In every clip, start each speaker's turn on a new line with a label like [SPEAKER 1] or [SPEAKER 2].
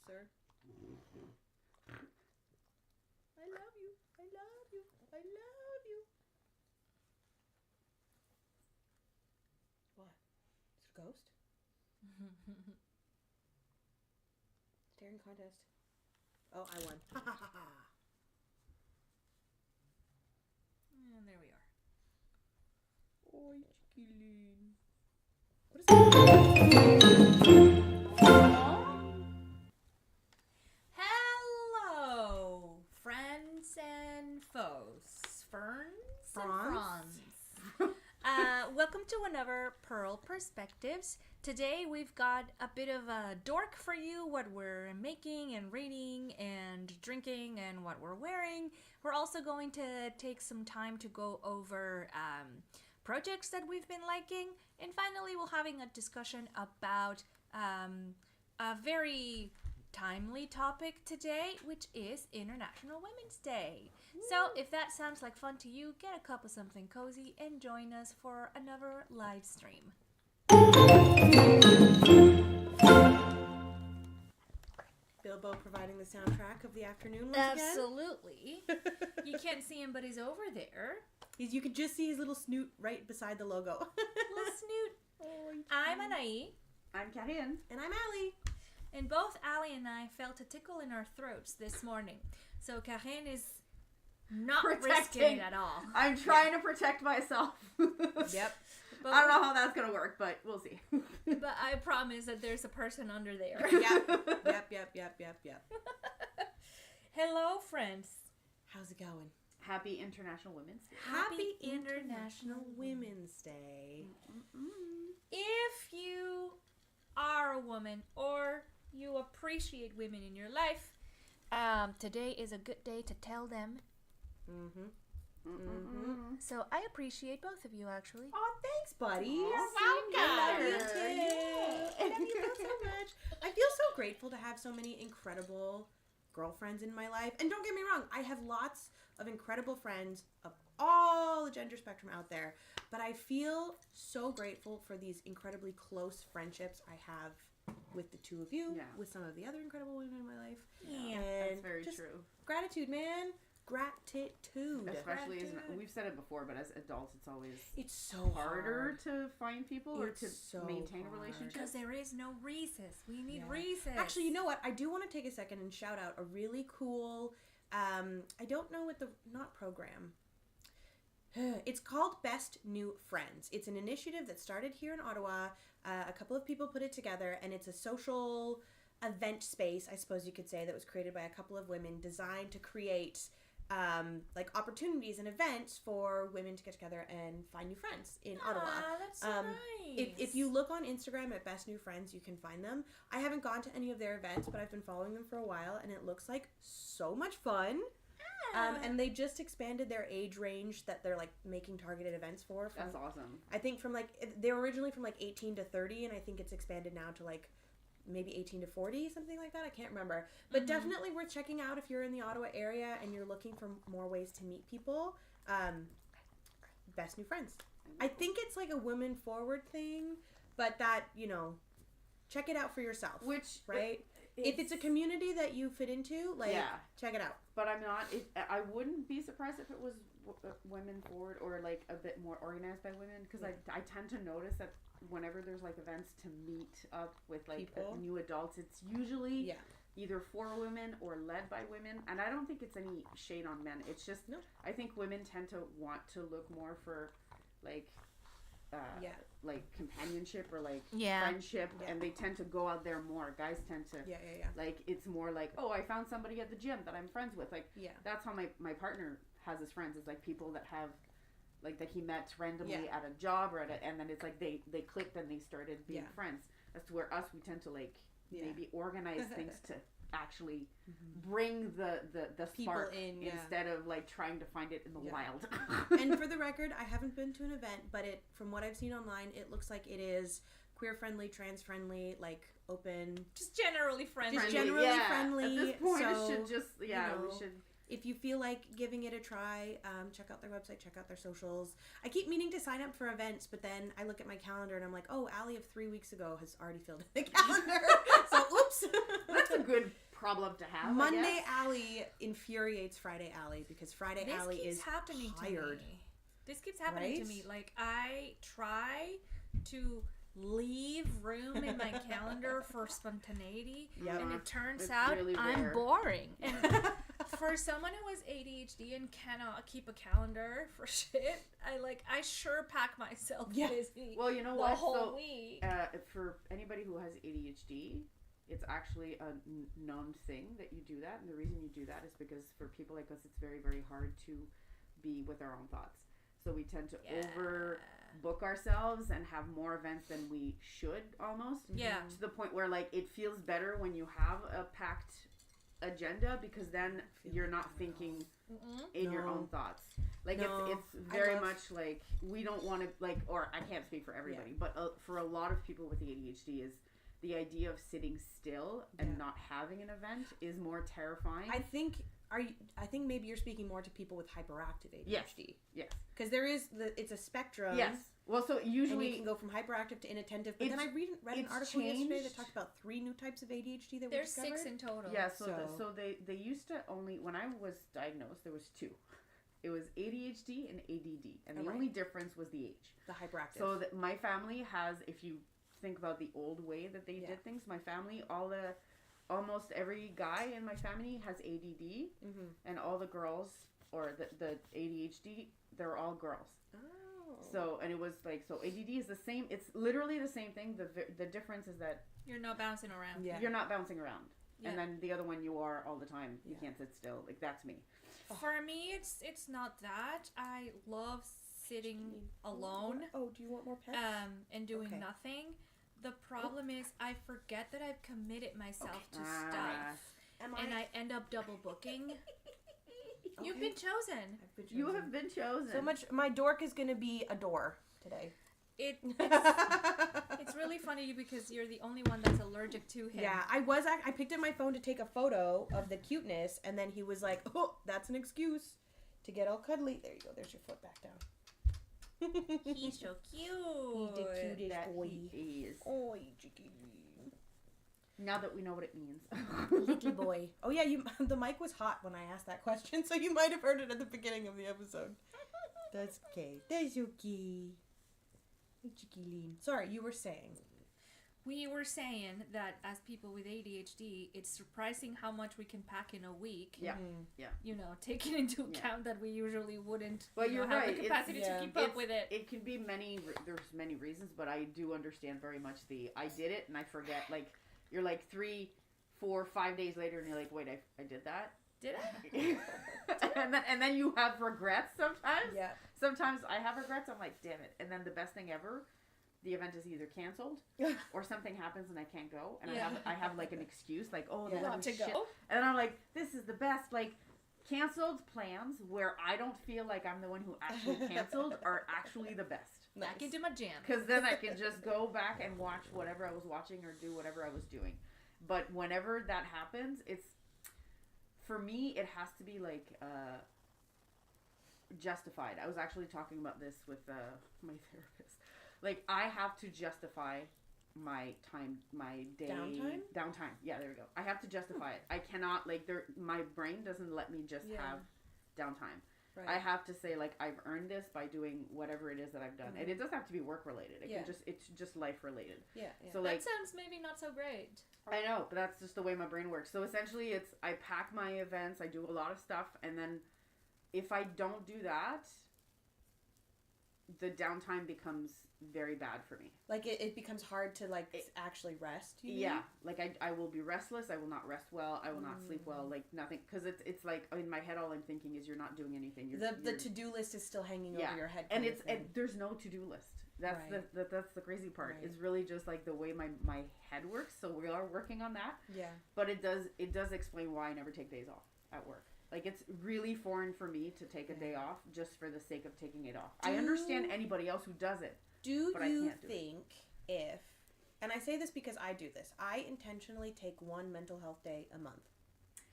[SPEAKER 1] sir. I love you. I love you. I love you. What? Is it a ghost? Staring contest. Oh, I won. Ha ha ha ha.
[SPEAKER 2] And there we are.
[SPEAKER 1] Oi, chiquilin. What is that?
[SPEAKER 2] Hello, friends and foes. Ferns and fronds. Welcome to another Purl Perspectives. Today we've got a bit of a dork for you, what we're making and reading and drinking and what we're wearing. We're also going to take some time to go over projects that we've been liking. And finally, we're having a discussion about a very timely topic today, which is International Women's Day. Woo. So if that sounds like fun to you, get a cup of something cozy and join us for another live stream.
[SPEAKER 1] Bilbo providing the soundtrack of the afternoon once
[SPEAKER 2] Absolutely.
[SPEAKER 1] again.
[SPEAKER 2] You can't see him, but he's over there.
[SPEAKER 1] You could just see his little snoot right beside the logo.
[SPEAKER 2] Little snoot. Oh, I'm Anahí.
[SPEAKER 3] I'm Carine.
[SPEAKER 1] And I'm Allie.
[SPEAKER 2] And both Allie and I felt a tickle in our throats this morning. So Carine is not risking it at all.
[SPEAKER 3] I'm trying to protect myself.
[SPEAKER 1] Yep.
[SPEAKER 3] But I don't know how that's going to work, but we'll see.
[SPEAKER 2] But I promise that there's a person under there.
[SPEAKER 1] Yep.
[SPEAKER 2] Hello, friends.
[SPEAKER 1] How's it going?
[SPEAKER 3] Happy International Women's Day.
[SPEAKER 1] Happy International Women's Day.
[SPEAKER 2] If you are a woman or you appreciate women in your life, today is a good day to tell them. So I appreciate both of you, actually.
[SPEAKER 1] Oh, thanks, buddy.
[SPEAKER 3] You're
[SPEAKER 1] welcome. I love you too.
[SPEAKER 3] Yay.
[SPEAKER 1] I love you both so much. I feel so grateful to have so many incredible girlfriends in my life. And don't get me wrong, I have lots of incredible friends of all the gender spectrum out there. But I feel so grateful for these incredibly close friendships I have with the two of you, with some of the other incredible women in my life.
[SPEAKER 2] Yeah,
[SPEAKER 1] and
[SPEAKER 3] that's very
[SPEAKER 1] just
[SPEAKER 3] true.
[SPEAKER 1] Gratitude, man. Gratitude.
[SPEAKER 3] Especially as we've said it before, but as adults,
[SPEAKER 1] it's so
[SPEAKER 3] harder to find people or to maintain a relationship.
[SPEAKER 2] Because there is no recess. We need recess.
[SPEAKER 1] Actually, you know what? I do want to take a second and shout out a really cool. I don't know what not program. It's called Best New Friends. It's an initiative that started here in Ottawa. A couple of people put it together, and it's a social event space, I suppose you could say, that was created by a couple of women, designed to create opportunities and events for women to get together and find new friends in Ottawa.
[SPEAKER 2] That's so nice.
[SPEAKER 1] If you look on Instagram at Best New Friends, you can find them. I haven't gone to any of their events, but I've been following them for a while, and it looks like so much fun. And they just expanded their age range that they're making targeted events for.
[SPEAKER 3] That's awesome.
[SPEAKER 1] I think they were originally from 18 to 30, and I think it's expanded now to maybe 18 to 40, something like that. I can't remember. But definitely worth checking out if you're in the Ottawa area and you're looking for more ways to meet people. Best New Friends. I think it's a women forward thing, but that, check it out for yourself. Right? If it's a community that you fit into, check it out.
[SPEAKER 3] But I wouldn't be surprised if it was women forward or a bit more organized by women, because I tend to notice that whenever there's events to meet up with new adults, it's usually either for women or led by women. And I don't think it's any shade on men. It's just I think women tend to want to look more for companionship or friendship, and they tend to go out there more. Guys tend to it's more oh, I found somebody at the gym that I'm friends with. That's how my partner has his friends, is people that have that he met randomly at a job or and then it's they clicked and they started being friends. As to where we tend to maybe organize things to actually bring the spark in, instead of trying to find it in the wild.
[SPEAKER 1] And for the record, I haven't been to an event, but from what I've seen online, it looks like it is queer friendly, trans friendly, open,
[SPEAKER 2] just generally friendly.
[SPEAKER 1] Friendly.
[SPEAKER 3] At this point, it should just we should.
[SPEAKER 1] If you feel like giving it a try, check out their website, check out their socials. I keep meaning to sign up for events, but then I look at my calendar and I'm like, oh, Allie of 3 weeks ago has already filled in the calendar. So, oops.
[SPEAKER 3] That's good problem to have.
[SPEAKER 1] Monday Alley infuriates Friday Alley because Friday Alley is tired.
[SPEAKER 2] This keeps happening to me. Like, I try to leave room in my calendar for spontaneity, and it turns out really I'm boring. And for someone who has ADHD and cannot keep a calendar for shit, I sure pack myself busy.
[SPEAKER 3] Well, you know what?
[SPEAKER 2] Whole week.
[SPEAKER 3] For anybody who has ADHD, it's actually a known thing that you do that, and the reason you do that is because for people like us, it's very, very hard to be with our own thoughts. So we tend to overbook ourselves and have more events than we should, almost.
[SPEAKER 2] Yeah.
[SPEAKER 3] To the point where, like, it feels better when you have a packed agenda because then you're not thinking in your own thoughts. Like, it's very much like, we don't want to, like, or I can't speak for everybody, but for a lot of people with ADHD is the idea of sitting still and not having an event is more terrifying.
[SPEAKER 1] I think maybe you're speaking more to people with hyperactive ADHD.
[SPEAKER 3] Yes.
[SPEAKER 1] Because it's a spectrum.
[SPEAKER 3] Yes. Well, so usually...
[SPEAKER 1] And you can go from hyperactive to inattentive. But then I read an article yesterday that talked about 3 new types of ADHD that were discovered.
[SPEAKER 2] There's 6 in total.
[SPEAKER 3] Yeah, so they used to only... When I was diagnosed, there was 2. It was ADHD and ADD. And the only difference was the age.
[SPEAKER 1] The hyperactive.
[SPEAKER 3] So my family has, if you think about the old way that they did things, my family, almost every guy in my family has ADD, and all the girls, or the ADHD, they're all girls. Oh. So, and it was like, so ADD is the same, it's literally the same thing. The difference is that
[SPEAKER 2] you're not bouncing around.
[SPEAKER 3] Yeah. You're not bouncing around. Yeah. And then the other one, you are all the time. You can't sit still. Like, that's me.
[SPEAKER 2] For me, it's not that. I love sitting alone.
[SPEAKER 1] Oh, do you want more pets?
[SPEAKER 2] And doing nothing. The problem is I forget that I've committed myself to stuff. And I end up double booking. You've been chosen.
[SPEAKER 3] You have been chosen.
[SPEAKER 1] So much. My dork is going to be a door today.
[SPEAKER 2] It's really funny because you're the only one that's allergic to him.
[SPEAKER 1] Yeah, I picked up my phone to take a photo of the cuteness, and then he was like, "Oh, that's an excuse to get all cuddly." There you go. There's your foot back down.
[SPEAKER 2] He's so cute.
[SPEAKER 1] He's the cutest boy.
[SPEAKER 3] He is.
[SPEAKER 1] Oh, chicky.
[SPEAKER 3] Now that we know what it means.
[SPEAKER 1] Little boy. Oh yeah, the mic was hot when I asked that question, so you might have heard it at the beginning of the episode. That's okay. That's okay. Sorry, you were saying.
[SPEAKER 2] We were saying that as people with ADHD, it's surprising how much we can pack in a week.
[SPEAKER 3] Yeah, yeah.
[SPEAKER 2] You know, taking into account that we usually wouldn't
[SPEAKER 3] you're
[SPEAKER 2] have
[SPEAKER 3] right.
[SPEAKER 2] the capacity to keep up with it.
[SPEAKER 3] It can be there's many reasons, but I do understand very much I did it and I forget. Like, you're like 3, 4, 5 days later and you're like, wait, I did that?
[SPEAKER 2] Did I?
[SPEAKER 3] and then you have regrets sometimes.
[SPEAKER 1] Yeah.
[SPEAKER 3] Sometimes I have regrets. I'm like, damn it. And then the best thing ever, the event is either canceled or something happens and I can't go. And I have like an excuse, like, oh, the weather's shit. Go. And then I'm like, this is the best. Like, canceled plans where I don't feel like I'm the one who actually canceled are actually the best.
[SPEAKER 2] Back into my jam.
[SPEAKER 3] Because then I can just go back and watch whatever I was watching or do whatever I was doing. But whenever that happens, for me, it has to be like justified. I was actually talking about this with my therapist. Like, I have to justify my time, my day. Downtime. Yeah, there we go. I have to justify it. I cannot, like, my brain doesn't let me just have downtime. Right. I have to say, like, I've earned this by doing whatever it is that I've done. Mm-hmm. And it doesn't have to be work related. It's just life related.
[SPEAKER 1] Yeah.
[SPEAKER 2] So, like, that sounds maybe not so great.
[SPEAKER 3] I know, but that's just the way my brain works. So essentially I pack my events, I do a lot of stuff, and then if I don't do that, the downtime becomes very bad for me.
[SPEAKER 1] Like, it becomes hard to, like, actually rest, you mean?
[SPEAKER 3] Yeah. Like, I will be restless. I will not rest well. I will not sleep well. Like, nothing. Because it's like, in my head, all I'm thinking is you're not doing anything.
[SPEAKER 1] The to-do list is still hanging over your head.
[SPEAKER 3] And there's no to-do list. That's that's the crazy part. Right. It's really just, like, the way my head works. So we are working on that.
[SPEAKER 1] Yeah.
[SPEAKER 3] But it does explain why I never take days off at work. Like, it's really foreign for me to take a day off just for the sake of taking it off. I understand anybody else who does it.
[SPEAKER 1] Do you think if, and I say this because I do this, I intentionally take one mental health day a month,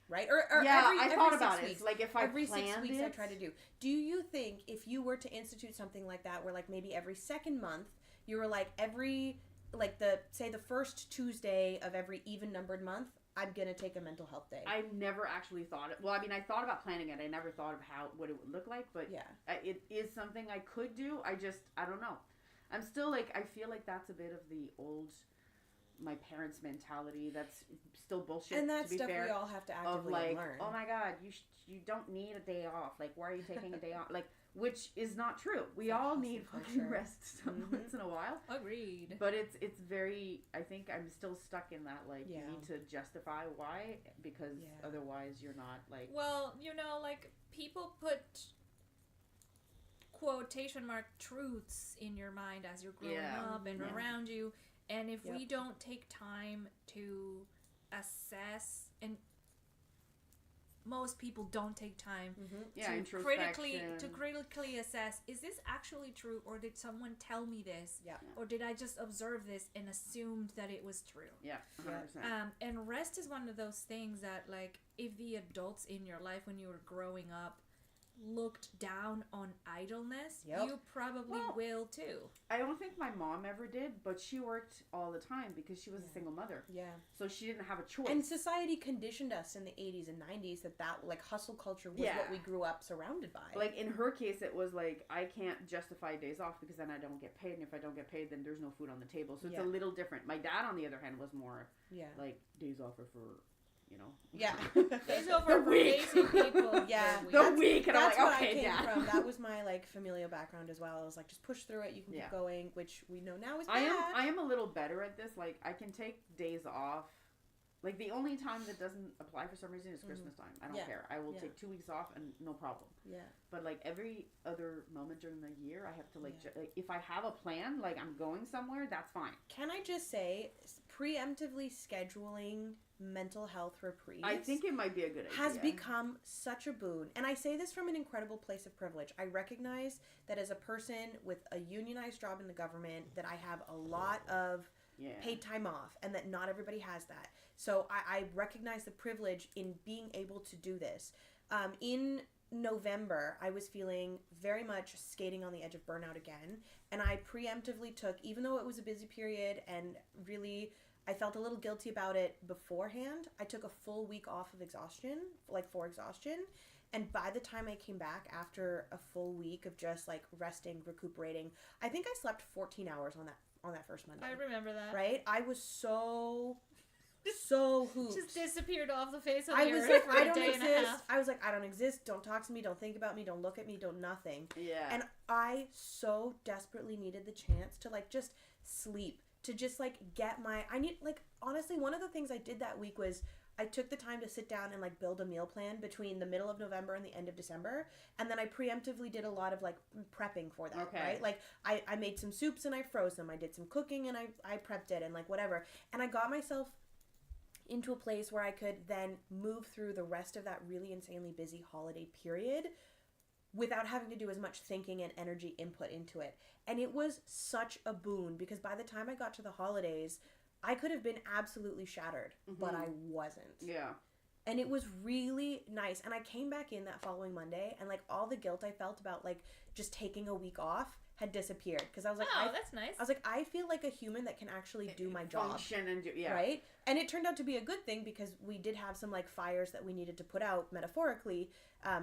[SPEAKER 1] right? Or
[SPEAKER 3] I thought
[SPEAKER 1] every
[SPEAKER 3] about
[SPEAKER 1] 6
[SPEAKER 3] it.
[SPEAKER 1] Weeks.
[SPEAKER 3] Like, if I
[SPEAKER 1] every
[SPEAKER 3] planned
[SPEAKER 1] 6 weeks
[SPEAKER 3] it,
[SPEAKER 1] I try to do. Do you think if you were to institute something like that, where like maybe every second month you were like the first Tuesday of every even numbered month, I'm going to take a mental health day.
[SPEAKER 3] I never actually thought it. Well, I mean, I thought about planning it. I never thought of what it would look like, but it is something I could do. I don't know. I'm still like, I feel like that's a bit of the old, my parents' mentality. That's still bullshit.
[SPEAKER 1] And that's
[SPEAKER 3] to be
[SPEAKER 1] stuff
[SPEAKER 3] fair,
[SPEAKER 1] we all have to actively learn.
[SPEAKER 3] Oh my God, you don't need a day off. Like, why are you taking a day off? Like, which is not true. We all need fucking rest once in a while.
[SPEAKER 2] Agreed.
[SPEAKER 3] But it's very, I think I'm still stuck in that, like, you need to justify why, because otherwise you're not, like...
[SPEAKER 2] Well, you know, like, people put quotation mark truths in your mind as you're growing up and around you, and if we don't take time to assess, and most people don't take time to critically assess, is this actually true, or did someone tell me this, or did I just observe this and assumed that it was true?
[SPEAKER 3] 100%.
[SPEAKER 2] And rest is one of those things that, like, if the adults in your life when you were growing up looked down on idleness, you probably will too.
[SPEAKER 3] I don't think my mom ever did, but she worked all the time because she was a single mother. So she didn't have a choice.
[SPEAKER 1] And society conditioned us in the 80s and 90s that like hustle culture was what we grew up surrounded by.
[SPEAKER 3] Like in her case, it was like, I can't justify days off because then I don't get paid, and if I don't get paid, then there's no food on the table. So it's a little different. My dad, on the other hand, was more like, days off are for... You know,
[SPEAKER 2] days over for basic people.
[SPEAKER 3] The week, and
[SPEAKER 1] that's
[SPEAKER 3] I'm
[SPEAKER 1] what
[SPEAKER 3] like, okay,
[SPEAKER 1] I came from. That was my like familial background as well. I was like, just push through it. You can keep going, which we know now is bad.
[SPEAKER 3] I am a little better at this. Like, I can take days off. Like, the only time that doesn't apply for some reason is Christmas time. I don't care. I will take 2 weeks off and no problem. But like every other moment during the year, I have to like if I have a plan, like I'm going somewhere, that's fine.
[SPEAKER 1] Can I just say, preemptively scheduling mental health reprieves,
[SPEAKER 3] I think it might be a good idea,
[SPEAKER 1] has become such a boon. And I say this from an incredible place of privilege. I recognize that as a person with a unionized job in the government, that I have a lot of paid time off, and that not everybody has that. So I recognize the privilege in being able to do this. In November, I was feeling very much skating on the edge of burnout again, and I preemptively took, even though it was a busy period and really I felt a little guilty about it beforehand, I took a full week off of exhaustion, like for exhaustion. And by the time I came back after a full week of just like resting, recuperating, I think I slept 14 hours on that first Monday.
[SPEAKER 2] I remember that.
[SPEAKER 1] Right? I was so hooped.
[SPEAKER 2] Just disappeared off the face of the earth.
[SPEAKER 1] I was like, I don't exist. I was like, I don't exist. Don't talk to me. Don't think about me. Don't look at me. Don't nothing. And I so desperately needed the chance to like just sleep. To just like get honestly, one of the things I did that week was I took the time to sit down and like build a meal plan between the middle of November and the end of December. And then I preemptively did a lot of like prepping for that, right? Like I made some soups and I froze them. I did some cooking and I prepped it and like whatever. And I got myself into a place where I could then move through the rest of that really insanely busy holiday period without having to do as much thinking and energy input into it. And it was such a boon because by the time I got to the holidays, I could have been absolutely shattered, but I wasn't. And it was really nice. And I came back in that following Monday and like all the guilt I felt about like just taking a week off had disappeared because I was like,
[SPEAKER 2] that's nice.
[SPEAKER 1] I was like, I feel like a human that can actually do my job.
[SPEAKER 3] Function and do,
[SPEAKER 1] right? And it turned out to be a good thing because we did have some like fires that we needed to put out metaphorically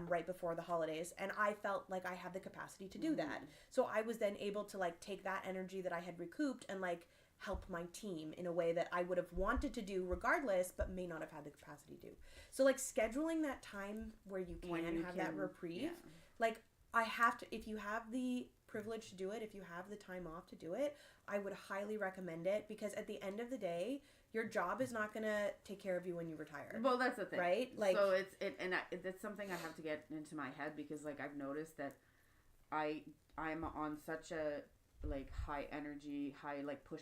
[SPEAKER 1] right before the holidays, and I felt like I had the capacity to do that. So I was then able to like take that energy that I had recouped and like help my team in a way that I would have wanted to do regardless, but may not have had the capacity to. So like scheduling that time where you can have that reprieve, like I have to, if you have the privilege to do it, if you have the time off to do it, I would highly recommend it because at the end of the day, your job is not going to take care of you when you retire.
[SPEAKER 3] Well, that's the thing.
[SPEAKER 1] Right?
[SPEAKER 3] Like, so that's something I have to get into my head because like I've noticed that I'm on such a like high energy, high like push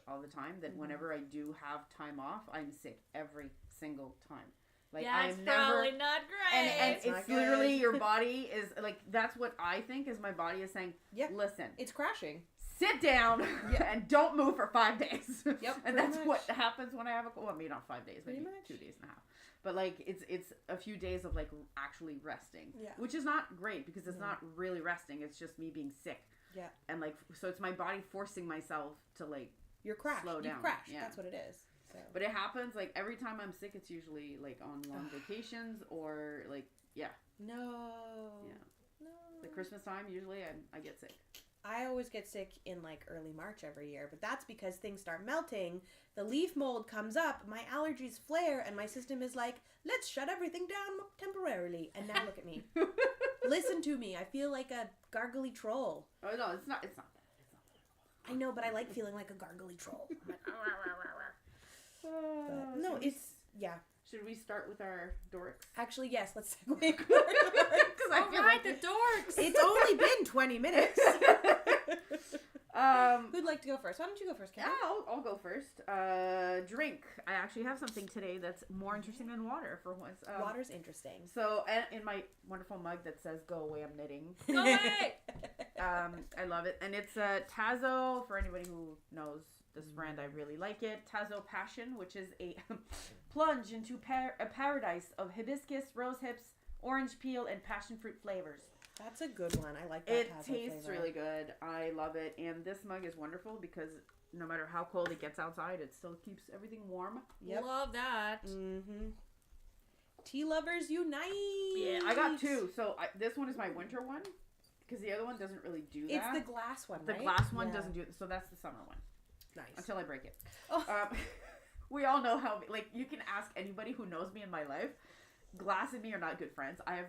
[SPEAKER 3] all the time that whenever I do have time off, I'm sick every single time. Like
[SPEAKER 2] it's probably not great.
[SPEAKER 3] And it's literally your body is like, that's what I think is my body is saying, listen.
[SPEAKER 1] It's crashing.
[SPEAKER 3] Sit down and don't move for 5 days. And that's
[SPEAKER 1] much.
[SPEAKER 3] what happens when I have maybe not 5 days, maybe 2 days and a half. But like it's a few days of like actually resting, which is not great because it's not really resting. It's just me being sick. And like, so it's my body forcing myself to like
[SPEAKER 1] you're crashed.
[SPEAKER 3] slow down.
[SPEAKER 1] You've crashed. That's what it is. So.
[SPEAKER 3] But it happens, like, every time I'm sick, it's usually, like, on long vacations or, like, yeah.
[SPEAKER 1] No.
[SPEAKER 3] Yeah. No. The Christmas time, usually, I get sick.
[SPEAKER 1] I always get sick in, like, early March every year, but that's because things start melting, the leaf mold comes up, my allergies flare, and my system is like, let's shut everything down temporarily. And now look at me. Listen to me. I feel like a gargly troll.
[SPEAKER 3] Oh, no, it's not bad.
[SPEAKER 1] I know, but I like feeling like a gargly troll. I'm like, but, no, it's, yeah.
[SPEAKER 3] Should we start with our dorks?
[SPEAKER 1] Actually, yes, let's segue to our dorks.
[SPEAKER 2] Alright, the dorks!
[SPEAKER 1] It's only been 20 minutes. Who'd like to go first? Why don't you go first, Karen?
[SPEAKER 3] Yeah, I'll go first. Drink. I actually have something today that's more interesting than water for once.
[SPEAKER 1] Water's interesting.
[SPEAKER 3] So, in my wonderful mug that says, "Go away, I'm knitting."
[SPEAKER 2] Go away!
[SPEAKER 3] I love it. And it's Tazo, for anybody who knows this brand, I really like it. Tazo Passion, which is a plunge into a paradise of hibiscus, rose hips, orange peel, and passion fruit flavors.
[SPEAKER 1] That's a good one. I like that.
[SPEAKER 3] It tastes really good. I love it. And this mug is wonderful because no matter how cold it gets outside, it still keeps everything warm.
[SPEAKER 2] Yep. Love that.
[SPEAKER 1] Mm-hmm. Tea lovers unite.
[SPEAKER 3] Yeah, I got two. So this one is my winter one because the other one doesn't really do that.
[SPEAKER 1] It's the glass one, right?
[SPEAKER 3] The glass one doesn't do it. So that's the summer one.
[SPEAKER 1] Nice.
[SPEAKER 3] Until I break it.
[SPEAKER 1] Oh.
[SPEAKER 3] We all know how, like, you can ask anybody who knows me in my life. Glass and me are not good friends. I have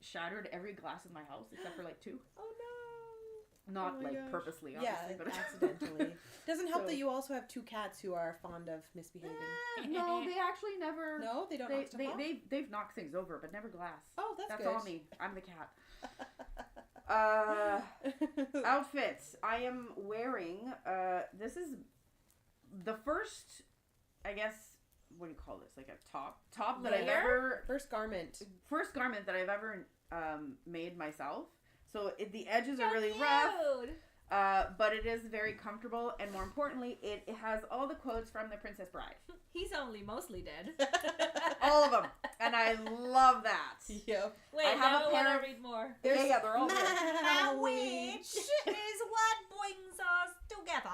[SPEAKER 3] shattered every glass in my house except for, like, 2.
[SPEAKER 1] Oh, no.
[SPEAKER 3] Not, like, purposely, obviously.
[SPEAKER 1] But accidentally. Doesn't help that you also have 2 cats who are fond of misbehaving.
[SPEAKER 3] No, they actually never...
[SPEAKER 1] No, they don't knock stuff off?
[SPEAKER 3] They've knocked things over, but never glass.
[SPEAKER 1] Oh, that's good.
[SPEAKER 3] That's all me. I'm the cat. Outfits. I am wearing, this is the first, I guess, what do you call this? Like a top that I've ever...
[SPEAKER 1] First garment
[SPEAKER 3] that I've ever made myself. So the edges are really rough, but it is very comfortable, and more importantly, it has all the quotes from The Princess Bride.
[SPEAKER 2] He's only mostly dead.
[SPEAKER 3] All of them, and I love that.
[SPEAKER 1] Yep.
[SPEAKER 2] Wait, I want to read more.
[SPEAKER 3] They're all there.
[SPEAKER 2] And which is what brings us together.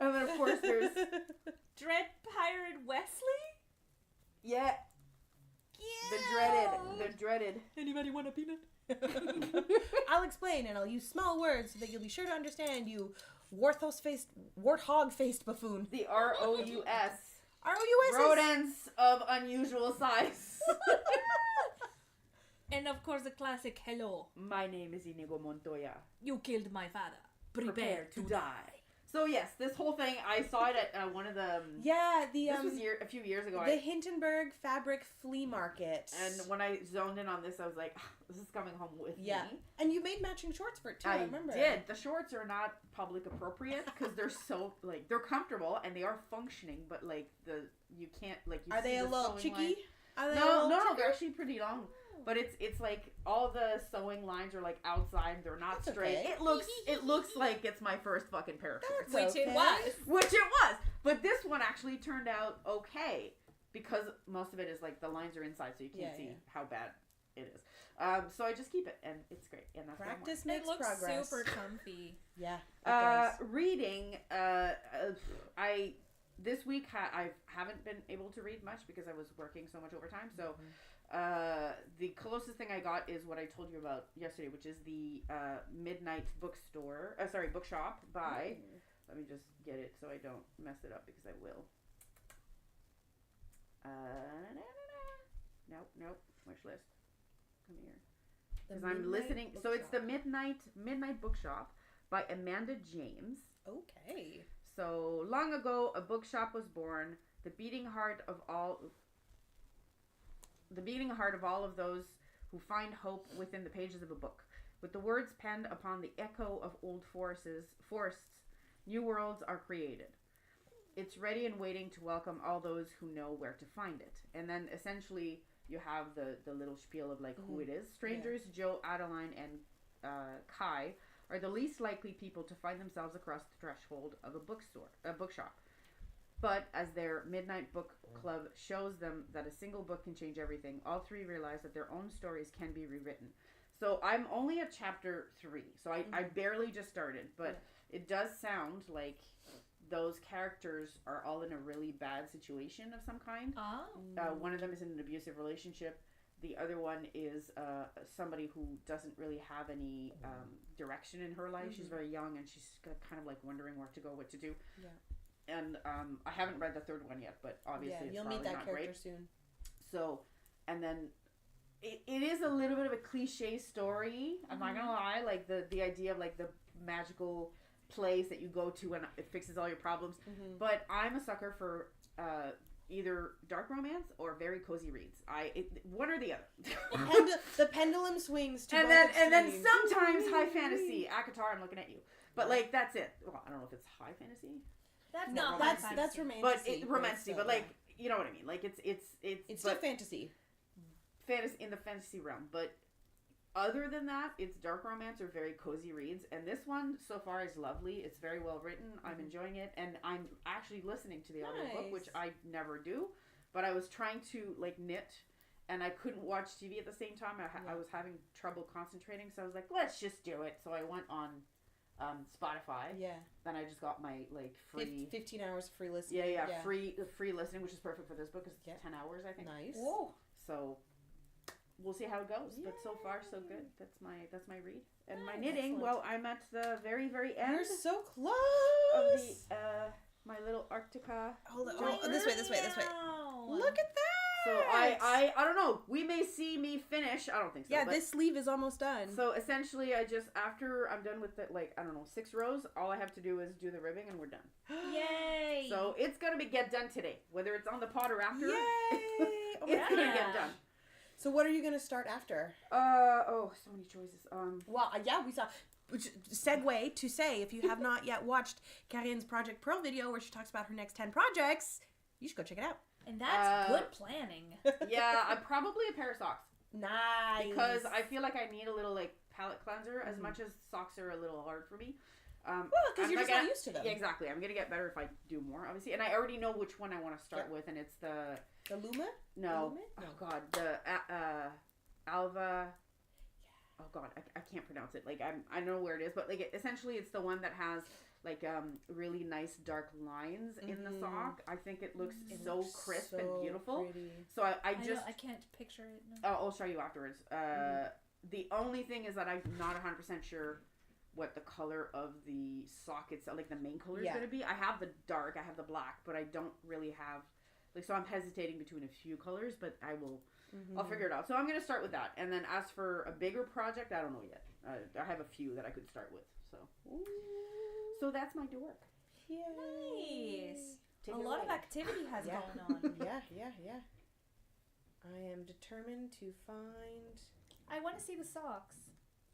[SPEAKER 3] And then of course there's
[SPEAKER 2] Dread Pirate Wesley.
[SPEAKER 3] Yeah. The dreaded.
[SPEAKER 1] Anybody want a peanut? I'll explain, and I'll use small words so that you'll be sure to understand, you warthog-faced buffoon.
[SPEAKER 3] The ROUS.
[SPEAKER 1] ROUS.
[SPEAKER 3] Rodents of unusual size.
[SPEAKER 2] And of course the classic hello.
[SPEAKER 3] My name is Inigo Montoya.
[SPEAKER 2] You killed my father. Prepare to die.
[SPEAKER 3] So yes, this whole thing, I saw it at one of the... this was a few years ago.
[SPEAKER 1] The Hindenburg Fabric Flea Market.
[SPEAKER 3] And when I zoned in on this, I was like, this is coming home with me.
[SPEAKER 1] And you made matching shorts for it too, I remember.
[SPEAKER 3] I did. The shorts are not public appropriate because they're so, like, they're comfortable and they are functioning, but, like, you can't, like, you
[SPEAKER 1] Are they a little cheeky?
[SPEAKER 3] No, they're actually pretty long. But it's like all the sewing lines are like outside. They're not straight.
[SPEAKER 1] Okay.
[SPEAKER 3] It looks like it's my first fucking pair of shorts.
[SPEAKER 2] Which it was.
[SPEAKER 3] But this one actually turned out okay because most of it is like the lines are inside, so you can't see how bad it is. So I just keep it, and it's great. And that's
[SPEAKER 1] practice makes progress.
[SPEAKER 2] It looks super comfy.
[SPEAKER 1] Yeah.
[SPEAKER 3] Reading. This week I haven't been able to read much because I was working so much overtime. So. The closest thing I got is what I told you about yesterday, which is the Midnight Bookshop by. Let me just get it so I don't mess it up because I will. Nope. Wish list. Come here. Because I'm listening.
[SPEAKER 1] Bookshop.
[SPEAKER 3] So it's the Midnight Bookshop by Amanda James.
[SPEAKER 1] Okay.
[SPEAKER 3] So long ago, a bookshop was born. The beating heart of all of those who find hope within the pages of a book. With the words penned upon the echo of old forests, new worlds are created. It's ready and waiting to welcome all those who know where to find it. And then essentially you have the little spiel of like who it is. Strangers, Joe, Adeline, and Kai are the least likely people to find themselves across the threshold of a bookshop. But as their Midnight Book Club shows them that a single book can change everything, all 3 realize that their own stories can be rewritten. So I'm only at chapter 3, so I barely just started, but it does sound like those characters are all in a really bad situation of some kind. One of them is in an abusive relationship. The other one is somebody who doesn't really have any direction in her life. She's very young and she's kind of like wondering where to go, what to do. Yeah. And I haven't read the third one yet, but obviously it's probably not great. You'll meet that character soon. So, and then it is a little bit of a cliche story. I'm not gonna lie, like the idea of like the magical place that you go to and it fixes all your problems. But I'm a sucker for either dark romance or very cozy reads. One or the other.
[SPEAKER 1] The pendulum swings to
[SPEAKER 3] and then sometimes high fantasy. Akatar, I'm looking at you. But like that's it. Well, I don't know if it's high fantasy.
[SPEAKER 1] That's romantic.
[SPEAKER 3] But romantic, but like you know what I mean. Like it's
[SPEAKER 1] still fantasy.
[SPEAKER 3] Fantasy in the fantasy realm, but other than that, it's dark romance or very cozy reads. And this one so far is lovely. It's very well written. I'm enjoying it, and I'm actually listening to the audiobook, which I never do. But I was trying to like knit, and I couldn't watch TV at the same time. I was having trouble concentrating, so I was like, let's just do it. So I went on Spotify. Yeah. Then I just got my like free
[SPEAKER 1] 15 hours free listening.
[SPEAKER 3] Yeah. Free listening, which is perfect for this book. It's 10 hours, I think.
[SPEAKER 1] Nice.
[SPEAKER 3] Whoa. So we'll see how it goes. Yay. But so far so good. That's my read. And my knitting, excellent. Well, I'm at the very, very end.
[SPEAKER 1] You're so close.
[SPEAKER 3] Of the my little Arctica.
[SPEAKER 1] Hold on. Oh, this way. Look at that.
[SPEAKER 3] So I don't know. We may see me finish. I don't think so.
[SPEAKER 1] Yeah, this sleeve is almost done.
[SPEAKER 3] So essentially, after I'm done with the 6 rows, all I have to do is do the ribbing and we're done.
[SPEAKER 2] Yay!
[SPEAKER 3] So it's gonna get done today, whether it's on the pod or after.
[SPEAKER 1] Yay!
[SPEAKER 3] It's gonna get done.
[SPEAKER 1] So what are you gonna start after?
[SPEAKER 3] So many choices.
[SPEAKER 1] Well, yeah, we saw. Segue to say, if you have not yet watched Carine's Project Purl video where she talks about her next 10 projects, you should go check it out.
[SPEAKER 2] And that's good planning.
[SPEAKER 3] Yeah, I'm probably a pair of socks.
[SPEAKER 1] Nice.
[SPEAKER 3] Because I feel like I need a little palette cleanser as much as socks are a little hard for me.
[SPEAKER 1] Well, because you're just not used to them.
[SPEAKER 3] Yeah, exactly. I'm gonna get better if I do more, obviously. And I already know which one I want to start with, and it's the
[SPEAKER 1] Luma.
[SPEAKER 3] No. Oh God, the Alva. Oh God, I can't pronounce it. Like I know where it is, but essentially it's the one that has really nice dark lines in the sock. I think it looks so crisp and beautiful. Pretty. So I
[SPEAKER 2] can't picture it. No.
[SPEAKER 3] I'll show you afterwards. The only thing is that I'm not 100% sure what the color of the sock itself, like the main color is going to be. I have the dark, I have the black, but I don't really have, so I'm hesitating between a few colors, but I'll figure it out. So I'm going to start with that. And then as for a bigger project, I don't know yet. I have a few that I could start with. So that's my work.
[SPEAKER 2] Nice. A lot of activity has going on.
[SPEAKER 1] Yeah. I am determined to find...
[SPEAKER 2] I want to see the socks.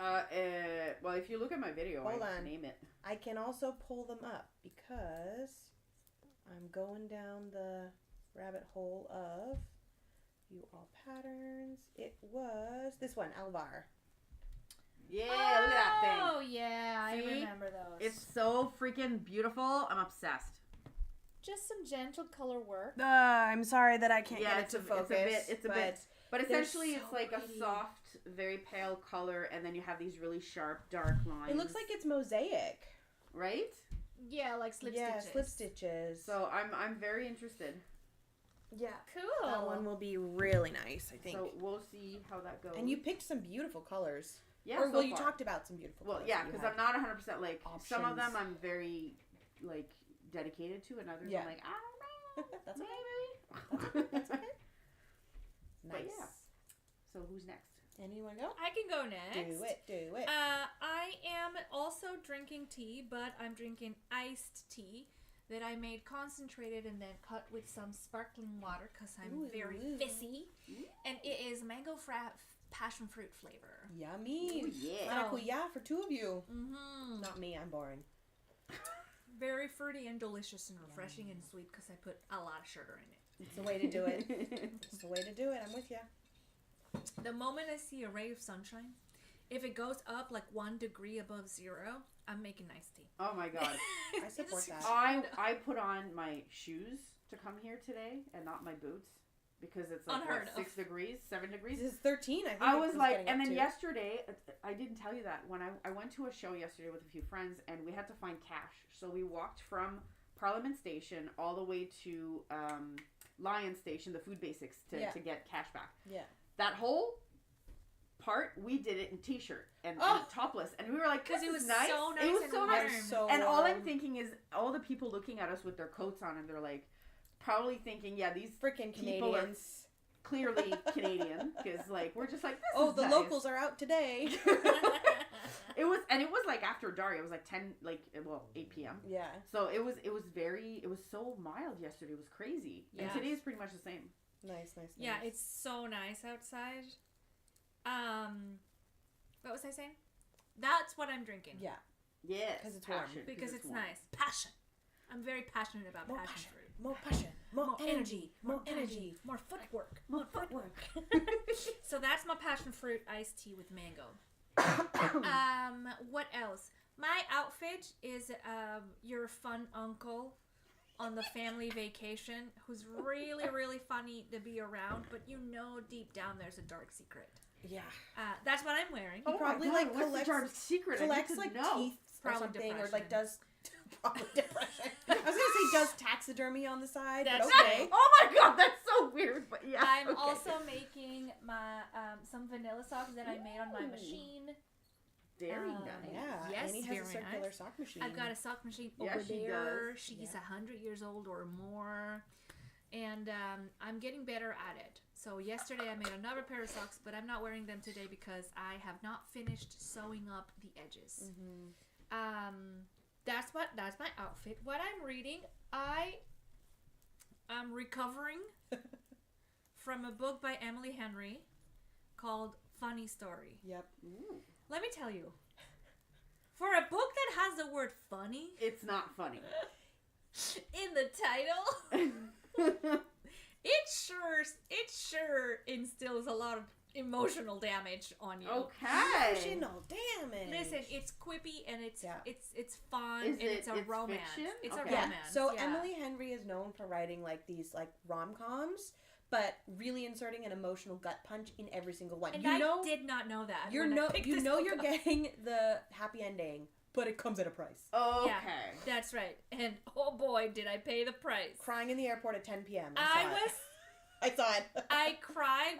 [SPEAKER 3] Well, if you look at my video,
[SPEAKER 1] Hold
[SPEAKER 3] I
[SPEAKER 1] on.
[SPEAKER 3] name it.
[SPEAKER 1] I can also pull them up because I'm going down the rabbit hole of You All Patterns. It was this one, Alvar.
[SPEAKER 3] Yeah, look at that thing.
[SPEAKER 2] Oh, yeah, see? I remember those.
[SPEAKER 3] It's so freaking beautiful. I'm obsessed.
[SPEAKER 2] Just some gentle color work.
[SPEAKER 1] I'm sorry that I can't get it to focus.
[SPEAKER 3] It's a bit. But essentially, it's like a soft, very pale color, and then you have these really sharp, dark lines.
[SPEAKER 1] It looks like it's mosaic.
[SPEAKER 3] Right?
[SPEAKER 2] Yeah, like slip stitches.
[SPEAKER 1] Yeah, slip stitches.
[SPEAKER 3] So I'm very interested.
[SPEAKER 1] Yeah.
[SPEAKER 2] Cool.
[SPEAKER 1] That one will be really nice, I think.
[SPEAKER 3] So we'll see how that goes.
[SPEAKER 1] And you picked some beautiful colors.
[SPEAKER 3] Yeah,
[SPEAKER 1] or, you talked about some beautiful colors.
[SPEAKER 3] Well, yeah, because I'm not 100% like, options. Some of them I'm very, dedicated to, and others I'm like, I don't know.
[SPEAKER 1] That's
[SPEAKER 3] maybe.
[SPEAKER 1] Okay. That's okay. Nice.
[SPEAKER 3] But yeah. So who's next?
[SPEAKER 2] Anyone go? I can go next.
[SPEAKER 1] Do it.
[SPEAKER 2] I am also drinking tea, but I'm drinking iced tea that I made concentrated and then cut with some sparkling water because I'm very fizzy. And it is mango passion fruit flavor.
[SPEAKER 1] Yummy.
[SPEAKER 3] Ooh, yeah.
[SPEAKER 1] Maracuya for two of you.
[SPEAKER 2] Mm-hmm.
[SPEAKER 1] Not me, I'm boring.
[SPEAKER 2] Very fruity and delicious and refreshing and sweet because I put a lot of sugar in it.
[SPEAKER 1] It's the way to do it. It's the way to do it. I'm with you.
[SPEAKER 2] The moment I see a ray of sunshine, if it goes up 1 degree above zero, I'm making iced tea.
[SPEAKER 3] Oh my God.
[SPEAKER 1] I support that.
[SPEAKER 3] I put on my shoes to come here today and not my boots because it's 6 degrees, 7 degrees.
[SPEAKER 1] This is 13, I think.
[SPEAKER 3] I was and then yesterday, I didn't tell you that, when I went to a show yesterday with a few friends and we had to find cash. So we walked from Parliament Station all the way to Lion Station, the food basics, to get cash back.
[SPEAKER 1] Yeah.
[SPEAKER 3] That whole part, we did it in t-shirt and topless, and we were like,
[SPEAKER 2] because it was
[SPEAKER 3] nice.
[SPEAKER 2] So nice.
[SPEAKER 3] It was
[SPEAKER 2] and
[SPEAKER 3] so
[SPEAKER 2] warm.
[SPEAKER 3] nice. And all I'm thinking is all the people looking at us with their coats on, and they're like, probably thinking, yeah, these
[SPEAKER 1] freaking
[SPEAKER 3] people
[SPEAKER 1] Canadians.
[SPEAKER 3] Clearly Canadian, because like we're just like, this
[SPEAKER 1] oh,
[SPEAKER 3] is
[SPEAKER 1] the
[SPEAKER 3] nice.
[SPEAKER 1] locals are out today.
[SPEAKER 3] It was like after dark. It was like 8 p.m.
[SPEAKER 1] Yeah.
[SPEAKER 3] So it was so mild yesterday. It was crazy. Yeah. And today is pretty much the same.
[SPEAKER 1] Nice.
[SPEAKER 2] Yeah, it's so nice outside. What was I saying? That's what I'm drinking.
[SPEAKER 1] Yeah.
[SPEAKER 3] Yes.
[SPEAKER 1] Because it's warm.
[SPEAKER 2] Because it's nice. Passion. I'm very passionate about passion fruit.
[SPEAKER 1] More passion. More energy. More energy.
[SPEAKER 2] More footwork.
[SPEAKER 1] More footwork.
[SPEAKER 2] So that's my passion fruit iced tea with mango. What else? My outfit is your fun uncle on the family vacation who's really, really funny to be around, but you know deep down there's a dark secret.
[SPEAKER 1] Yeah.
[SPEAKER 2] That's what I'm wearing.
[SPEAKER 1] He probably
[SPEAKER 3] like collects teeth
[SPEAKER 1] or something, or like does probably depression. I was gonna say does taxidermy on the side.
[SPEAKER 2] That's
[SPEAKER 1] but okay.
[SPEAKER 2] right.
[SPEAKER 3] Oh my god, that's so weird. But yeah,
[SPEAKER 2] I'm also making my some vanilla socks that I made on my machine.
[SPEAKER 3] Very nice.
[SPEAKER 1] Yeah.
[SPEAKER 2] Yes,
[SPEAKER 1] Annie has a circular sock machine.
[SPEAKER 2] I've got a sock machine over there. She's 100 years old or more. And I'm getting better at it. So yesterday I made another pair of socks, but I'm not wearing them today because I have not finished sewing up the edges. Mm-hmm. That's my outfit. What I'm reading, I am recovering from a book by Emily Henry called Funny Story.
[SPEAKER 1] Yep.
[SPEAKER 3] Ooh.
[SPEAKER 2] Let me tell you, for a book that has the word funny,
[SPEAKER 3] it's not funny
[SPEAKER 2] in the title. It sure instills a lot of emotional damage on you.
[SPEAKER 3] Okay.
[SPEAKER 1] Emotional damage.
[SPEAKER 2] Listen, it's quippy and it's fun and it's a romance.
[SPEAKER 3] Fiction?
[SPEAKER 2] It's
[SPEAKER 3] okay.
[SPEAKER 2] a romance.
[SPEAKER 1] So Emily Henry is known for writing like these like rom-coms, but really inserting an emotional gut punch in every single one.
[SPEAKER 2] And I did not know that.
[SPEAKER 1] You're getting the happy ending, but it comes at a price.
[SPEAKER 3] Okay.
[SPEAKER 2] Yeah, that's right. And oh boy, did I pay the price.
[SPEAKER 1] Crying in the airport at 10 p.m.
[SPEAKER 2] I
[SPEAKER 1] saw it.
[SPEAKER 2] I cried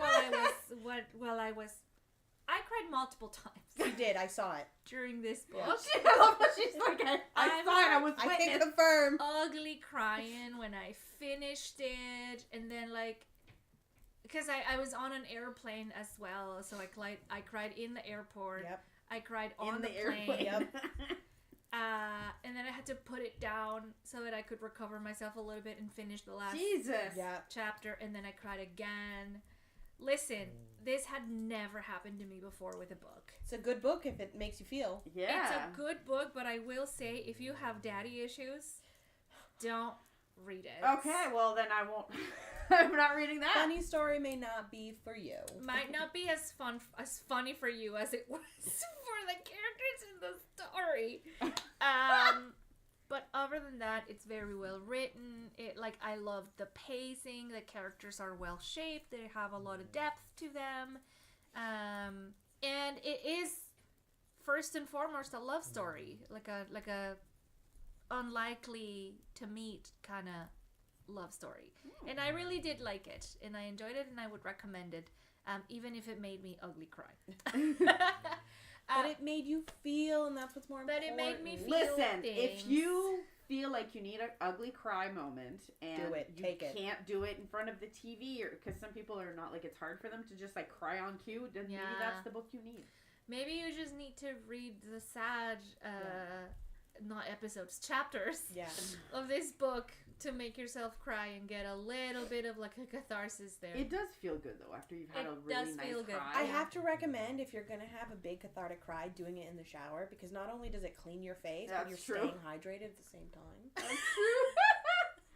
[SPEAKER 2] I cried multiple times.
[SPEAKER 1] You did. I saw it.
[SPEAKER 2] During this book.
[SPEAKER 3] Yeah. I love how she's like, I saw it. I was
[SPEAKER 1] I can confirm.
[SPEAKER 2] Ugly crying when I finished it. And then like, because I was on an airplane as well. So I cried in the airport.
[SPEAKER 1] Yep.
[SPEAKER 2] I cried on the plane. Yep. And then I had to put it down so that I could recover myself a little bit and finish the last chapter. And then I cried again. Listen, this had never happened to me before with a book.
[SPEAKER 1] It's a good book if it makes you feel.
[SPEAKER 3] Yeah.
[SPEAKER 2] It's a good book, but I will say, if you have daddy issues, don't read it.
[SPEAKER 3] Okay, well then I won't. I'm not reading that.
[SPEAKER 1] Funny Story may not be for you.
[SPEAKER 2] Might not be as funny for you as it was for the characters in the story. But other than that, it's very well written. I love the pacing. The characters are well shaped. They have a lot of depth to them. And it is first and foremost a love story, like a unlikely to meet kind of love story. And I really did like it, and I enjoyed it, and I would recommend it, even if it made me ugly cry.
[SPEAKER 1] But it made you feel, and that's what's more important.
[SPEAKER 2] But it made me feel
[SPEAKER 3] Listen,
[SPEAKER 2] things.
[SPEAKER 3] if you feel like you need an ugly cry moment, and you can't do it in front of the TV, or because some people are not, like, it's hard for them to just, like, cry on cue, then maybe that's the book you need.
[SPEAKER 2] Maybe you just need to read the sad, not episodes, chapters of this book to make yourself cry and get a little bit of like a catharsis there.
[SPEAKER 3] It does feel good though after you've had a really nice cry.
[SPEAKER 1] I have to recommend, if you're going to have a big cathartic cry, doing it in the shower, because not only does it clean your face, but you're staying hydrated at the same time.
[SPEAKER 3] That's true.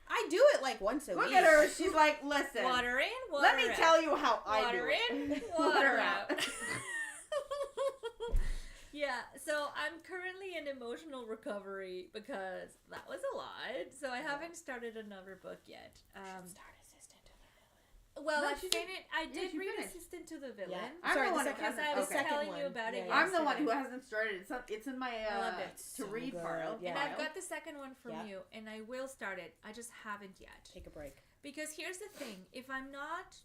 [SPEAKER 1] I do it like once a week.
[SPEAKER 3] Look at her. She's like, listen.
[SPEAKER 2] Water in, water
[SPEAKER 3] out. Let me tell you how I do
[SPEAKER 2] it. Water in, water out. Yeah, so I'm currently in emotional recovery because that was a lot. So I haven't started another book yet. Well, I did read Assistant to the Villain.
[SPEAKER 3] Yeah. I'm the one because
[SPEAKER 2] I was telling you about it.
[SPEAKER 3] I'm the one who hasn't started. It's in my to read pile.
[SPEAKER 2] And I've got the second one from you, and I will start it. I just haven't yet.
[SPEAKER 1] Take a break.
[SPEAKER 2] Because here's the thing: if I'm not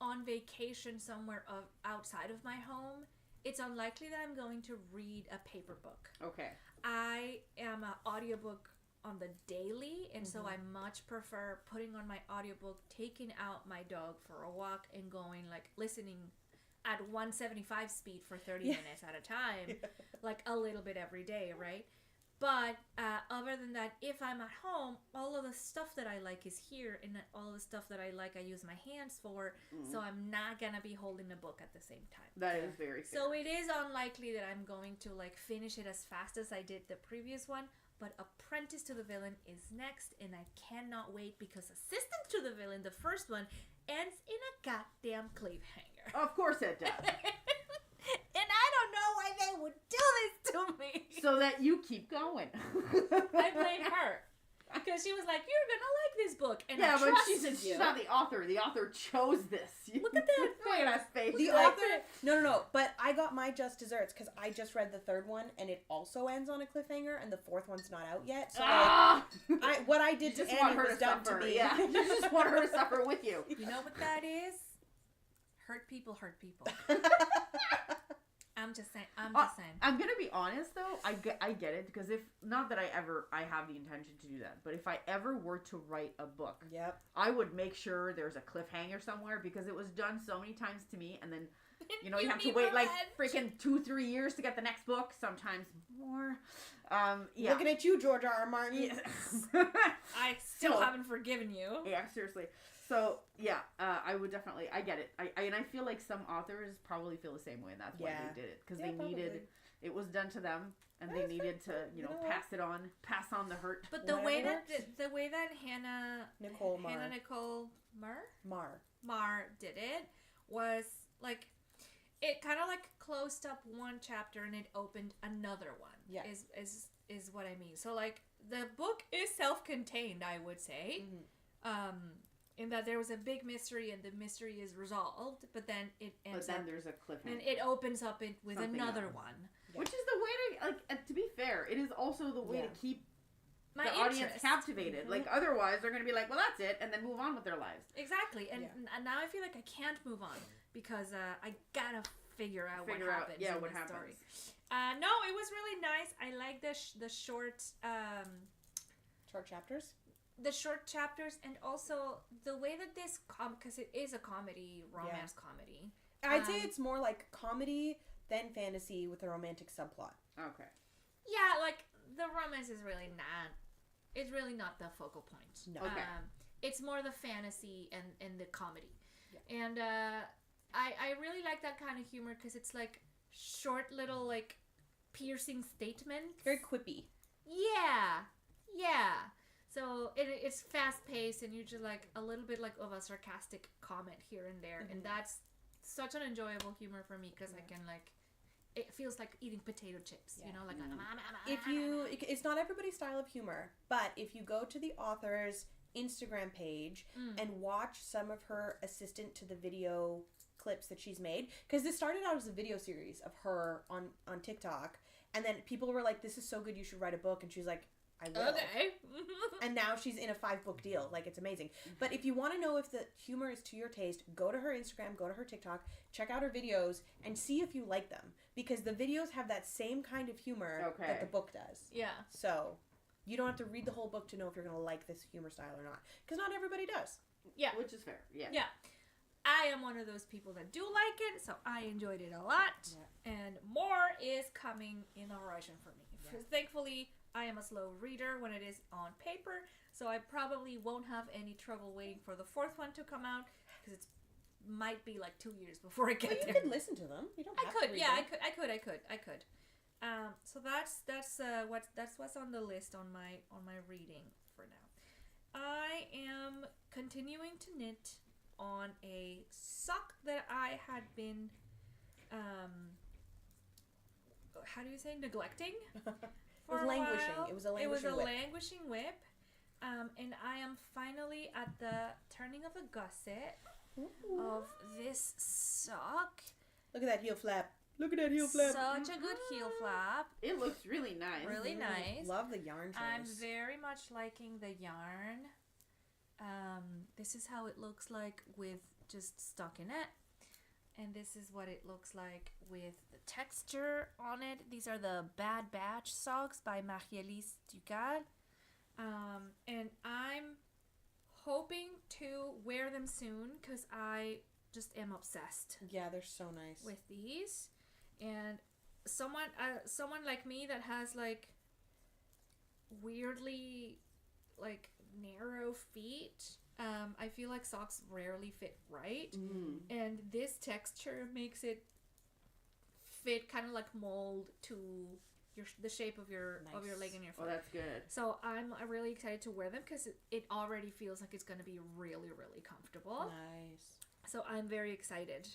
[SPEAKER 2] on vacation somewhere outside of my home, it's unlikely that I'm going to read a paper book.
[SPEAKER 3] Okay.
[SPEAKER 2] I am an audiobook on the daily, and so I much prefer putting on my audiobook, taking out my dog for a walk, and going, like, listening at 175 speed for 30 minutes at a time, like a little bit every day, right? But other than that, if I'm at home, all of the stuff that I like is here, and all the stuff that I like I use my hands for, so I'm not gonna be holding a book at the same time.
[SPEAKER 3] That is very fair.
[SPEAKER 2] So it is unlikely that I'm going to, like, finish it as fast as I did the previous one, but Apprentice to the Villain is next, and I cannot wait because Assistant to the Villain, the first one, ends in a goddamn cliffhanger.
[SPEAKER 3] Of course it does.
[SPEAKER 2] And I don't know why they would do this to me.
[SPEAKER 3] So that you keep going.
[SPEAKER 2] I blame her. Because she was like, you're going to like this book. And
[SPEAKER 3] yeah,
[SPEAKER 2] I
[SPEAKER 3] but
[SPEAKER 2] trust
[SPEAKER 3] she's not the author. The author chose this.
[SPEAKER 2] Look at that.
[SPEAKER 3] Look at that face.
[SPEAKER 1] The author... No. But I got my just desserts because I just read the third one, and it also ends on a cliffhanger, and the fourth one's not out yet. So what I did to Annie was done to me.
[SPEAKER 3] Yeah. You just want her to suffer with you.
[SPEAKER 2] You know what that is? Hurt people hurt people. I'm just saying.
[SPEAKER 3] I'm gonna be honest though. I get it because if not that I have the intention to do that, but if I ever were to write a book, I would make sure there's a cliffhanger somewhere because it was done so many times to me, and then you have to wait like freaking 2-3 years to get the next book, sometimes more.
[SPEAKER 1] Looking at you, George R. R. Martin.
[SPEAKER 3] Yes.
[SPEAKER 2] I still haven't forgiven you.
[SPEAKER 3] Yeah, seriously. So, I would definitely, I get it. And I feel like some authors probably feel the same way, and that's why they did it. Because they needed, it was done to them, and they needed to, pass on the hurt.
[SPEAKER 2] But the way that
[SPEAKER 1] Nicole
[SPEAKER 2] Mar did it was, like, it kind of, like, closed up one chapter, and it opened another one. Yeah. Is what I mean. So, like, the book is self-contained, I would say. In that there was a big mystery and the mystery is resolved, but then it ends up...
[SPEAKER 3] there's a cliffhanger.
[SPEAKER 2] And it opens up with another one.
[SPEAKER 3] Yeah. Which is the way to, to be fair, it is also the way to keep
[SPEAKER 2] my
[SPEAKER 3] the audience captivated. Like, otherwise they're going to be like, well, that's it, and then move on with their lives.
[SPEAKER 2] Exactly. And now I feel like I can't move on because I gotta figure out what happens in the story. No, it was really nice. I like the short...
[SPEAKER 1] short chapters?
[SPEAKER 2] The short chapters, and also the way that this because it is a comedy, romance comedy.
[SPEAKER 1] I'd say it's more like comedy than fantasy with a romantic subplot.
[SPEAKER 3] Okay.
[SPEAKER 2] Yeah, like the romance is really not the focal point.
[SPEAKER 1] No.
[SPEAKER 3] Okay.
[SPEAKER 2] It's more the fantasy and the comedy. Yeah. And I really like that kind of humor because it's like short little like piercing statements.
[SPEAKER 1] Very quippy.
[SPEAKER 2] Yeah. So it's fast paced, and you're just like a little bit like of a sarcastic comment here and there, and that's such an enjoyable humor for me because I can like, it feels like eating potato chips, like
[SPEAKER 1] it's not everybody's style of humor, but if you go to the author's Instagram page and watch some of her assistant to the video clips that she's made, because this started out as a video series of her on TikTok, and then people were like, "This is so good, you should write a book," and she's like, I will.
[SPEAKER 2] Okay.
[SPEAKER 1] And now she's in a 5-book deal. Like, it's amazing. But if you want to know if the humor is to your taste, go to her Instagram, go to her TikTok, check out her videos, and see if you like them. Because the videos have that same kind of humor that the book does.
[SPEAKER 2] Yeah.
[SPEAKER 1] So, you don't have to read the whole book to know if you're going to like this humor style or not. Because not everybody does.
[SPEAKER 2] Yeah.
[SPEAKER 3] Which is fair. Yeah.
[SPEAKER 2] Yeah. I am one of those people that do like it, so I enjoyed it a lot. Yeah. And more is coming in the horizon for me. Yeah. Thankfully... I am a slow reader when it is on paper, so I probably won't have any trouble waiting for the fourth one to come out because it might be like 2 years before I get there.
[SPEAKER 1] You can listen to them. You don't have to read them.
[SPEAKER 2] I could. So that's what's on the list on my reading for now. I am continuing to knit on a sock that I had been how do you say neglecting?
[SPEAKER 1] It was languishing. It was a languishing whip.
[SPEAKER 2] languishing whip. And I am finally at the turning of the gusset of this sock.
[SPEAKER 1] Look at that heel flap. Look at that heel flap.
[SPEAKER 2] Such a good heel flap.
[SPEAKER 3] It looks really nice.
[SPEAKER 2] Really nice.
[SPEAKER 1] Love the yarn choice.
[SPEAKER 2] I'm very much liking the yarn. This is how it looks like with just stockinette. And this is what it looks like with the texture on it. These are the Bad Batch socks by Marie-Elyse Dugal. And I'm hoping to wear them soon because I just am obsessed.
[SPEAKER 1] Yeah, they're so nice.
[SPEAKER 2] With these. And someone like me that has like weirdly like narrow feet, I feel like socks rarely fit right. And this texture makes it fit kind of like mold to the shape of your leg and your foot.
[SPEAKER 3] Oh, that's good.
[SPEAKER 2] So I'm really excited to wear them because it already feels like it's going to be really, really comfortable.
[SPEAKER 1] Nice.
[SPEAKER 2] So I'm very excited.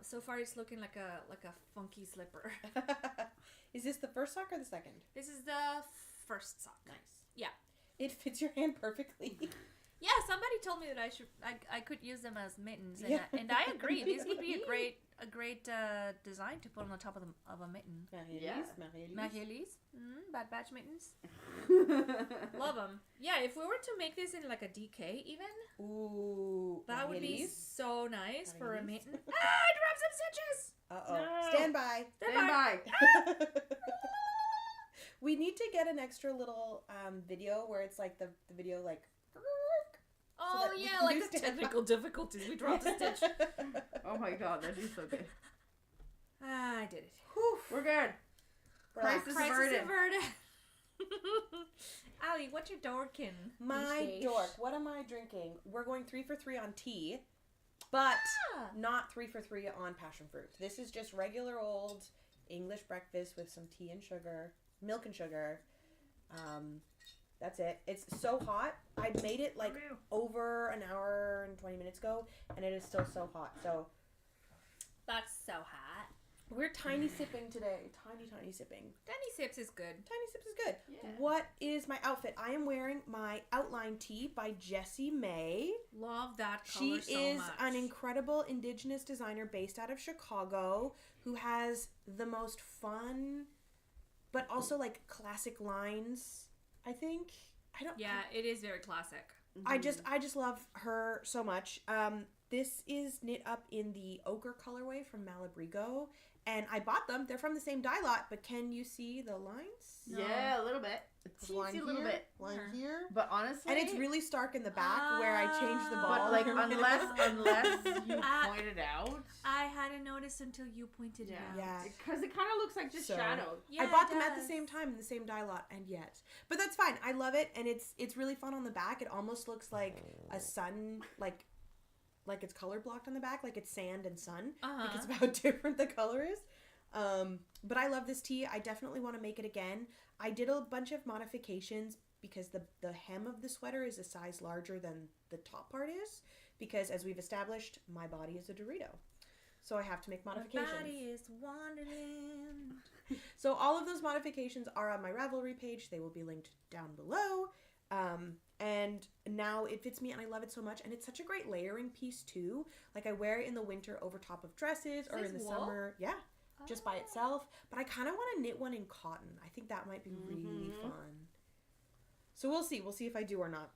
[SPEAKER 2] So far it's looking like a funky slipper.
[SPEAKER 1] Is this the first sock or the second?
[SPEAKER 2] This is the first sock.
[SPEAKER 1] Nice.
[SPEAKER 2] Yeah.
[SPEAKER 1] It fits your hand perfectly.
[SPEAKER 2] Yeah, somebody told me that I could use them as mittens, and I agree. These would be a great design to put on the top of a mitten. Marie-Elyse. Bad Batch mittens. Love them. Yeah, if we were to make this in like a DK even, that would be so nice for a mitten. I dropped some stitches.
[SPEAKER 1] No. Stand by.
[SPEAKER 3] Stand by.
[SPEAKER 1] We need to get an extra little video where it's like the video like.
[SPEAKER 2] Oh so yeah, like the technical difficulties. We dropped a stitch.
[SPEAKER 3] Oh my god, that'd be so good.
[SPEAKER 2] I did it.
[SPEAKER 3] Whew, we're good. Crisis averted.
[SPEAKER 2] Ali, what's your dorkin?
[SPEAKER 1] My dork. What am I drinking? We're going 3 for 3 on tea, but not 3 for 3 on passion fruit. This is just regular old English breakfast with some tea and sugar, milk and sugar. That's it. It's so hot. I made it like over an hour and 20 minutes ago, and it is still so hot. So
[SPEAKER 2] that's so hot.
[SPEAKER 1] We're tiny sipping today. Tiny sipping.
[SPEAKER 2] Tiny sips is good.
[SPEAKER 1] Tiny sips is good.
[SPEAKER 3] Yeah.
[SPEAKER 1] What is my outfit? I am wearing my outline tee by Jessie May.
[SPEAKER 2] Love that color so much.
[SPEAKER 1] She is an incredible indigenous designer based out of Chicago who has the most fun, but also like classic lines. I think
[SPEAKER 2] it is very classic.
[SPEAKER 1] I just love her so much. This is knit up in the ochre colorway from Malabrigo, and I bought them. They're from the same dye lot, but can you see the lines?
[SPEAKER 3] No. Yeah, a little bit. A little bit.
[SPEAKER 1] Line here.
[SPEAKER 3] But honestly,
[SPEAKER 1] and it's really stark in the back where I changed the ball.
[SPEAKER 3] But like unless you point it out,
[SPEAKER 2] I hadn't noticed until you pointed it out.
[SPEAKER 1] Yeah,
[SPEAKER 3] because it kind of looks like just shadow.
[SPEAKER 2] Yeah,
[SPEAKER 1] I bought them at the same time in the same dye lot, and but that's fine. I love it, and it's really fun on the back. It almost looks like a sun, like it's color blocked on the back, like it's sand and sun, because of how different the color is. But I love this tee. I definitely want to make it again. I did a bunch of modifications because the hem of the sweater is a size larger than the top part is, because as we've established, my body is a Dorito. So I have to make modifications.
[SPEAKER 2] My body is Wonderland.
[SPEAKER 1] So all of those modifications are on my Ravelry page. They will be linked down below. And now it fits me and I love it so much. And it's such a great layering piece too. Like I wear it in the winter over top of dresses or in the summer. Yeah. Just by itself. But I kind of want to knit one in cotton. I think that might be really fun. So we'll see. We'll see if I do or not.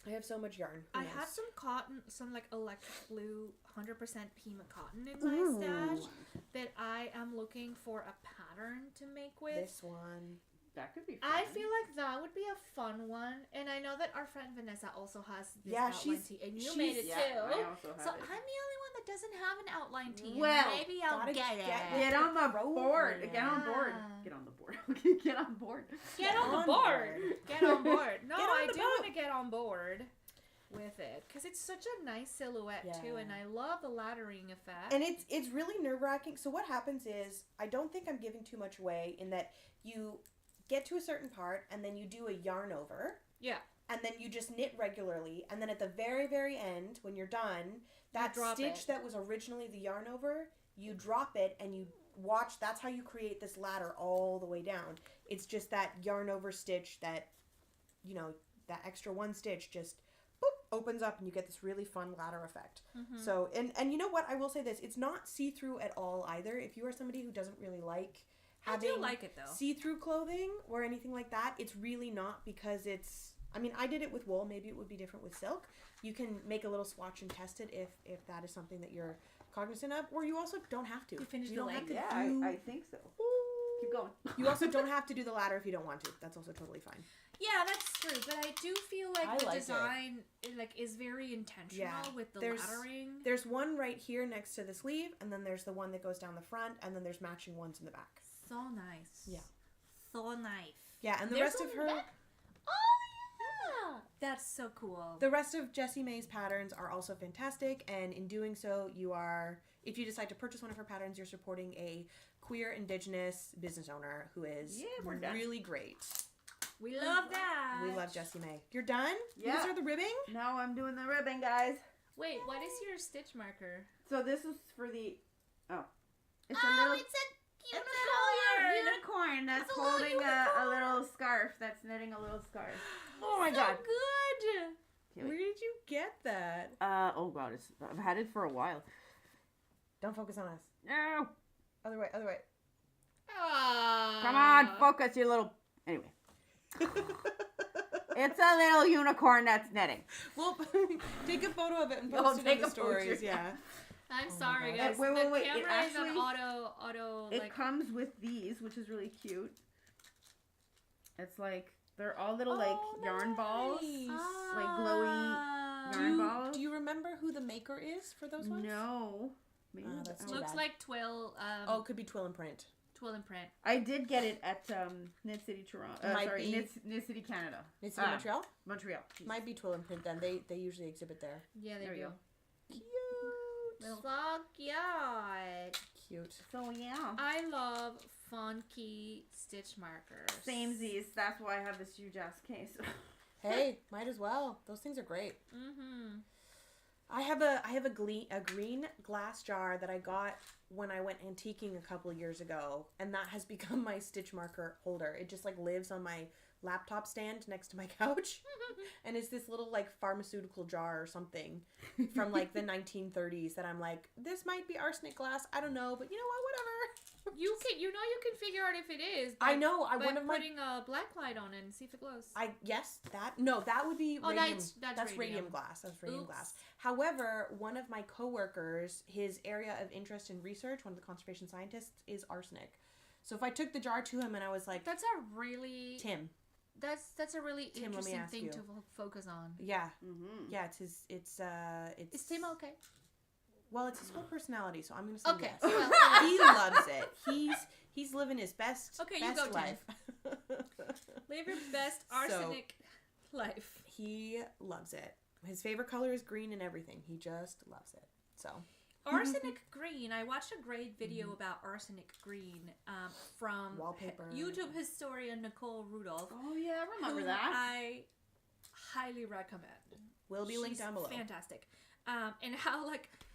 [SPEAKER 1] I have so much yarn.
[SPEAKER 2] I have some cotton, some like electric blue 100% Pima cotton in my stash that I am looking for a pattern to make with.
[SPEAKER 1] This one.
[SPEAKER 3] That could be fun.
[SPEAKER 2] I feel like that would be a fun one. And I know that our friend Vanessa also has this outline tee. And you made it too.
[SPEAKER 3] I also have
[SPEAKER 2] so
[SPEAKER 3] it.
[SPEAKER 2] I'm the only one that doesn't have an outline tee.
[SPEAKER 3] Well,
[SPEAKER 2] maybe I'll get it.
[SPEAKER 3] Get on the board. Get on board. Get on the board. Get on board.
[SPEAKER 2] Get on the board. Get on board. No, I do want to get on board with it because it's such a nice silhouette too, and I love the laddering effect.
[SPEAKER 1] And it's really nerve-wracking. So what happens is, I don't think I'm giving too much away in that you get to a certain part and then you do a yarn over.
[SPEAKER 2] Yeah.
[SPEAKER 1] And then you just knit regularly, and then at the very, very end, when you're done, that stitch that was originally the yarn over, you drop it and you watch. That's how you create this ladder all the way down. It's just that yarn over stitch that, that extra one stitch just boop, opens up and you get this really fun ladder effect. So, and you know what? I will say this. It's not see-through at all either. If you are somebody who doesn't really like having
[SPEAKER 2] I do like it, though.
[SPEAKER 1] See-through clothing or anything like that, it's really not, because it's... I mean, I did it with wool. Maybe it would be different with silk. You can make a little swatch and test it if that is something that you're cognizant of. Or you also don't have to.
[SPEAKER 2] You finish the
[SPEAKER 1] don't
[SPEAKER 2] leg?
[SPEAKER 1] have to
[SPEAKER 3] Yeah, I think so. Keep going.
[SPEAKER 1] You also don't have to do the ladder if you don't want to. That's also totally fine.
[SPEAKER 2] Yeah, that's true. But I do feel like the design is very intentional with the laddering.
[SPEAKER 1] There's one right here next to the sleeve, and then there's the one that goes down the front, and then there's matching ones in the back.
[SPEAKER 2] So nice.
[SPEAKER 1] Yeah.
[SPEAKER 2] So nice.
[SPEAKER 1] Yeah, and the rest of her...
[SPEAKER 2] Oh, yeah! That's so cool.
[SPEAKER 1] The rest of Jessie May's patterns are also fantastic, and in doing so, you are... If you decide to purchase one of her patterns, you're supporting a queer Indigenous business owner who is really great.
[SPEAKER 2] We love that.
[SPEAKER 1] We love Jessie May. You're done?
[SPEAKER 3] Yeah.
[SPEAKER 1] You start the ribbing?
[SPEAKER 3] Now I'm doing the ribbing, guys.
[SPEAKER 2] Wait, what is your stitch marker?
[SPEAKER 3] So this is for the... Oh. It's a little...
[SPEAKER 2] It's a
[SPEAKER 3] unicorn that's holding a little scarf. That's knitting a little scarf.
[SPEAKER 1] Oh my god.
[SPEAKER 2] Good.
[SPEAKER 1] Where did you get that?
[SPEAKER 3] Oh god, I've had it for a while.
[SPEAKER 1] Don't focus on us.
[SPEAKER 3] No.
[SPEAKER 1] Other way.
[SPEAKER 3] Come on, focus, you little... Anyway. It's a little unicorn that's knitting.
[SPEAKER 1] Well, take a photo of it and post it in the stories. Yeah.
[SPEAKER 2] I'm sorry,
[SPEAKER 3] God.
[SPEAKER 2] guys.
[SPEAKER 3] Wait.
[SPEAKER 2] The
[SPEAKER 3] It
[SPEAKER 2] camera
[SPEAKER 3] actually,
[SPEAKER 2] is on auto.
[SPEAKER 3] It comes with these, which is really cute. It's like, they're all little yarn balls. Like glowy yarn balls.
[SPEAKER 1] Do you remember who the maker is for those ones?
[SPEAKER 3] No.
[SPEAKER 2] Looks like Twill.
[SPEAKER 1] It could be Twill and Print.
[SPEAKER 2] Twill and Print.
[SPEAKER 3] I did get it at Knit City Toronto. Knit City Canada.
[SPEAKER 1] Knit City Montreal?
[SPEAKER 3] Montreal.
[SPEAKER 1] Might be Twill and Print then. They usually exhibit there.
[SPEAKER 2] Yeah, they do.
[SPEAKER 1] Cute.
[SPEAKER 2] So
[SPEAKER 1] Cute.
[SPEAKER 3] So yeah.
[SPEAKER 2] I love funky stitch markers.
[SPEAKER 3] Samesies. That's why I have this huge ass case.
[SPEAKER 1] Hey, might as well. Those things are great.
[SPEAKER 2] Mm-hmm.
[SPEAKER 1] I have a green glass jar that I got when I went antiquing a couple of years ago, and that has become my stitch marker holder. It just lives on my laptop stand next to my couch, and it's this little pharmaceutical jar or something from the 1930s that I'm like, this might be arsenic glass. I don't know, but you know what? Whatever.
[SPEAKER 2] You can figure out if it is.
[SPEAKER 1] I know.
[SPEAKER 2] Putting a black light on it and see if it glows.
[SPEAKER 1] That would be radium.
[SPEAKER 2] That's
[SPEAKER 1] radium glass. That's radium glass. However, one of my coworkers, his area of interest in research, one of the conservation scientists, is arsenic. So if I took the jar to him and I was like,
[SPEAKER 2] that's a really
[SPEAKER 1] Tim.
[SPEAKER 2] That's a really
[SPEAKER 1] Tim,
[SPEAKER 2] interesting thing to focus on.
[SPEAKER 1] Yeah.
[SPEAKER 3] Mm-hmm.
[SPEAKER 1] Yeah. It's
[SPEAKER 2] Is Tim okay?
[SPEAKER 1] Well, it's his whole personality, so I'm going to say
[SPEAKER 2] okay.
[SPEAKER 1] yes.
[SPEAKER 2] Well,
[SPEAKER 1] he loves it. He's living his best,
[SPEAKER 2] okay,
[SPEAKER 1] best
[SPEAKER 2] you go,
[SPEAKER 1] life.
[SPEAKER 2] Live your best arsenic life.
[SPEAKER 1] He loves it. His favorite color is green and everything. He just loves it. So
[SPEAKER 2] arsenic green. I watched a great video about arsenic green from
[SPEAKER 1] Wallpaper.
[SPEAKER 2] YouTube historian Nicole Rudolph.
[SPEAKER 3] Oh yeah, I remember that.
[SPEAKER 2] I highly recommend.
[SPEAKER 1] Will be linked down below.
[SPEAKER 2] Fantastic. And how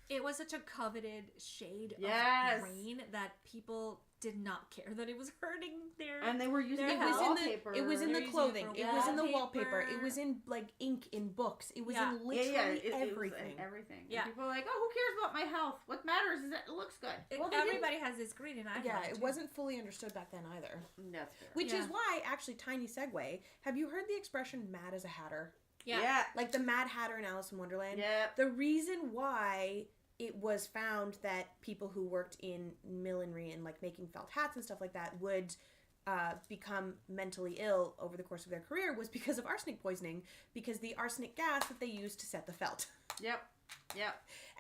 [SPEAKER 2] it was such a coveted shade of green that people did not care that it was hurting their.
[SPEAKER 3] And they were using it
[SPEAKER 1] was
[SPEAKER 3] wallpaper.
[SPEAKER 1] It was in the clothing. It was in the wallpaper. It was in ink in books. It was in literally everything.
[SPEAKER 3] It was in everything.
[SPEAKER 2] Yeah.
[SPEAKER 3] And people are like, oh, who cares about my health? What matters is that it looks good.
[SPEAKER 2] Everybody has this green, and
[SPEAKER 1] it wasn't fully understood back then either.
[SPEAKER 3] That's fair.
[SPEAKER 1] Which is why, actually, tiny segue. Have you heard the expression "mad as a hatter"?
[SPEAKER 2] Yeah.
[SPEAKER 1] Like the Mad Hatter in Alice in Wonderland.
[SPEAKER 3] Yeah.
[SPEAKER 1] The reason why it was found that people who worked in millinery and making felt hats and stuff like that would become mentally ill over the course of their career was because of arsenic poisoning, because the arsenic gas that they used to set the felt.
[SPEAKER 3] Yep.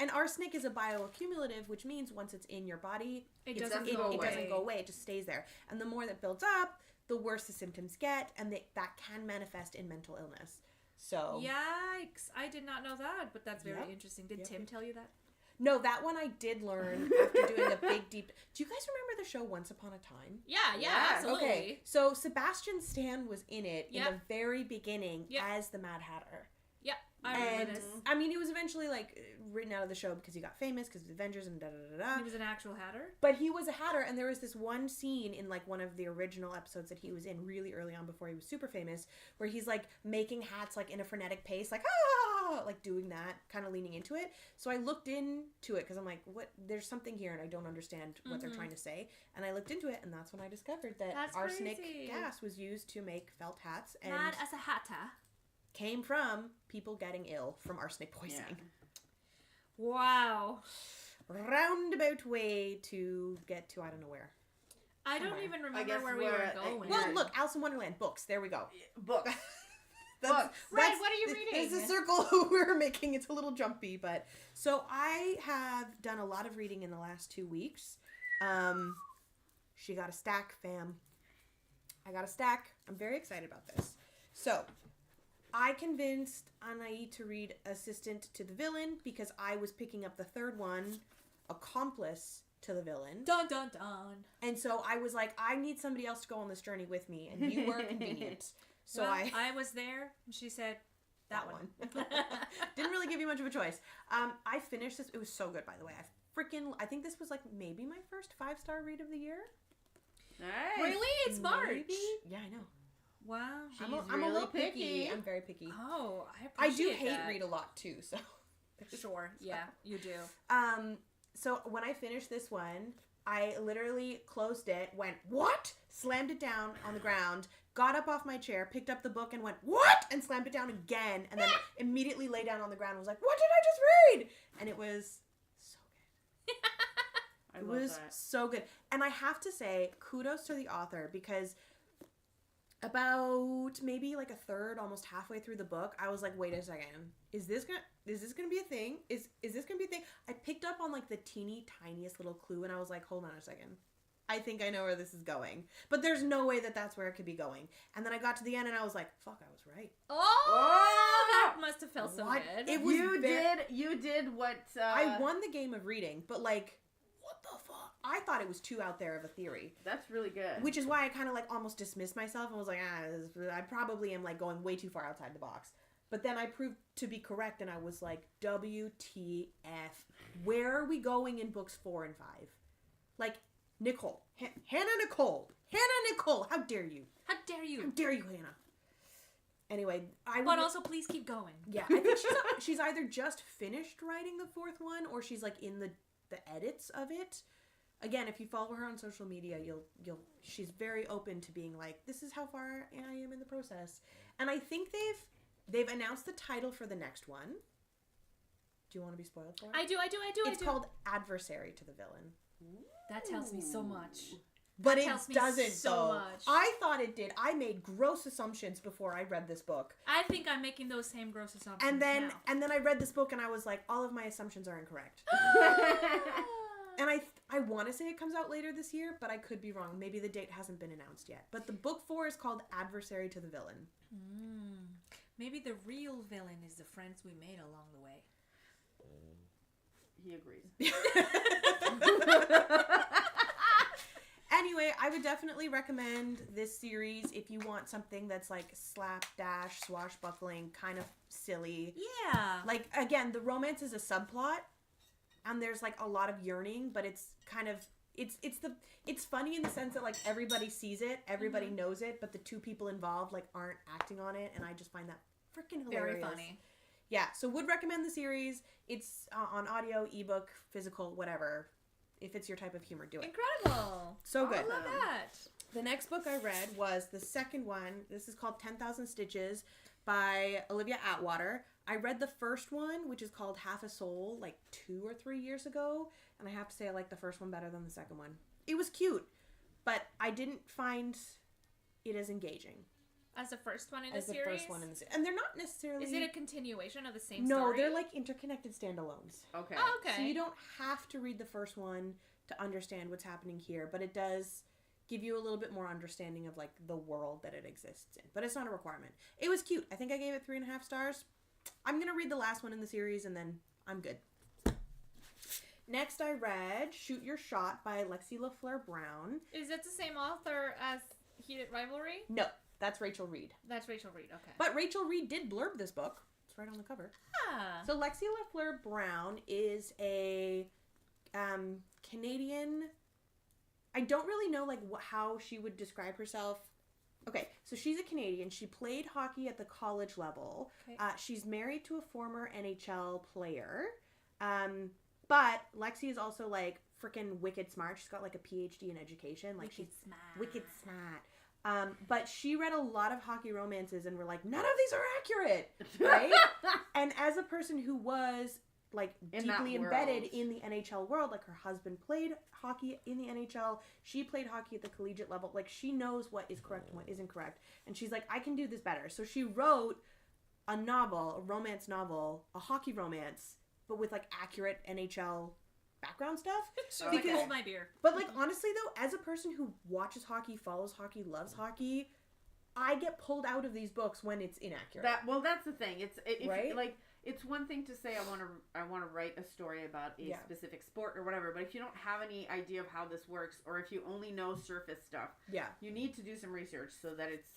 [SPEAKER 1] And arsenic is a bioaccumulative, which means once it's in your body,
[SPEAKER 2] it doesn't go
[SPEAKER 1] away. It just stays there. And the more that builds up, the worse the symptoms get, and that can manifest in mental illness. So
[SPEAKER 2] yikes! I did not know that, but that's very interesting. Did Tim tell you that?
[SPEAKER 1] No, that one I did learn after doing a big deep. Do you guys remember the show Once Upon a Time?
[SPEAKER 2] Yeah, absolutely.
[SPEAKER 1] Okay, so Sebastian Stan was in it in the very beginning as the Mad Hatter.
[SPEAKER 2] Yep, I remember this.
[SPEAKER 1] I mean, it was eventually written out of the show because he got famous because of the Avengers and da-da-da-da.
[SPEAKER 2] He was an actual hatter?
[SPEAKER 1] But he was a hatter, and there was this one scene in, like, one of the original episodes that he was in really early on before he was super famous, where he's, like, making hats, like, in a frenetic pace, like, like, doing that, kind of leaning into it. So I looked into it, because I'm like, what? There's something here, and I don't understand what they're trying to say. And I looked into it, and that's when I discovered that arsenic gas was used to make felt hats. And
[SPEAKER 2] Mad as a hatter.
[SPEAKER 1] Came from people getting ill from arsenic poisoning.
[SPEAKER 2] Yeah. Wow.
[SPEAKER 1] Roundabout way to get to I don't know where.
[SPEAKER 2] I don't even remember where we were going.
[SPEAKER 1] Well, look, Alice in Wonderland, books. There we go.
[SPEAKER 3] Books.
[SPEAKER 2] Right, what are you reading?
[SPEAKER 1] It's a circle we're making. It's a little jumpy, but... So I have done a lot of reading in the last 2 weeks. She got a stack, fam. I got a stack. I'm very excited about this. So... I convinced Anahí to read Assistant to the Villain because I was picking up the third one, Accomplice to the Villain.
[SPEAKER 2] Dun, dun, dun.
[SPEAKER 1] And so I was like, I need somebody else to go on this journey with me, and you were convenient. So
[SPEAKER 2] well, I was there, and she said, that one.
[SPEAKER 1] Didn't really give you much of a choice. I finished this. It was so good, by the way. I think this was like maybe my first 5-star read of the year.
[SPEAKER 3] Nice.
[SPEAKER 2] Really? It's March.
[SPEAKER 1] Maybe? Yeah, I know.
[SPEAKER 2] Wow.
[SPEAKER 1] I'm a little picky. I'm very picky.
[SPEAKER 2] Oh, I appreciate
[SPEAKER 1] do hate
[SPEAKER 2] that.
[SPEAKER 1] read a lot too, so.
[SPEAKER 2] Sure. Yeah, you do.
[SPEAKER 1] So when I finished this one, I literally closed it, went, what? Slammed it down on the ground, got up off my chair, picked up the book and went, what? And slammed it down again, and then immediately lay down on the ground and was like, what did I just read? And it was so good. It was so good. And I have to say, kudos to the author, because about maybe like a third, almost halfway through the book, I was like, wait a second. Is this gonna be a thing? Is this gonna be a thing? I picked up on like the teeny tiniest little clue, and I was like, hold on a second. I think I know where this is going. But there's no way that that's where it could be going. And then I got to the end, and I was like, fuck, I was right.
[SPEAKER 2] Oh! That must have felt so good.
[SPEAKER 1] It was
[SPEAKER 3] you did what...
[SPEAKER 1] I won the game of reading, but like, what the fuck? I thought it was too out there of a theory.
[SPEAKER 3] That's really good.
[SPEAKER 1] Which is why I kind of like almost dismissed myself and was like, I probably am like going way too far outside the box. But then I proved to be correct, and I was like, WTF. Where are we going in books 4 and 5? Like, Nicole. Hannah Nicole. How dare you?
[SPEAKER 2] How dare you?
[SPEAKER 1] How dare you, Hannah? Anyway,
[SPEAKER 2] But also, please keep going.
[SPEAKER 1] Yeah, I think she's either just finished writing the 4th one, or she's like in the edits of it. Again, if you follow her on social media, she's very open to being like, this is how far I am in the process. And I think they've announced the title for the next one. Do you want to be spoiled for it?
[SPEAKER 2] I do.
[SPEAKER 1] It's called Adversary to the Villain.
[SPEAKER 2] That tells me so much.
[SPEAKER 1] But it doesn't
[SPEAKER 2] so much.
[SPEAKER 1] I thought it did. I made gross assumptions before I read this book.
[SPEAKER 2] I think I'm making those same gross assumptions
[SPEAKER 1] And then
[SPEAKER 2] now.
[SPEAKER 1] I read this book and I was like, all of my assumptions are incorrect. And I want to say it comes out later this year, but I could be wrong. Maybe the date hasn't been announced yet. But the book 4 is called Adversary to the Villain.
[SPEAKER 2] Maybe the real villain is the friends we made along the way.
[SPEAKER 3] He agrees.
[SPEAKER 1] Anyway, I would definitely recommend this series if you want something that's like slapdash, swashbuckling, kind of silly.
[SPEAKER 2] Yeah.
[SPEAKER 1] Like, again, the romance is a subplot, and there's like a lot of yearning, but it's kind of it's funny in the sense that like everybody sees it, everybody knows it, but the two people involved like aren't acting on it, and I just find that freaking hilarious.
[SPEAKER 2] Very funny.
[SPEAKER 1] Yeah, so would recommend the series. It's on audio, ebook, physical, whatever. If it's your type of humor, do it.
[SPEAKER 2] Incredible.
[SPEAKER 1] So good.
[SPEAKER 2] I love that.
[SPEAKER 1] The next book I read was the second one. This is called 10,000 Stitches by Olivia Atwater. I read the first one, which is called Half a Soul, like 2 or 3 years ago. And I have to say I like the first one better than the second one. It was cute, but I didn't find it as engaging.
[SPEAKER 2] As the first one in the series?
[SPEAKER 1] As the first one in the series. And they're not necessarily...
[SPEAKER 2] Is it a continuation of the same
[SPEAKER 1] story?
[SPEAKER 2] story?
[SPEAKER 1] No, they're like interconnected standalones.
[SPEAKER 3] Okay.
[SPEAKER 2] Oh, okay.
[SPEAKER 1] So you don't have to read the first one to understand what's happening here, but it does give you a little bit more understanding of like the world that it exists in. But it's not a requirement. It was cute. I think I gave it 3.5 stars. I'm going to read the last one in the series and then I'm good. Next I read Shoot Your Shot by Lexi Lafleur Brown.
[SPEAKER 2] Is it the same author as Heated Rivalry?
[SPEAKER 1] No. That's Rachel Reed.
[SPEAKER 2] That's Rachel Reed, okay.
[SPEAKER 1] But Rachel Reed did blurb this book, It's right on the cover.
[SPEAKER 2] Ah.
[SPEAKER 1] So Lexi Lafleur Brown is a Canadian. I don't really know like how she would describe herself. Okay, so she's a Canadian. She played hockey at the college level. Okay. She's married to a former NHL player. But Lexi is also like freaking wicked smart. She's got like a PhD in education. Like she's wicked smart. But she read a lot of hockey romances and were like, none of these are accurate, right? And as a person who was like deeply embedded in the NHL world, like her husband played hockey in the NHL, she played hockey at the collegiate level. Like she knows what is correct and what isn't correct, and she's like, I can do this better. So she wrote a novel, a romance novel, a hockey romance, but with like accurate NHL background stuff.
[SPEAKER 2] Because hold my beer.
[SPEAKER 1] But like honestly though, as a person who watches hockey, follows hockey, loves hockey, I get pulled out of these books when it's inaccurate.
[SPEAKER 3] That's the thing. It's
[SPEAKER 1] right?
[SPEAKER 3] Like it's one thing to say I want to write a story about a specific sport or whatever, but if you don't have any idea of how this works, or if you only know surface stuff, you need to do some research so that it's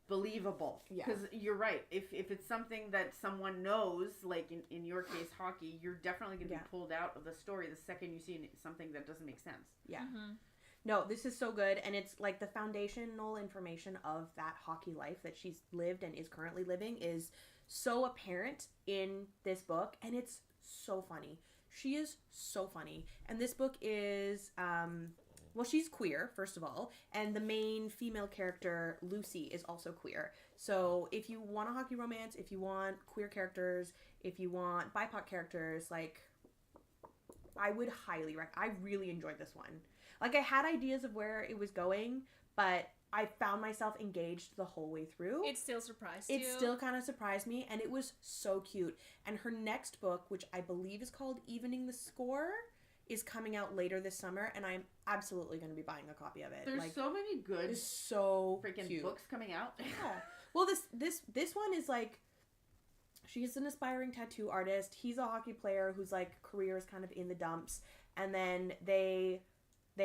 [SPEAKER 3] believable. Because you're right. If it's something that someone knows, like in your case hockey, you're definitely going to be pulled out of the story the second you see something that doesn't make sense.
[SPEAKER 1] Yeah. Mm-hmm. No, this is so good, and it's like the foundational information of that hockey life that she's lived and is currently living is so apparent in this book, and it's so funny. She is so funny. And this book is, well, she's queer, first of all, and the main female character, Lucy, is also queer. So if you want a hockey romance, if you want queer characters, if you want BIPOC characters, like, I would highly recommend. I really enjoyed this one. Like, I had ideas of where it was going, but I found myself engaged the whole way through.
[SPEAKER 2] It still surprised you.
[SPEAKER 1] It still kind of surprised me, and it was so cute. And her next book, which I believe is called Evening the Score, is coming out later this summer, and I'm absolutely going to be buying a copy of it.
[SPEAKER 3] There's like, so many good,
[SPEAKER 1] so
[SPEAKER 3] freaking
[SPEAKER 1] cute
[SPEAKER 3] books coming out.
[SPEAKER 1] Yeah. Well, this one is like, she's an aspiring tattoo artist. He's a hockey player whose like career is kind of in the dumps, and then they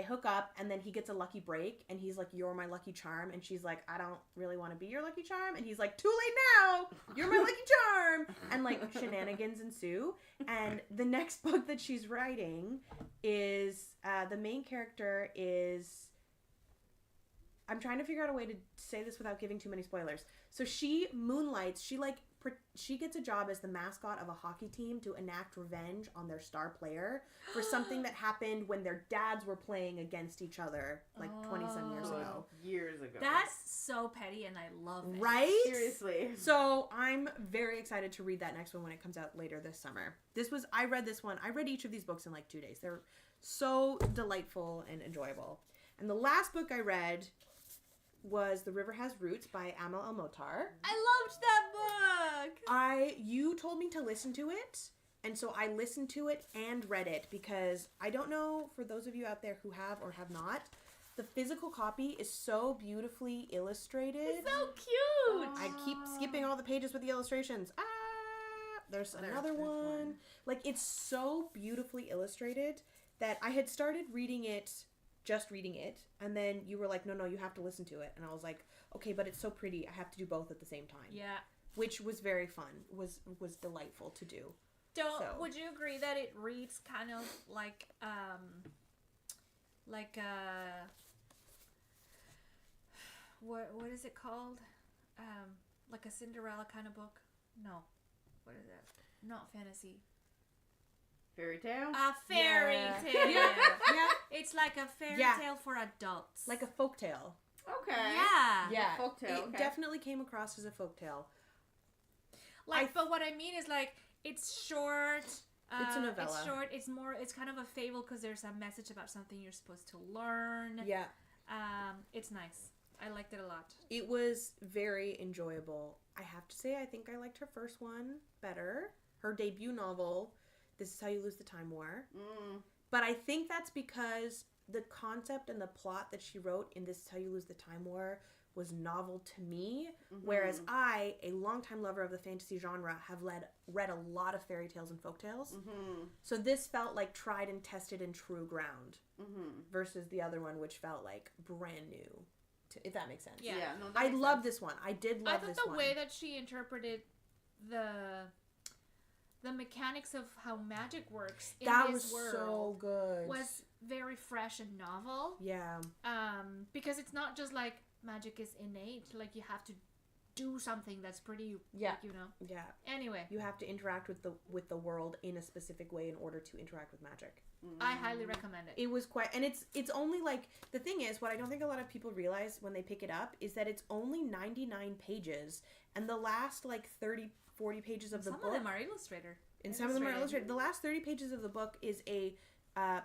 [SPEAKER 1] hook up, and then he gets a lucky break, and he's like, you're my lucky charm, and she's like, I don't really want to be your lucky charm, and he's like, too late now, you're my lucky charm, and like shenanigans ensue. And the next book that she's writing is, the main character is, I'm trying to figure out a way to say this without giving too many spoilers. So she moonlights, she gets a job as the mascot of a hockey team to enact revenge on their star player for something that happened when their dads were playing against each other like 20-some years ago.
[SPEAKER 3] Years ago.
[SPEAKER 2] That's so petty, and I love it.
[SPEAKER 1] Right?
[SPEAKER 3] Seriously.
[SPEAKER 1] So I'm very excited to read that next one when it comes out later this summer. I read this one. I read each of these books in like 2 days. They're so delightful and enjoyable. And the last book I read was The River Has Roots by Amal El-Mohtar.
[SPEAKER 2] I loved that book!
[SPEAKER 1] You told me to listen to it, and so I listened to it and read it, because I don't know, for those of you out there who have or have not, the physical copy is so beautifully illustrated.
[SPEAKER 2] It's so cute!
[SPEAKER 1] I keep skipping all the pages with the illustrations. There's another one. Like, it's so beautifully illustrated that I had started reading it, and then you were like, no, you have to listen to it. And I was like, okay, but it's so pretty, I have to do both at the same time.
[SPEAKER 2] Yeah.
[SPEAKER 1] Which was very fun, was delightful to do.
[SPEAKER 2] Would you agree that it reads kind of like what is it called? Like a Cinderella kind of book? No. What is it? Not fantasy.
[SPEAKER 3] Fairy tale?
[SPEAKER 2] A fairy tale.
[SPEAKER 1] Yeah.
[SPEAKER 2] It's like a fairy tale for adults.
[SPEAKER 1] Like a folktale.
[SPEAKER 3] Okay.
[SPEAKER 2] Yeah.
[SPEAKER 3] Folktale.
[SPEAKER 1] It definitely came across as a folktale.
[SPEAKER 2] But what I mean is like it's short.
[SPEAKER 1] It's a novella.
[SPEAKER 2] It's short. It's kind of a fable because there's a message about something you're supposed to learn.
[SPEAKER 1] Yeah.
[SPEAKER 2] It's nice. I liked it a lot.
[SPEAKER 1] It was very enjoyable. I have to say, I think I liked her first one better. Her debut novel, This Is How You Lose the Time War. But I think that's because the concept and the plot that she wrote in This Is How You Lose the Time War was novel to me, whereas I, a longtime lover of the fantasy genre, have read a lot of fairy tales and folktales. So this felt like tried and tested and true ground, versus the other one, which felt like brand new, if that makes sense.
[SPEAKER 2] Yeah.
[SPEAKER 3] No,
[SPEAKER 1] I love this one. I did love this one.
[SPEAKER 2] I thought the way that she interpreted the mechanics of how magic works in
[SPEAKER 1] that
[SPEAKER 2] this
[SPEAKER 1] was
[SPEAKER 2] world
[SPEAKER 1] so good.
[SPEAKER 2] Was very fresh and novel.
[SPEAKER 1] Yeah.
[SPEAKER 2] Because it's not just like magic is innate. Like you have to do something that's pretty.
[SPEAKER 1] Yeah.
[SPEAKER 2] Like, you know.
[SPEAKER 1] Yeah.
[SPEAKER 2] Anyway,
[SPEAKER 1] you have to interact with the world in a specific way in order to interact with magic.
[SPEAKER 2] I highly recommend it.
[SPEAKER 1] It was quite, and it's only like, the thing is, what I don't think a lot of people realize when they pick it up is that it's only 99 pages, and the last like 30-40 pages of the book.
[SPEAKER 2] Some of them are illustrated.
[SPEAKER 1] And some of them are illustrated. The last 30 pages of the book is a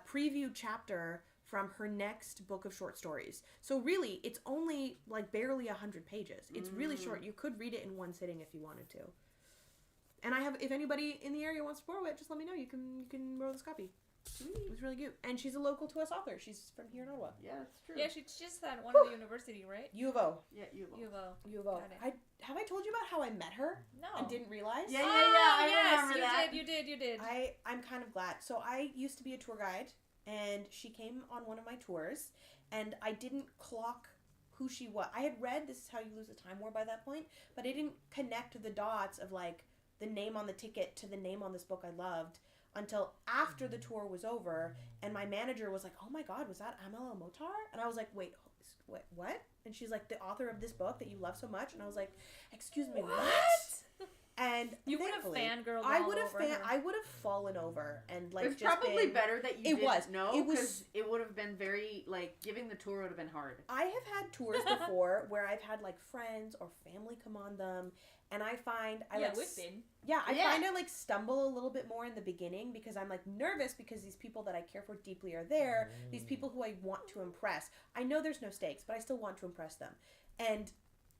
[SPEAKER 1] preview chapter from her next book of short stories. So really, it's only like barely 100 pages. It's really short. You could read it in one sitting if you wanted to. And I have, if anybody in the area wants to borrow it, just let me know. You can borrow this copy. It was really cute. And she's a local to us author. She's from here in Ottawa.
[SPEAKER 3] Yeah, that's true.
[SPEAKER 2] Yeah, she just had one at the university, right?
[SPEAKER 1] U of O.
[SPEAKER 3] Yeah, U of O.
[SPEAKER 1] U of O. Have I told you about how I met her?
[SPEAKER 2] No.
[SPEAKER 1] And didn't realize?
[SPEAKER 3] Yeah. I remember that.
[SPEAKER 2] You did.
[SPEAKER 1] I'm kind of glad. So I used to be a tour guide, and she came on one of my tours, and I didn't clock who she was. I had read This Is How You Lose a Time War by that point, but I didn't connect the dots of like the name on the ticket to the name on this book I loved until after the tour was over, and my manager was like, "Oh my God, was that Amal El-Mohtar?" And I was like, "Wait, what?" And she's like, "The author of this book that you love so much." And I was like, "Excuse me, what?" And
[SPEAKER 2] you would have fangirled.
[SPEAKER 1] I would have fallen over and like.
[SPEAKER 3] It's probably better that you didn't know, because it would have been very like giving the tour would have been hard.
[SPEAKER 1] I have had tours before where I've had like friends or family come on them. And I find I find I like stumble a little bit more in the beginning because I'm like nervous because these people that I care for deeply are there. These people who I want to impress. I know there's no stakes, but I still want to impress them. And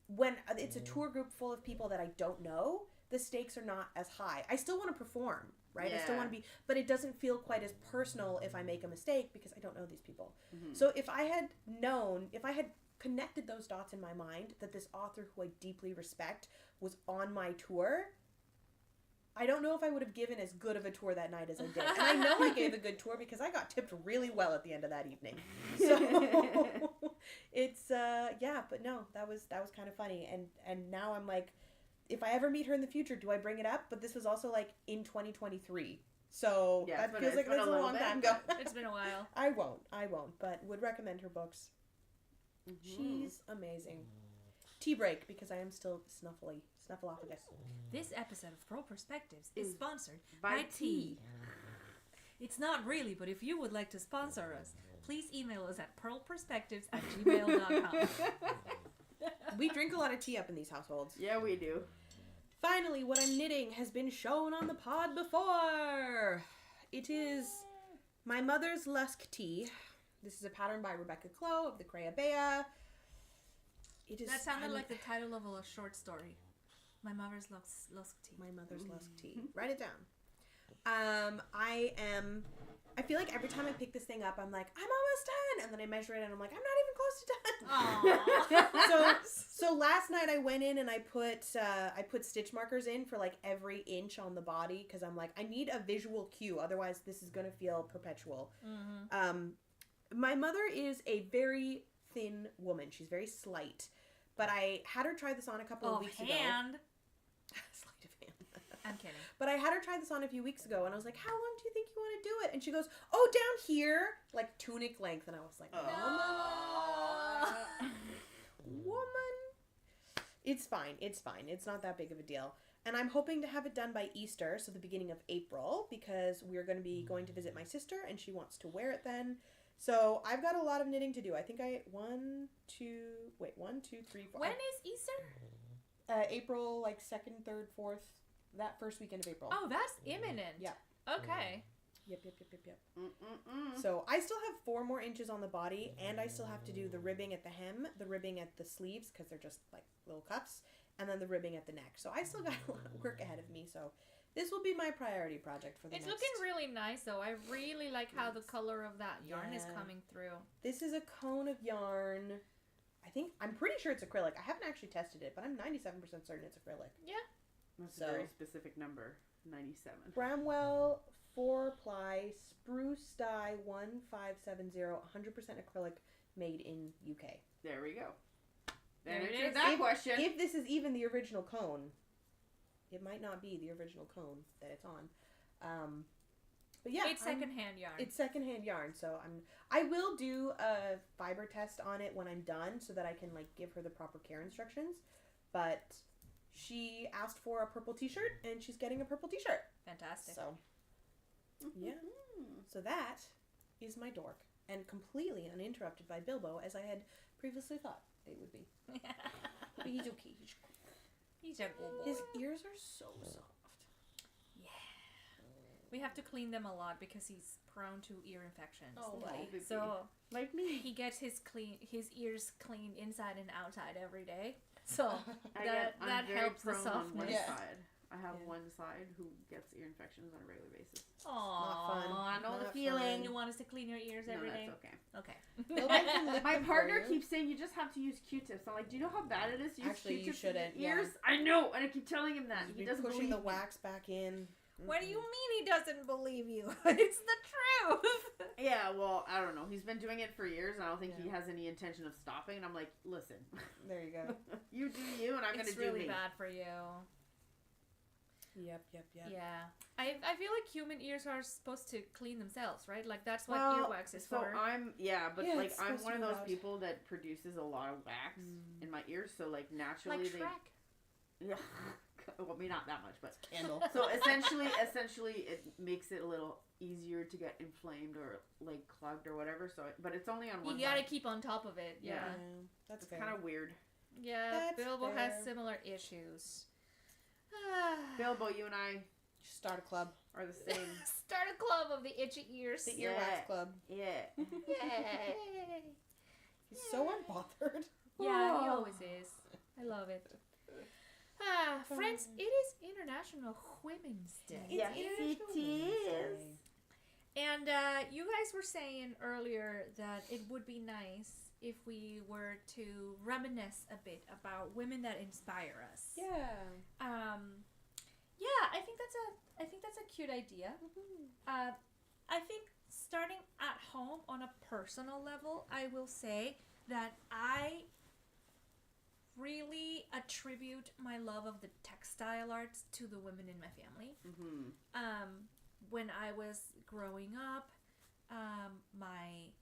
[SPEAKER 1] when it's a tour group full of people that I don't know, the stakes are not as high. I still want to perform, right?
[SPEAKER 3] Yeah.
[SPEAKER 1] I still want to be, but it doesn't feel quite as personal if I make a mistake because I don't know these people. Mm-hmm. So if I had connected those dots in my mind that this author who I deeply respect was on my tour, I don't know if I would have given as good of a tour that night as I did. And I know I gave a good tour because I got tipped really well at the end of that evening. So it's but no, that was kind of funny. And now I'm like, if I ever meet her in the future, do I bring it up? But this was also like in 2023. So that feels like that's a long time ago.
[SPEAKER 2] It's been a while.
[SPEAKER 1] I won't, but would recommend her books. Mm-hmm. She's amazing. Tea break, because I am still snuffleupagus.
[SPEAKER 2] This episode of Purl Perspectives is sponsored by tea. It's not really, but if you would like to sponsor us, please email us at purlperspectives@gmail.com.
[SPEAKER 1] We drink a lot of tea up in these households.
[SPEAKER 3] Yeah, we do.
[SPEAKER 1] Finally, what I'm knitting has been shown on the pod before. It is my mother's Lusk tea. This is a pattern by Rebecca Clow of the Creabea.
[SPEAKER 2] That sounded like the title of a short story. My mother's Lusk tea.
[SPEAKER 1] My mother's Lusk tea. Write it down. I feel like every time I pick this thing up, I'm like, I'm almost done. And then I measure it and I'm like, I'm not even close to done. So last night I went in and I put stitch markers in for like every inch on the body because I'm like, I need a visual cue. Otherwise this is going to feel perpetual. Mm-hmm. My mother is a very thin woman. She's very slight. But I had her try this on a couple of weeks ago. Sleight of hand.
[SPEAKER 2] I'm kidding.
[SPEAKER 1] But I had her try this on a few weeks ago, and I was like, how long do you think you want to do it? And she goes, oh, down here, like tunic length. And I was like, woman. It's fine. It's not that big of a deal. And I'm hoping to have it done by Easter, so the beginning of April, because we're going to be going to visit my sister, and she wants to wear it then. So I've got a lot of knitting to do. I think 1, 2, 3, 4.
[SPEAKER 2] When is Easter?
[SPEAKER 1] April, like 2nd, 3rd, 4th, that first weekend of April.
[SPEAKER 2] Oh, that's imminent.
[SPEAKER 1] Yeah.
[SPEAKER 2] Okay.
[SPEAKER 1] Yep. So I still have 4 more inches on the body, and I still have to do the ribbing at the hem, the ribbing at the sleeves, because they're just like little cuffs, and then the ribbing at the neck. So I still got a lot of work ahead of me, so this will be my priority project for the next.
[SPEAKER 2] It's looking really nice, though. I really like how the color of that yarn is coming through.
[SPEAKER 1] This is a cone of yarn. I'm pretty sure it's acrylic. I haven't actually tested it, but I'm 97% certain it's acrylic.
[SPEAKER 2] Yeah.
[SPEAKER 3] That's a very specific number, 97.
[SPEAKER 1] Bramwell 4-ply spruce dye 1570, 100% acrylic, made in UK.
[SPEAKER 3] There we go. That answers that question.
[SPEAKER 1] If this is even the original cone. it might not be the original cone that it's on. But yeah,
[SPEAKER 2] it's secondhand yarn.
[SPEAKER 1] It's secondhand yarn, so I will do a fiber test on it when I'm done, so that I can like give her the proper care instructions. But she asked for a purple t-shirt, and she's getting a purple t-shirt.
[SPEAKER 2] Fantastic.
[SPEAKER 1] So yeah, so that is my dork, and completely uninterrupted by Bilbo, as I had previously thought it would be. But he's okay.
[SPEAKER 2] He's a good boy.
[SPEAKER 1] His ears are so soft.
[SPEAKER 2] We have to clean them a lot because he's prone to ear infections.
[SPEAKER 1] Oh,
[SPEAKER 3] right.
[SPEAKER 2] So
[SPEAKER 3] like me,
[SPEAKER 2] he gets his ears cleaned inside and outside every day. So that helps the softness.
[SPEAKER 3] On one side. I have one side who gets ear infections on a regular basis.
[SPEAKER 2] Aww,
[SPEAKER 1] I
[SPEAKER 2] know the feeling. You want us to clean your ears every day?
[SPEAKER 3] That's okay.
[SPEAKER 2] Okay.
[SPEAKER 3] My partner keeps saying you just have to use Q-tips. I'm like, do you know how bad it is to use
[SPEAKER 1] Actually,
[SPEAKER 3] Q-tips
[SPEAKER 1] you shouldn't.
[SPEAKER 3] in your ears? Yeah. I know, and I keep telling him that. He doesn't
[SPEAKER 1] pushing
[SPEAKER 3] believe
[SPEAKER 1] the wax back in.
[SPEAKER 2] What do you mean he doesn't believe you? It's the truth.
[SPEAKER 3] Yeah, well, I don't know. He's been doing it for years, and I don't think he has any intention of stopping. And I'm like, listen.
[SPEAKER 1] There you go.
[SPEAKER 3] You do you, and I'm going to do me.
[SPEAKER 2] It's really bad for you.
[SPEAKER 1] Yep.
[SPEAKER 2] Yeah. I feel like human ears are supposed to clean themselves, right? Like, that's what earwax is for.
[SPEAKER 3] I'm one of those people that produces a lot of wax in my ears, so, like, naturally
[SPEAKER 2] like Shrek.
[SPEAKER 3] Yeah. Well, I mean, not that much, but
[SPEAKER 1] candle.
[SPEAKER 3] So essentially, it makes it a little easier to get inflamed or like clogged or whatever. So, but it's only on one side.
[SPEAKER 2] You gotta keep on top of it. Yeah,
[SPEAKER 1] that's
[SPEAKER 3] kind of weird.
[SPEAKER 2] Yeah, Bilbo has similar issues.
[SPEAKER 3] Bilbo, you and I
[SPEAKER 1] start a club.
[SPEAKER 3] Are the same.
[SPEAKER 2] Start a club of the itchy ears.
[SPEAKER 1] The earwax club.
[SPEAKER 3] Yeah.
[SPEAKER 2] Yay!
[SPEAKER 1] He's so unbothered.
[SPEAKER 2] Yeah, he always is. I love it. Friends, it is International Women's Day.
[SPEAKER 3] Yes, it is.
[SPEAKER 2] And you guys were saying earlier that it would be nice if we were to reminisce a bit about women that inspire us.
[SPEAKER 1] Yeah.
[SPEAKER 2] I think that's a cute idea. Mm-hmm. I think starting at home on a personal level, I will say that I really attribute my love of the textile arts to the women in my family. Mm-hmm. When I was growing up, my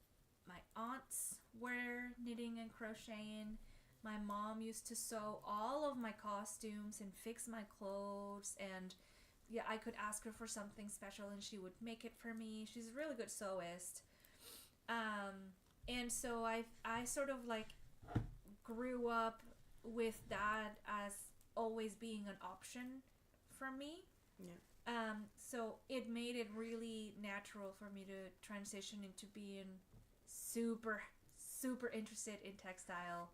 [SPEAKER 2] aunts were knitting and crocheting. My mom used to sew all of my costumes and fix my clothes, and I could ask her for something special and she would make it for me. She's a really good sewist. And so I sort of like grew up with that as always being an option for me. Yeah. So it made it really natural for me to transition into being super, super interested in textile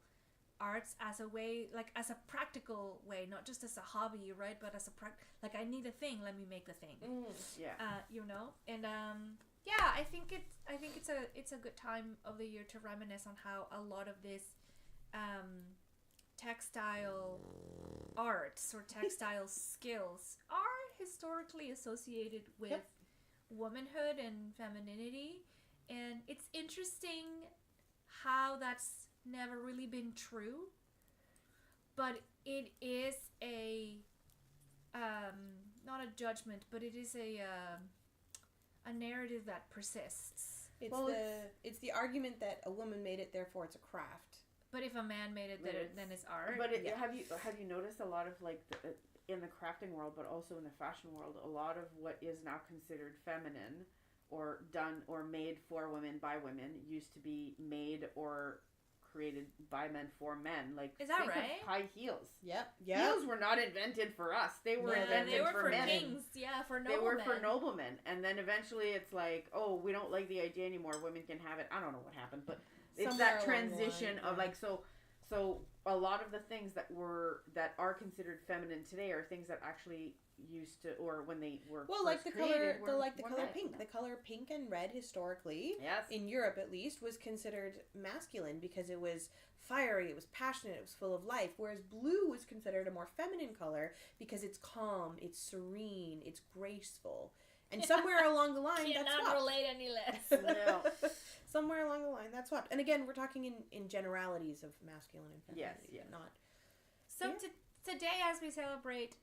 [SPEAKER 2] arts as a way, like as a practical way, not just as a hobby, right? But as a like I need a thing, let me make the thing. And I think it's a good time of the year to reminisce on how a lot of this textile arts or textile skills are historically associated with womanhood and femininity, and it's interesting how that's never really been true, but it is a not a judgment, but it is a narrative that persists.
[SPEAKER 1] It's the argument that a woman made it, therefore it's a craft.
[SPEAKER 2] But if a man made it, then it's art.
[SPEAKER 3] But have you noticed a lot of like in the crafting world, but also in the fashion world, a lot of what is now considered feminine or done or made for women by women used to be made or created by men for men. Like,
[SPEAKER 2] is that right?
[SPEAKER 3] High heels.
[SPEAKER 1] Yep.
[SPEAKER 3] Heels were not invented for us. They were invented for men.
[SPEAKER 2] Kings. Yeah, for noblemen.
[SPEAKER 3] They were for noblemen. And then eventually it's like, oh, we don't like the idea anymore. Women can have it. I don't know what happened, but it's that transition of like, so a lot of the things that are considered feminine today are things that actually used to, or when they were
[SPEAKER 1] like the
[SPEAKER 3] created,
[SPEAKER 1] color pink. The color pink and red historically, in Europe at least, was considered masculine because it was fiery, it was passionate, it was full of life. Whereas blue was considered a more feminine color because it's calm, it's serene, it's graceful. And somewhere along the line, that's swapped.
[SPEAKER 2] Cannot relate any less.
[SPEAKER 3] No.
[SPEAKER 1] Somewhere along the line, that's swapped. And again, we're talking in generalities of masculine and feminine.
[SPEAKER 3] Yes.
[SPEAKER 1] Not.
[SPEAKER 2] So today, as we celebrate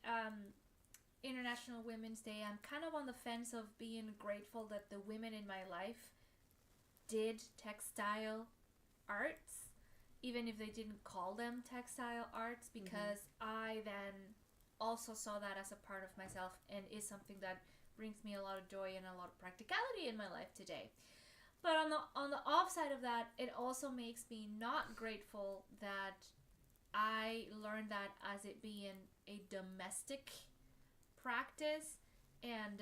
[SPEAKER 2] International Women's Day, I'm kind of on the fence of being grateful that the women in my life did textile arts, even if they didn't call them textile arts, because I then also saw that as a part of myself and is something that brings me a lot of joy and a lot of practicality in my life today. But on the off side of that, it also makes me not grateful that I learned that as it being a domestic practice and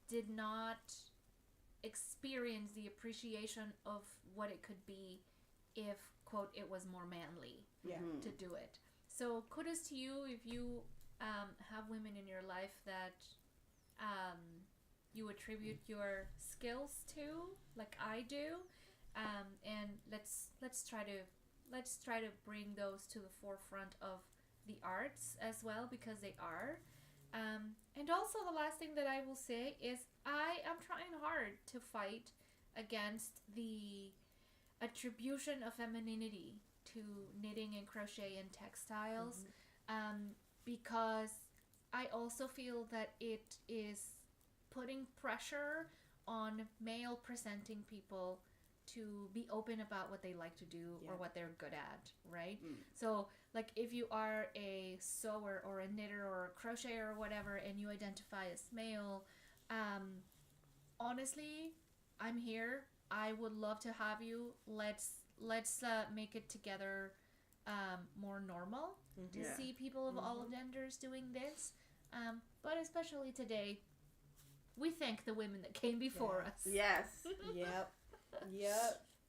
[SPEAKER 2] did not experience the appreciation of what it could be if, quote, it was more manly to do it. So kudos to you if you have women in your life that you attribute your skills to, like I do, and let's try to bring those to the forefront of the arts as well, because they are. And also the last thing that I will say is I am trying hard to fight against the attribution of femininity to knitting and crochet and textiles, because I also feel that it is putting pressure on male presenting people to be open about what they like to do or what they're good at, right? So, like, if you are a sewer or a knitter or a crocheter or whatever, and you identify as male, honestly, I'm here. I would love to have you. Let's make it together more normal to see people of all genders doing this. But especially today, we thank the women that came before us.
[SPEAKER 3] Yes.
[SPEAKER 1] Yep.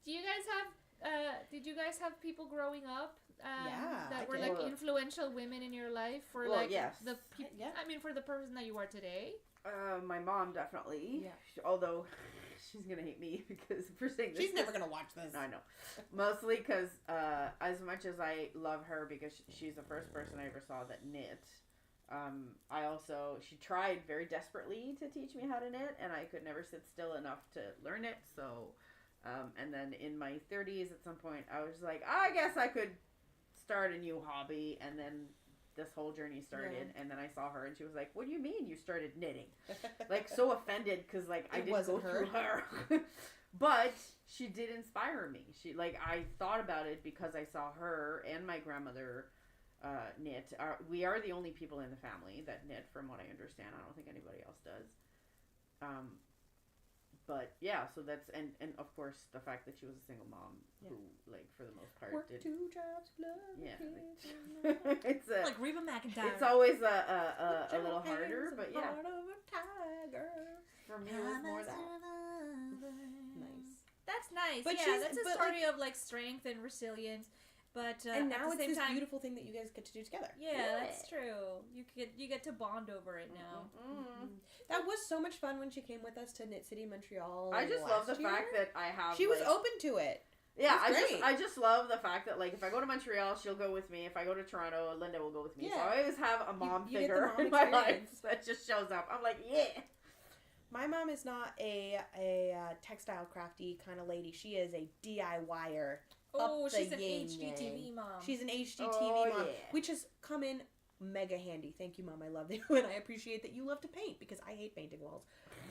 [SPEAKER 2] Do you guys have did you guys have people growing up that were like influential women in your life for
[SPEAKER 3] yes.
[SPEAKER 2] I mean, for the person that you are today?
[SPEAKER 3] My mom definitely. Yeah. Although she's gonna hate me because for saying this.
[SPEAKER 1] She's never gonna watch this.
[SPEAKER 3] I know. Mostly because as much as I love her because she's the first person I ever saw that knit. She tried very desperately to teach me how to knit, and I could never sit still enough to learn it. So, and then in my 30s, at some point, I was like, I guess I could start a new hobby, and then this whole journey started, and then I saw her, and she was like, what do you mean you started knitting? Like, so offended, because, like, I didn't go through her. But she did inspire me. I thought about it because I saw her and my grandmother knit. We are the only people in the family that knit, from what I understand. I don't think anybody else does. But yeah, so that's and of course the fact that she was a single mom who, like, for the most part,
[SPEAKER 1] worked 2 jobs, love.
[SPEAKER 3] Yeah, it's
[SPEAKER 2] like Reba McEntire.
[SPEAKER 3] It's always a little harder, but yeah. For me, it was more that.
[SPEAKER 1] Nice.
[SPEAKER 2] That's nice.
[SPEAKER 1] But
[SPEAKER 2] that's a story of like strength and resilience. But
[SPEAKER 1] and now
[SPEAKER 2] at the
[SPEAKER 1] it's
[SPEAKER 2] same
[SPEAKER 1] this
[SPEAKER 2] time,
[SPEAKER 1] beautiful thing that you guys get to do together.
[SPEAKER 2] Yeah, that's true. You get to bond over it now.
[SPEAKER 1] That was so much fun when she came with us to Knit City, Montreal.
[SPEAKER 3] I just love the fact that I have.
[SPEAKER 1] She was open to it.
[SPEAKER 3] Yeah, I just love the fact that, like, if I go to Montreal, she'll go with me. If I go to Toronto, Linda will go with me. Yeah. So I always have a mom figure in my life that just shows up. I'm like, yeah.
[SPEAKER 1] My mom is not a textile crafty kind of lady. She is a DIYer.
[SPEAKER 2] Oh, she's an HGTV mom.
[SPEAKER 1] She's an HGTV mom, which has come in mega handy. Thank you, Mom. I love you, and I appreciate that you love to paint because I hate painting walls.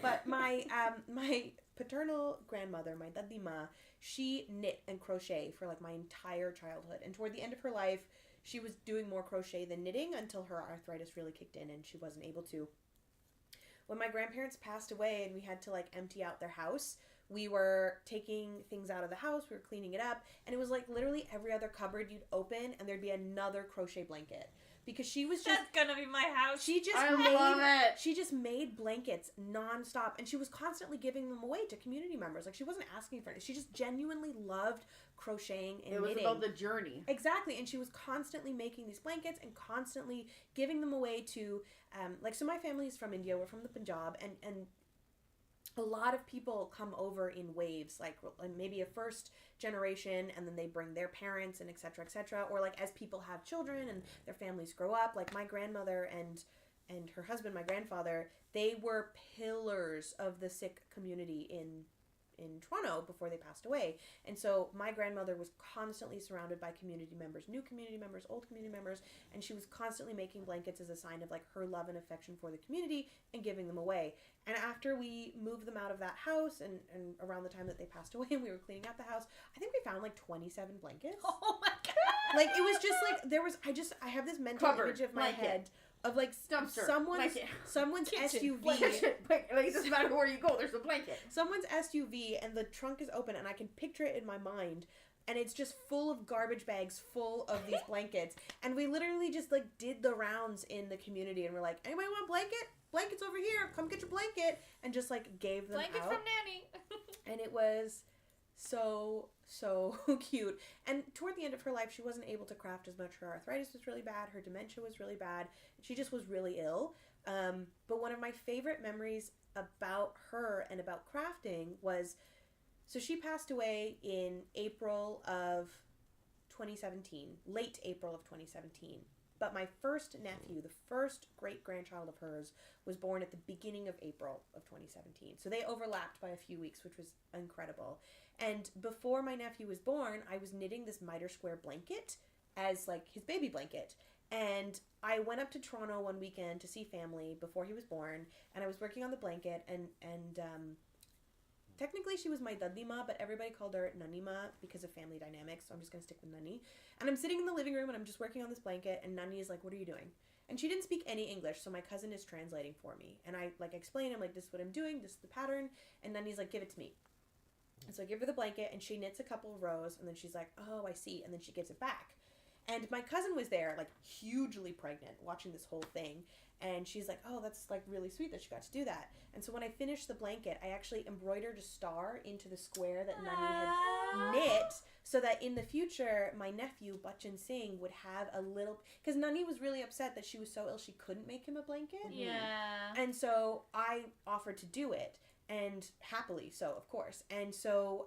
[SPEAKER 1] But my my paternal grandmother, my dadima, she knit and crochet for like my entire childhood, and toward the end of her life, she was doing more crochet than knitting until her arthritis really kicked in and she wasn't able to. When my grandparents passed away and we had to like empty out their house, we were taking things out of the house, we were cleaning it up, and it was like literally every other cupboard you'd open and there'd be another crochet blanket. Because she was just...
[SPEAKER 2] That's gonna be my house.
[SPEAKER 1] She just made blankets nonstop, and she was constantly giving them away to community members. Like, she wasn't asking for it. She just genuinely loved crocheting and knitting.
[SPEAKER 3] It was about the journey.
[SPEAKER 1] Exactly, and she was constantly making these blankets and constantly giving them away to... so my family is from India. We're from the Punjab, and a lot of people come over in waves, like maybe a first generation, and then they bring their parents and et cetera, or like as people have children and their families grow up. Like my grandmother and her husband, my grandfather, they were pillars of the Sikh community in Toronto before they passed away. And so my grandmother was constantly surrounded by community members, new community members, old community members, and she was constantly making blankets as a sign of like her love and affection for the community and giving them away. And after we moved them out of that house and around the time that they passed away and we were cleaning out the house, I think we found like 27 blankets.
[SPEAKER 2] Oh my God.
[SPEAKER 1] Like it was just like I have this mental image of my head of like someone's SUV.
[SPEAKER 3] Like it doesn't matter where you go, there's a blanket.
[SPEAKER 1] Someone's SUV and the trunk is open and I can picture it in my mind. And it's just full of garbage bags full of these blankets. And we literally just like did the rounds in the community and we're like, anybody want a blanket? Blanket's over here. Come get your blanket. And just like gave them
[SPEAKER 2] blanket
[SPEAKER 1] out.
[SPEAKER 2] From Nanny.
[SPEAKER 1] And it was so cute. And toward the end of her life, she wasn't able to craft as much. Her arthritis was really bad. Her dementia was really bad. She just was really ill. But one of my favorite memories about her and about crafting was, so she passed away in April of 2017, late April of 2017. But my first nephew, the first great-grandchild of hers, was born at the beginning of April of 2017. So they overlapped by a few weeks, which was incredible. And before my nephew was born, I was knitting this miter square blanket as like his baby blanket. And I went up to Toronto one weekend to see family before he was born, and I was working on the blanket, and technically she was my dadima, but everybody called her Nanima because of family dynamics, so I'm just going to stick with Nani. And I'm sitting in the living room and I'm just working on this blanket, and Nani is like, what are you doing? And she didn't speak any English, so my cousin is translating for me. And I like explain, I'm like, this is what I'm doing, this is the pattern, and Nani's like, give it to me. And so I give her the blanket, and she knits a couple of rows, and then she's like, oh, I see, and then she gives it back. And my cousin was there, like, hugely pregnant, watching this whole thing. And she's like, oh, that's, like, really sweet that you got to do that. And so when I finished the blanket, I actually embroidered a star into the square that Nani had knit so that in the future, my nephew, Bachchan Singh, would have a little... Because Nani was really upset that she was so ill she couldn't make him a blanket.
[SPEAKER 2] Yeah.
[SPEAKER 1] And so I offered to do it. And happily so, of course. And so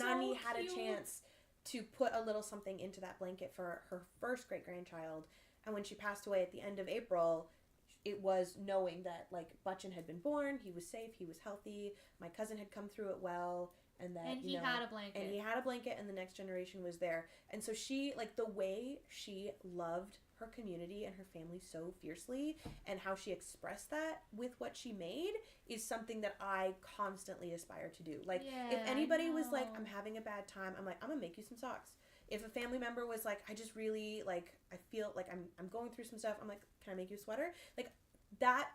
[SPEAKER 1] Nani had a chance to put a little something into that blanket for her first great-grandchild. And when she passed away at the end of April, it was knowing that, like, Bachchan had been born, he was safe, he was healthy, my cousin had come through it well, and that,
[SPEAKER 2] he had a blanket.
[SPEAKER 1] And he had a blanket, and the next generation was there. And so she, like, the way she loved her community and her family so fiercely, and how she expressed that with what she made is something that I constantly aspire to do. Like, if anybody was like, I'm having a bad time, I'm like, I'm gonna make you some socks. If a family member was like, I just really, like, I feel like I'm going through some stuff, I'm like, can I make you a sweater? Like, that,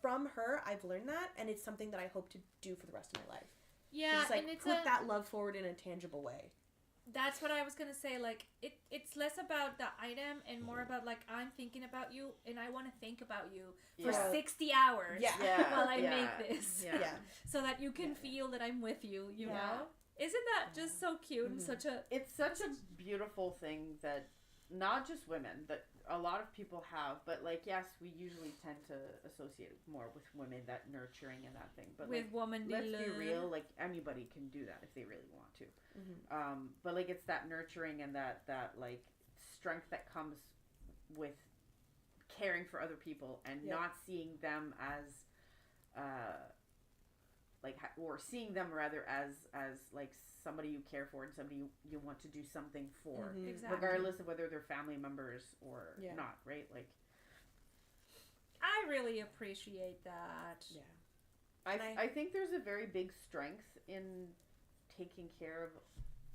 [SPEAKER 1] from her, I've learned that, and it's something that I hope to do for the rest of my life.
[SPEAKER 2] Yeah,
[SPEAKER 1] just, like,
[SPEAKER 2] and it's
[SPEAKER 1] put that love forward in a tangible way.
[SPEAKER 2] That's what I was going to say. Like, it's less about the item and more about, like, I'm thinking about you, and I want to think about you for 60 hours while I make this.
[SPEAKER 1] Yeah.
[SPEAKER 2] So that you can feel that I'm with you, you know? Isn't that just so cute and such a...
[SPEAKER 3] It's such a beautiful thing that not just women, that a lot of people have, but, like, yes, we usually tend to associate more with women, that nurturing and that thing. But,
[SPEAKER 2] with
[SPEAKER 3] like,
[SPEAKER 2] womanly
[SPEAKER 3] let's
[SPEAKER 2] love.
[SPEAKER 3] be real, like, anybody can do that if they really want to. But, like, it's that nurturing and that like, strength that comes with caring for other people and not seeing them as... or seeing them rather as like somebody you care for and somebody you want to do something for, regardless of whether they're family members or not, right? Like,
[SPEAKER 2] I really appreciate that.
[SPEAKER 3] Yeah, I think there's a very big strength in taking care of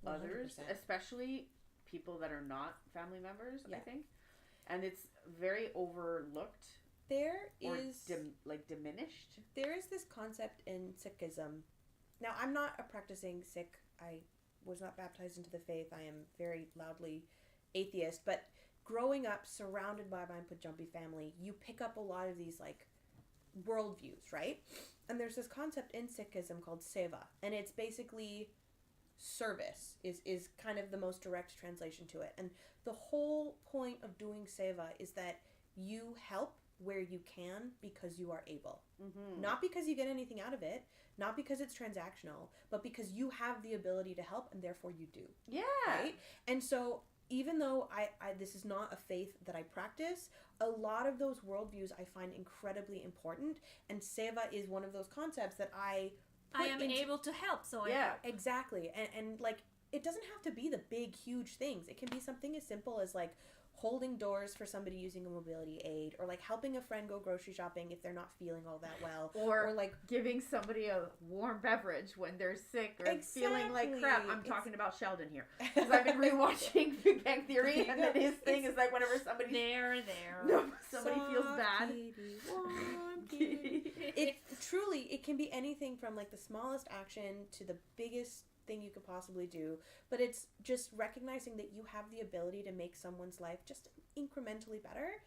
[SPEAKER 3] 100%. Others, especially people that are not family members. I think, and it's very overlooked.
[SPEAKER 1] There is
[SPEAKER 3] diminished.
[SPEAKER 1] There is this concept in Sikhism. Now, I'm not a practicing Sikh. I was not baptized into the faith. I am very loudly atheist. But growing up surrounded by my Punjabi family, you pick up a lot of these like worldviews, right? And there's this concept in Sikhism called seva, and it's basically service is kind of the most direct translation to it. And the whole point of doing seva is that you help where you can because you are able. Not because you get anything out of it, not because it's transactional, but because you have the ability to help and therefore you do.
[SPEAKER 3] Yeah.
[SPEAKER 1] Right? And so even though I this is not a faith that I practice, a lot of those worldviews I find incredibly important, and seva is one of those concepts that I
[SPEAKER 2] I am able to help, so
[SPEAKER 1] exactly. And like, it doesn't have to be the big, huge things. It can be something as simple as like holding doors for somebody using a mobility aid, or like helping a friend go grocery shopping if they're not feeling all that well,
[SPEAKER 3] or like giving somebody a warm beverage when they're sick or feeling like crap. I'm talking about Sheldon here because I've been rewatching Big Bang Theory, and then his thing is like whenever somebody somebody feels bad.
[SPEAKER 1] It can be anything from like the smallest action to the biggest thing you could possibly do, but it's just recognizing that you have the ability to make someone's life just incrementally better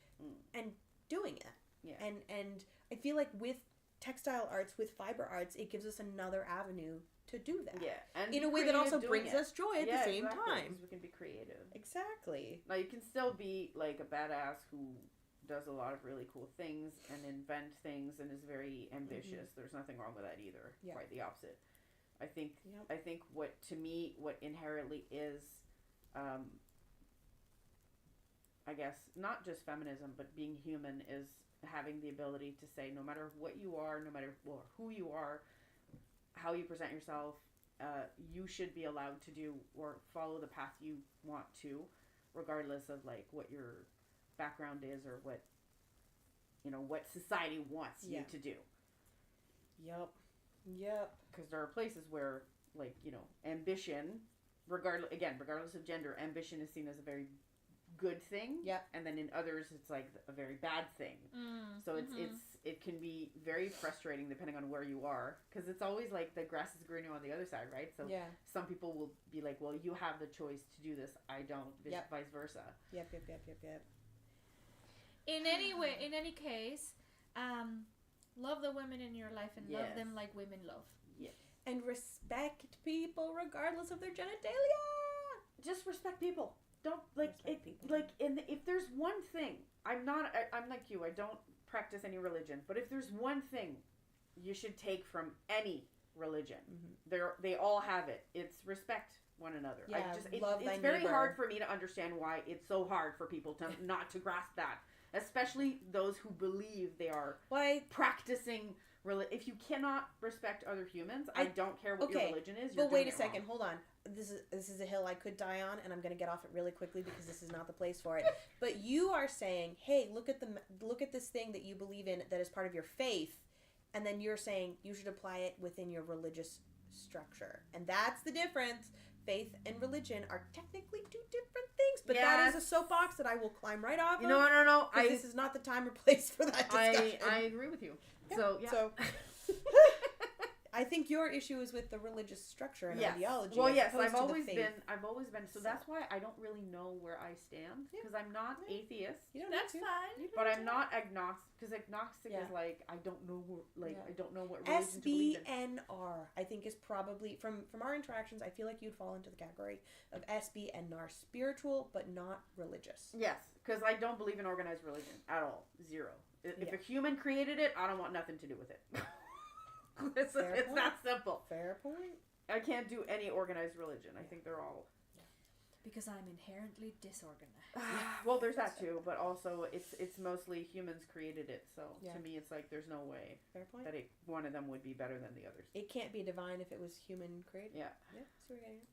[SPEAKER 1] and doing it. And I feel like with textile arts, with fiber arts, it gives us another avenue to do that. And in a way that also brings us joy at the same time.
[SPEAKER 3] We can be creative.
[SPEAKER 1] Exactly.
[SPEAKER 3] Now you can still be like a badass who does a lot of really cool things and invent things and is very ambitious. There's nothing wrong with that either. Quite the opposite. I think what inherently is, I guess, not just feminism, but being human is having the ability to say no matter what you are, no matter who you are, how you present yourself, you should be allowed to do or follow the path you want to, regardless of like what your background is or what society wants you to do.
[SPEAKER 1] Yep.
[SPEAKER 3] Because there are places where, like, ambition, regardless of gender, ambition is seen as a very good thing.
[SPEAKER 1] Yeah.
[SPEAKER 3] And then in others, it's like a very bad thing. So it can be very frustrating depending on where you are, because it's always like the grass is greener on the other side, right? So some people will be like, well, you have the choice to do this, I don't. Vice versa.
[SPEAKER 1] Yep.
[SPEAKER 2] In any case, love the women in your life and love them like women love.
[SPEAKER 3] Yes.
[SPEAKER 1] And respect people regardless of their genitalia.
[SPEAKER 3] Just respect people. Don't if there's one thing, I'm like you, I don't practice any religion, but if there's one thing you should take from any religion, they all have it. It's respect one another.
[SPEAKER 1] Yeah,
[SPEAKER 3] it's very hard for me to understand why it's so hard for people to not to grasp that. Especially those who believe they are practicing. If you cannot respect other humans, I don't care what your religion is.
[SPEAKER 1] But wait a second, hold on. This is a hill I could die on, and I'm going to get off it really quickly because this is not the place for it. But you are saying, hey, look at this thing that you believe in that is part of your faith, and then you're saying you should apply it within your religious structure, and that's the difference. Faith and religion are technically two different things, but that is a soapbox that I will climb right off of.
[SPEAKER 3] No.
[SPEAKER 1] This is not the time or place for that discussion.
[SPEAKER 3] I agree with you.
[SPEAKER 1] Yeah. So I think your issue is with the religious structure and ideology.
[SPEAKER 3] Well, yes, I've always been. So that's why I don't really know where I stand, because I'm not atheist.
[SPEAKER 2] That's fine.
[SPEAKER 3] But I'm not agnostic, because agnostic is like I don't know I don't know what religion to believe in.
[SPEAKER 1] SBNR, I think, is probably from our interactions. I feel like you'd fall into the category of SBNR, spiritual but not religious.
[SPEAKER 3] Yes, because I don't believe in organized religion at all. Zero. If a human created it, I don't want nothing to do with it. It's that simple.
[SPEAKER 1] Fair point.
[SPEAKER 3] I can't do any organized religion. I think they're all...
[SPEAKER 2] Because I'm inherently disorganized.
[SPEAKER 3] Well, there's that too, but also it's mostly humans created it, so to me it's like there's no way
[SPEAKER 1] Fair point.
[SPEAKER 3] that one of them would be better than the others.
[SPEAKER 1] It can't be divine if it was human created.
[SPEAKER 3] Yeah.
[SPEAKER 1] Yeah, that's what we're getting at.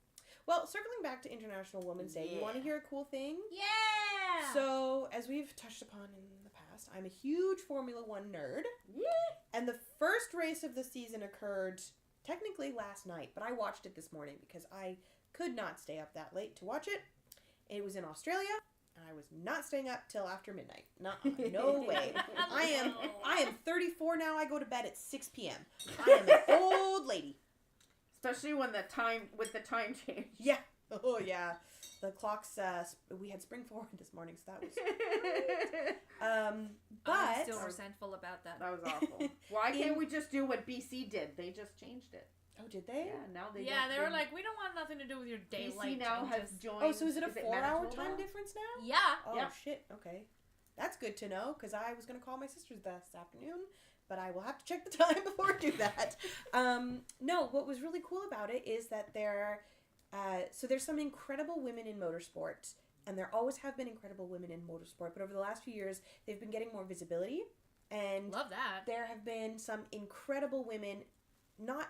[SPEAKER 1] Well, circling back to International Women's Day, you want to hear a cool thing?
[SPEAKER 2] Yeah!
[SPEAKER 1] So, as we've touched upon in the past, I'm a huge Formula One nerd.
[SPEAKER 3] Yeah!
[SPEAKER 1] And the first race of the season occurred technically last night, but I watched it this morning because I could not stay up that late to watch it. It was in Australia, and I was not staying up till after midnight. No way. I am 34 now. I go to bed at 6 p.m. I am an old lady.
[SPEAKER 3] Especially when the time change.
[SPEAKER 1] Yeah. Oh, yeah. The clocks, we had spring forward this morning, so that was but
[SPEAKER 2] I'm still resentful about that.
[SPEAKER 3] That was awful. Why can't we just do what BC did? They just changed it.
[SPEAKER 1] Oh, did they?
[SPEAKER 3] Yeah, now they
[SPEAKER 2] they were like, we don't want nothing to do with your daylight
[SPEAKER 3] BC now
[SPEAKER 2] changes.
[SPEAKER 3] has joined.
[SPEAKER 1] Oh, so is it a 4-hour time difference now?
[SPEAKER 2] Yeah.
[SPEAKER 1] Oh, shit. Okay. That's good to know, because I was going to call my sisters this afternoon, but I will have to check the time before I do that. No, what was really cool about it is that there's some incredible women in motorsport, and there always have been incredible women in motorsport, but over the last few years, they've been getting more visibility, and
[SPEAKER 2] love that.
[SPEAKER 1] There have been some incredible women, not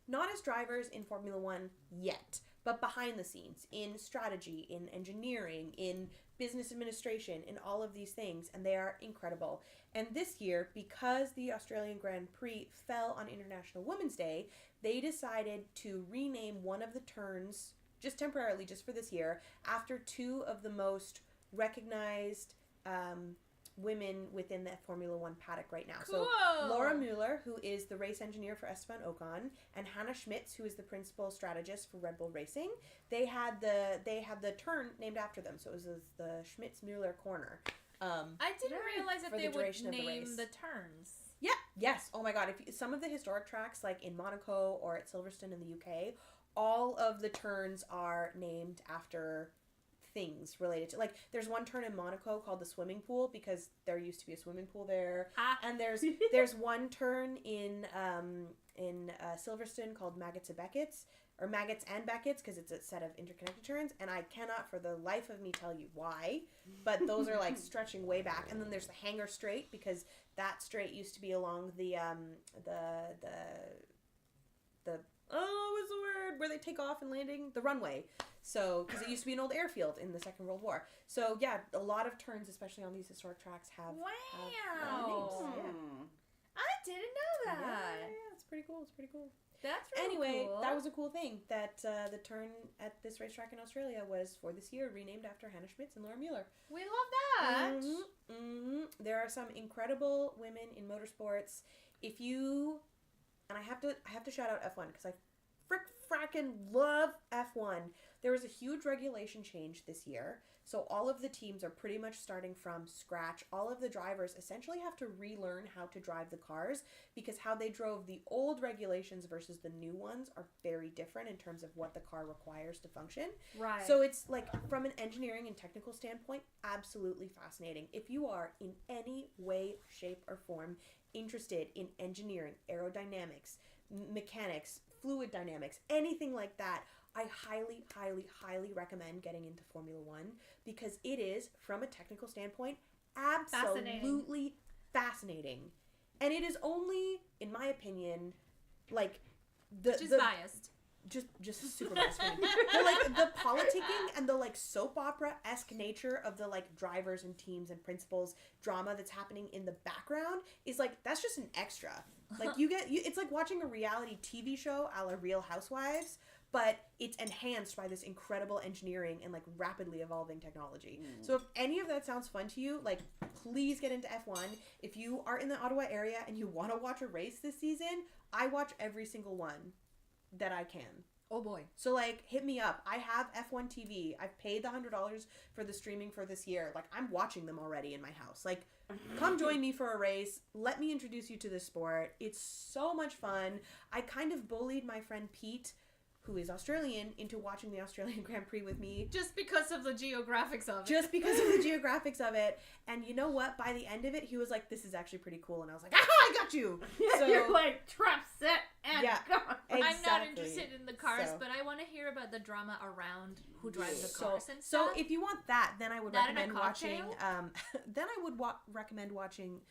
[SPEAKER 1] not as drivers in Formula One yet, but behind the scenes, in strategy, in engineering, in business administration, in all of these things, and they are incredible. And this year, because the Australian Grand Prix fell on International Women's Day, they decided to rename one of the turns, just temporarily, just for this year, after two of the most recognized women within the Formula One paddock right now.
[SPEAKER 2] Cool.
[SPEAKER 1] So Laura Mueller, who is the race engineer for Esteban Ocon, and Hannah Schmitz, who is the principal strategist for Red Bull Racing, they had the turn named after them. So it was the Schmitz-Mueller corner.
[SPEAKER 2] I didn't realize that they would name the turns.
[SPEAKER 1] Yeah. Yes. Oh my God. If some of the historic tracks, like in Monaco or at Silverstone in the UK, all of the turns are named after things related to, like, there's one turn in Monaco called the swimming pool because there used to be a swimming pool there. And there's one turn in Silverstone called Maggots and Beckett's, or Maggots and Beckett's, because it's a set of interconnected turns, and I cannot for the life of me tell you why, but those are like stretching way back. And then there's the Hangar Straight, because that straight used to be along the what's the word, where they take off and landing, the runway. So, because it used to be an old airfield in the Second World War. So yeah, a lot of turns, especially on these historic tracks, have names. Yeah.
[SPEAKER 2] I didn't know that.
[SPEAKER 1] Yeah, it's pretty cool.
[SPEAKER 2] That's really cool.
[SPEAKER 1] That was a cool thing that the turn at this racetrack in Australia was for this year renamed after Hannah Schmitz and Laura Mueller.
[SPEAKER 2] We love that.
[SPEAKER 1] There are some incredible women in motorsports. And I have to shout out F1 because I fracking love F1. There was a huge regulation change this year. So all of the teams are pretty much starting from scratch. All of the drivers essentially have to relearn how to drive the cars because how they drove the old regulations versus the new ones are very different in terms of what the car requires to function.
[SPEAKER 2] Right.
[SPEAKER 1] So it's like, from an engineering and technical standpoint, absolutely fascinating. If you are in any way, shape, or form interested in engineering, aerodynamics, mechanics, fluid dynamics, anything like that, I highly, highly, highly recommend getting into Formula One because it is, from a technical standpoint, absolutely fascinating. And it is only, in my opinion, like
[SPEAKER 2] Which is biased.
[SPEAKER 1] Just super biased. But like the politicking and the like soap opera-esque nature of the like drivers and teams and principals drama that's happening in the background is like, that's just an extra. Like it's like watching a reality TV show a la Real Housewives, but it's enhanced by this incredible engineering and like rapidly evolving technology. So if any of that sounds fun to you, like, please get into F1. If you are in the Ottawa area and you want to watch a race this season, I watch every single one that I can.
[SPEAKER 2] Oh boy.
[SPEAKER 1] So like, hit me up. I have F1 TV. I've paid the $100 for the streaming for this year. Like, I'm watching them already in my house. Like, come join me for a race. Let me introduce you to this sport. It's so much fun. I kind of bullied my friend Pete, who is Australian, into watching the Australian Grand Prix with me.
[SPEAKER 2] Just because of the geographics of it.
[SPEAKER 1] Just because of the geographics of it. And you know what? By the end of it, he was like, this is actually pretty cool. And I was like, aha, I got you!
[SPEAKER 3] So, you're like, trap, set, and go.
[SPEAKER 1] Exactly.
[SPEAKER 2] I'm not interested in the cars, but I want to hear about the drama around who drives the cars and stuff.
[SPEAKER 1] So if you want that, then I would recommend watching... recommend watching...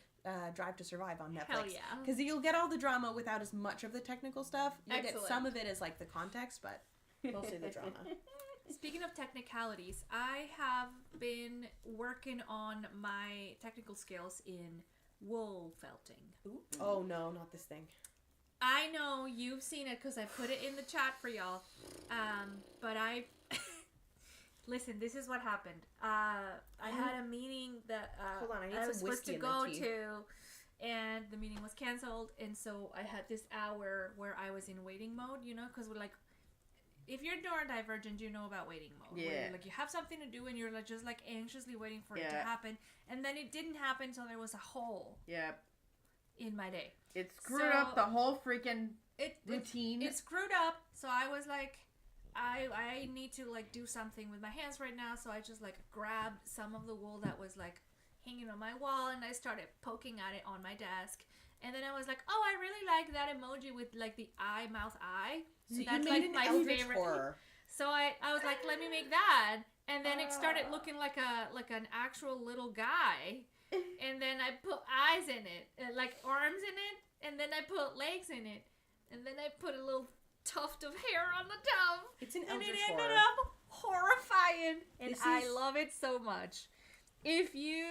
[SPEAKER 1] Drive to Survive on Netflix.
[SPEAKER 2] Hell yeah.
[SPEAKER 1] Because you'll get all the drama without as much of the technical stuff. You'll
[SPEAKER 2] Excellent.
[SPEAKER 1] get some of it as like the context, but mostly the drama.
[SPEAKER 2] Speaking of technicalities, I have been working on my technical skills in wool felting.
[SPEAKER 1] Ooh. Oh no, not this thing.
[SPEAKER 2] I know you've seen it because I put it in the chat for y'all. But listen, this is what happened. I had a meeting that
[SPEAKER 1] Hold on, I need
[SPEAKER 2] I
[SPEAKER 1] some
[SPEAKER 2] was supposed
[SPEAKER 1] whiskey
[SPEAKER 2] to
[SPEAKER 1] in my
[SPEAKER 2] go
[SPEAKER 1] tea.
[SPEAKER 2] to, and the meeting was canceled. And so I had this hour where I was in waiting mode, you know, because we're like, if you're neurodivergent, you know about waiting mode.
[SPEAKER 3] Yeah.
[SPEAKER 2] Where like you have something to do and you're like just like anxiously waiting for it to happen, and then it didn't happen, so there was a hole.
[SPEAKER 3] Yeah.
[SPEAKER 2] In my day.
[SPEAKER 3] It screwed up the whole freaking routine.
[SPEAKER 2] It screwed up, so I was like, I need to like do something with my hands right now, so I just like grabbed some of the wool that was like hanging on my wall and I started poking at it on my desk. And then I was like, oh, I really like that emoji with like the mouth eye.
[SPEAKER 1] So
[SPEAKER 2] that's
[SPEAKER 1] you made
[SPEAKER 2] like
[SPEAKER 1] an
[SPEAKER 2] my
[SPEAKER 1] Eldritch
[SPEAKER 2] favorite.
[SPEAKER 1] horror.
[SPEAKER 2] So I was like, let me make that. And then it started looking like an actual little guy. And then I put eyes in it, like arms in it, and then I put legs in it, and then I put a little tuft of hair on the top.
[SPEAKER 1] It's an
[SPEAKER 2] and
[SPEAKER 1] eldritch
[SPEAKER 2] it ended
[SPEAKER 1] horror.
[SPEAKER 2] up horrifying. And I love it so much. If you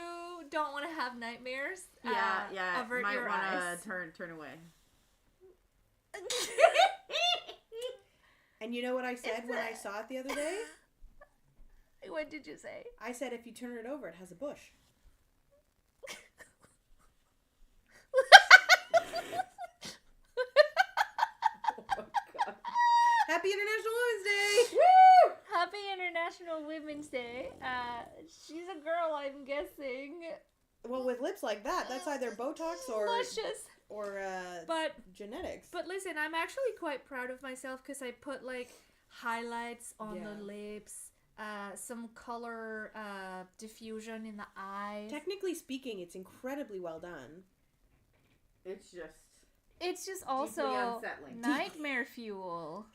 [SPEAKER 2] don't want to have nightmares, avert
[SPEAKER 3] might
[SPEAKER 2] your eyes.
[SPEAKER 3] Turn away.
[SPEAKER 1] And you know what I said when I saw it the other day?
[SPEAKER 2] What did you say?
[SPEAKER 1] I said if you turn it over, it has a bush. Oh my God. Happy International Women's Day!
[SPEAKER 2] Woo! Happy International Women's Day. She's a girl, I'm guessing.
[SPEAKER 1] Well, with lips like that, that's either Botox or
[SPEAKER 2] luscious.
[SPEAKER 1] Or genetics.
[SPEAKER 2] But listen, I'm actually quite proud of myself because I put like highlights on the lips, some color diffusion in the eyes.
[SPEAKER 1] Technically speaking, it's incredibly well done.
[SPEAKER 3] It's just
[SPEAKER 2] also nightmare fuel.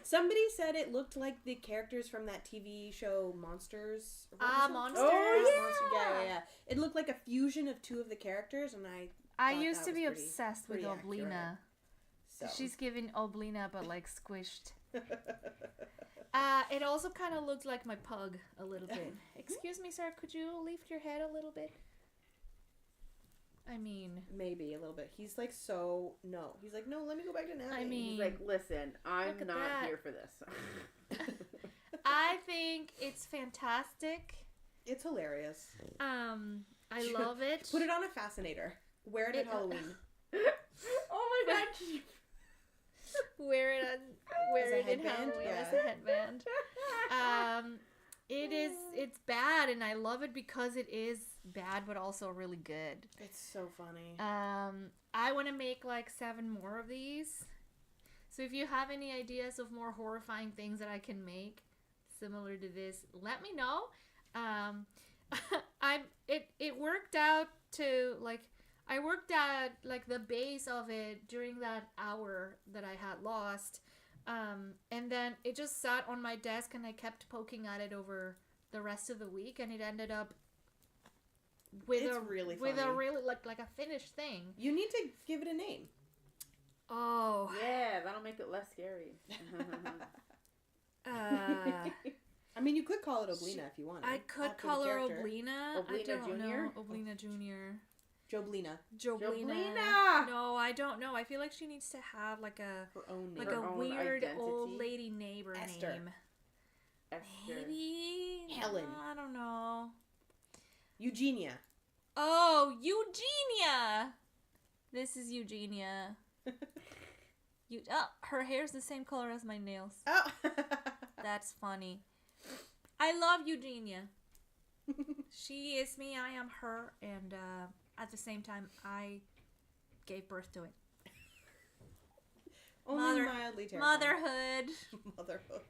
[SPEAKER 1] Somebody said it looked like the characters from that TV show Monsters.
[SPEAKER 2] Monsters.
[SPEAKER 1] Oh yeah. It looked like a fusion of two of the characters, and I
[SPEAKER 2] used to be obsessed with Oblina. So. She's giving Oblina, but like squished. It also kind of looked like my pug a little bit. Excuse me, sir, could you lift your head a little bit? I mean...
[SPEAKER 1] Maybe a little bit. He's like, no. He's like, no, let me go back to napping.
[SPEAKER 2] I mean...
[SPEAKER 3] He's like, listen, I'm not here for this.
[SPEAKER 2] I think it's fantastic.
[SPEAKER 1] It's hilarious.
[SPEAKER 2] I love it.
[SPEAKER 1] Put it on a fascinator. Wear it at Halloween.
[SPEAKER 3] Oh my God.
[SPEAKER 2] Wear it in Halloween as a headband. It's bad, and I love it because it is bad, but also really good.
[SPEAKER 1] It's so funny.
[SPEAKER 2] I want to make like 7 more of these. So if you have any ideas of more horrifying things that I can make similar to this, let me know. It worked out to like, I worked at like the base of it during that hour that I had lost. And then it just sat on my desk and I kept poking at it over the rest of the week, and it ended up with a really like a finished thing.
[SPEAKER 1] You need to give it a name.
[SPEAKER 2] Oh.
[SPEAKER 3] Yeah, that'll make it less scary.
[SPEAKER 1] I mean, you could call it Oblina if you want.
[SPEAKER 2] I could call her Oblina. I don't know. Oblina Jr. Joblina. No, I don't know. I feel like she needs to have like her own name. Like a weird identity. Old lady neighbor
[SPEAKER 1] Esther.
[SPEAKER 2] Name.
[SPEAKER 3] Esther.
[SPEAKER 2] Maybe
[SPEAKER 1] Helen.
[SPEAKER 2] I don't know.
[SPEAKER 1] Eugenia.
[SPEAKER 2] Oh, Eugenia. This is Eugenia. Her hair's the same color as my nails.
[SPEAKER 1] Oh.
[SPEAKER 2] That's funny. I love Eugenia. She is me, I am her, and at the same time, I gave birth to it.
[SPEAKER 1] Only mildly terrifying.
[SPEAKER 2] Motherhood.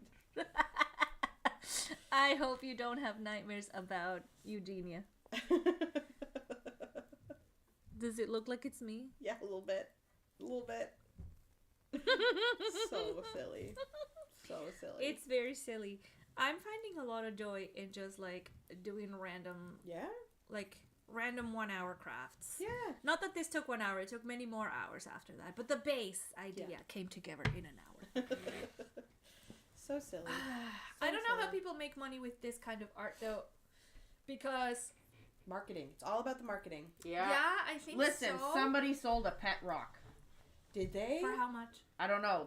[SPEAKER 2] I hope you don't have nightmares about Eugenia. Does it look like it's me?
[SPEAKER 1] Yeah, a little bit. So silly.
[SPEAKER 2] It's very silly. I'm finding a lot of joy in just like doing random 1 hour crafts.
[SPEAKER 1] Yeah.
[SPEAKER 2] Not that this took 1 hour, it took many more hours after that. But the base idea came together in an hour.
[SPEAKER 1] So silly.
[SPEAKER 2] I don't know how people make money with this kind of art though. Because
[SPEAKER 1] marketing. It's all about the marketing.
[SPEAKER 3] Yeah.
[SPEAKER 2] Yeah, I think
[SPEAKER 3] Listen, somebody sold a pet rock.
[SPEAKER 1] Did they?
[SPEAKER 2] For how much?
[SPEAKER 3] I don't know.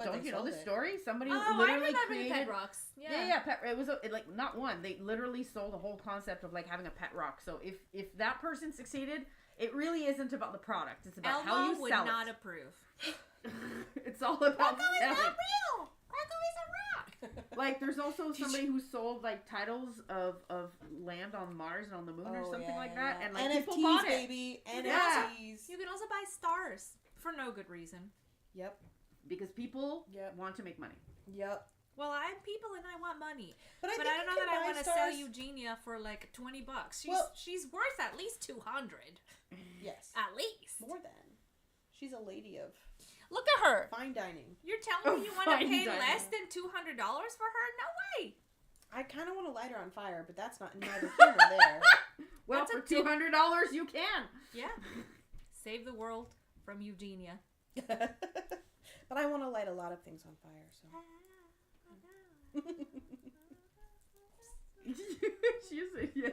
[SPEAKER 3] Don't you know the story? Somebody
[SPEAKER 2] literally
[SPEAKER 3] I remember
[SPEAKER 2] created pet rocks.
[SPEAKER 3] Yeah. It was like not one. They literally sold the whole concept of like having a pet rock. So if that person succeeded, it really isn't about the product. It's about how you sell it.
[SPEAKER 2] Elmo would not approve.
[SPEAKER 3] It's all about selling.
[SPEAKER 2] Not real. Rocco is a rock.
[SPEAKER 3] Like there's also somebody who sold like titles of land on Mars and on the moon or something like that, and like
[SPEAKER 1] NFTs,
[SPEAKER 3] people bought it.
[SPEAKER 1] Baby. NFTs.
[SPEAKER 2] You can also buy stars for no good reason.
[SPEAKER 1] Yep.
[SPEAKER 3] Because people want to make money.
[SPEAKER 1] Yep.
[SPEAKER 2] Well, I'm people and I want money. But I don't know that I want to sell Eugenia for like $20. She's worth at least $200.
[SPEAKER 1] Yes.
[SPEAKER 2] At least.
[SPEAKER 1] More than. She's a lady of...
[SPEAKER 2] Look at her.
[SPEAKER 1] Fine dining.
[SPEAKER 2] You're telling me you want to pay less than $200 for her? No way.
[SPEAKER 1] I kind of want to light her on fire, but that's not neither here nor there.
[SPEAKER 3] Well, for $200 you can.
[SPEAKER 2] Yeah. Save the world from Eugenia.
[SPEAKER 1] But I want to light a lot of things on fire, so.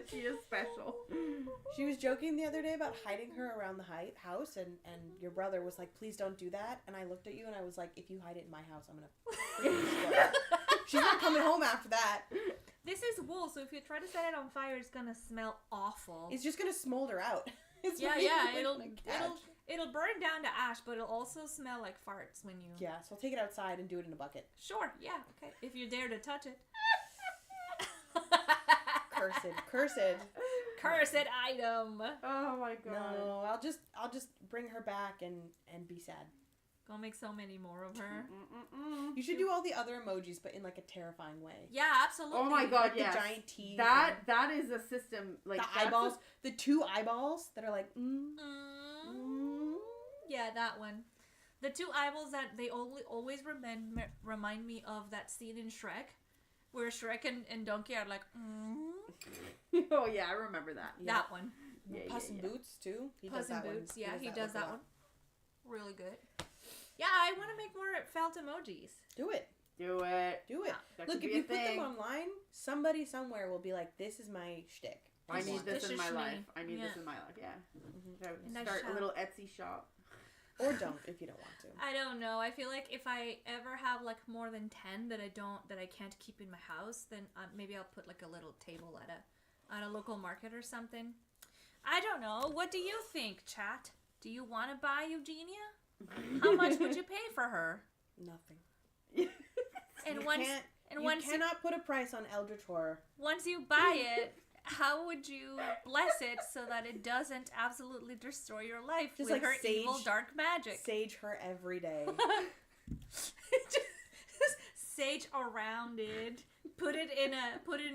[SPEAKER 3] She is special.
[SPEAKER 1] She was joking the other day about hiding her around the house, and your brother was like, please don't do that. And I looked at you and I was like, if you hide it in my house, I'm going to freaking destroy it. She's not coming home after that.
[SPEAKER 2] This is wool, so if you try to set it on fire, it's going to smell awful.
[SPEAKER 1] It's just going to smolder out.
[SPEAKER 2] It'll burn down to ash, but it'll also smell like farts when you...
[SPEAKER 1] Yeah, so I'll take it outside and do it in a bucket.
[SPEAKER 2] Sure, yeah, okay. If you dare to touch it. Cursed item.
[SPEAKER 3] Oh my god.
[SPEAKER 1] No, I'll just bring her back and be sad.
[SPEAKER 2] Go make so many more of her.
[SPEAKER 1] You should do all the other emojis, but in like a terrifying way.
[SPEAKER 2] Yeah, absolutely.
[SPEAKER 3] Oh my god,
[SPEAKER 1] like
[SPEAKER 3] yes.
[SPEAKER 1] The giant teeth.
[SPEAKER 3] That is a system. Like
[SPEAKER 1] the eyeballs, the two eyeballs that are like.
[SPEAKER 2] Yeah, that one. The two eyeballs that they always remind me of that scene in Shrek, where Shrek and Donkey are like.
[SPEAKER 3] Oh yeah, I remember that.
[SPEAKER 2] Yeah. That one.
[SPEAKER 1] Yeah, Puss in Boots too.
[SPEAKER 2] Puss in Boots. Yeah, he does that one. Really good. Yeah, I want to make more felt emojis.
[SPEAKER 1] Do it.
[SPEAKER 3] Yeah,
[SPEAKER 1] look, if you put them online, somebody somewhere will be like, "This is my shtick.
[SPEAKER 3] I need this in my life. I need this in my life." Yeah. Mm-hmm. Start a little Etsy shop.
[SPEAKER 1] Or don't if you don't want to.
[SPEAKER 2] I don't know. I feel like if I ever have like more than 10 that I can't keep in my house, then maybe I'll put like a little table at a local market or something. I don't know. What do you think, chat? Do you want to buy Eugenia? How much would you pay for her?
[SPEAKER 1] Nothing. You cannot put a price on Eldritch Horror.
[SPEAKER 2] Once you buy it, how would you bless it so that it doesn't absolutely destroy your life just with like her evil dark magic?
[SPEAKER 1] Sage her every day.
[SPEAKER 2] Just sage around it. Put it in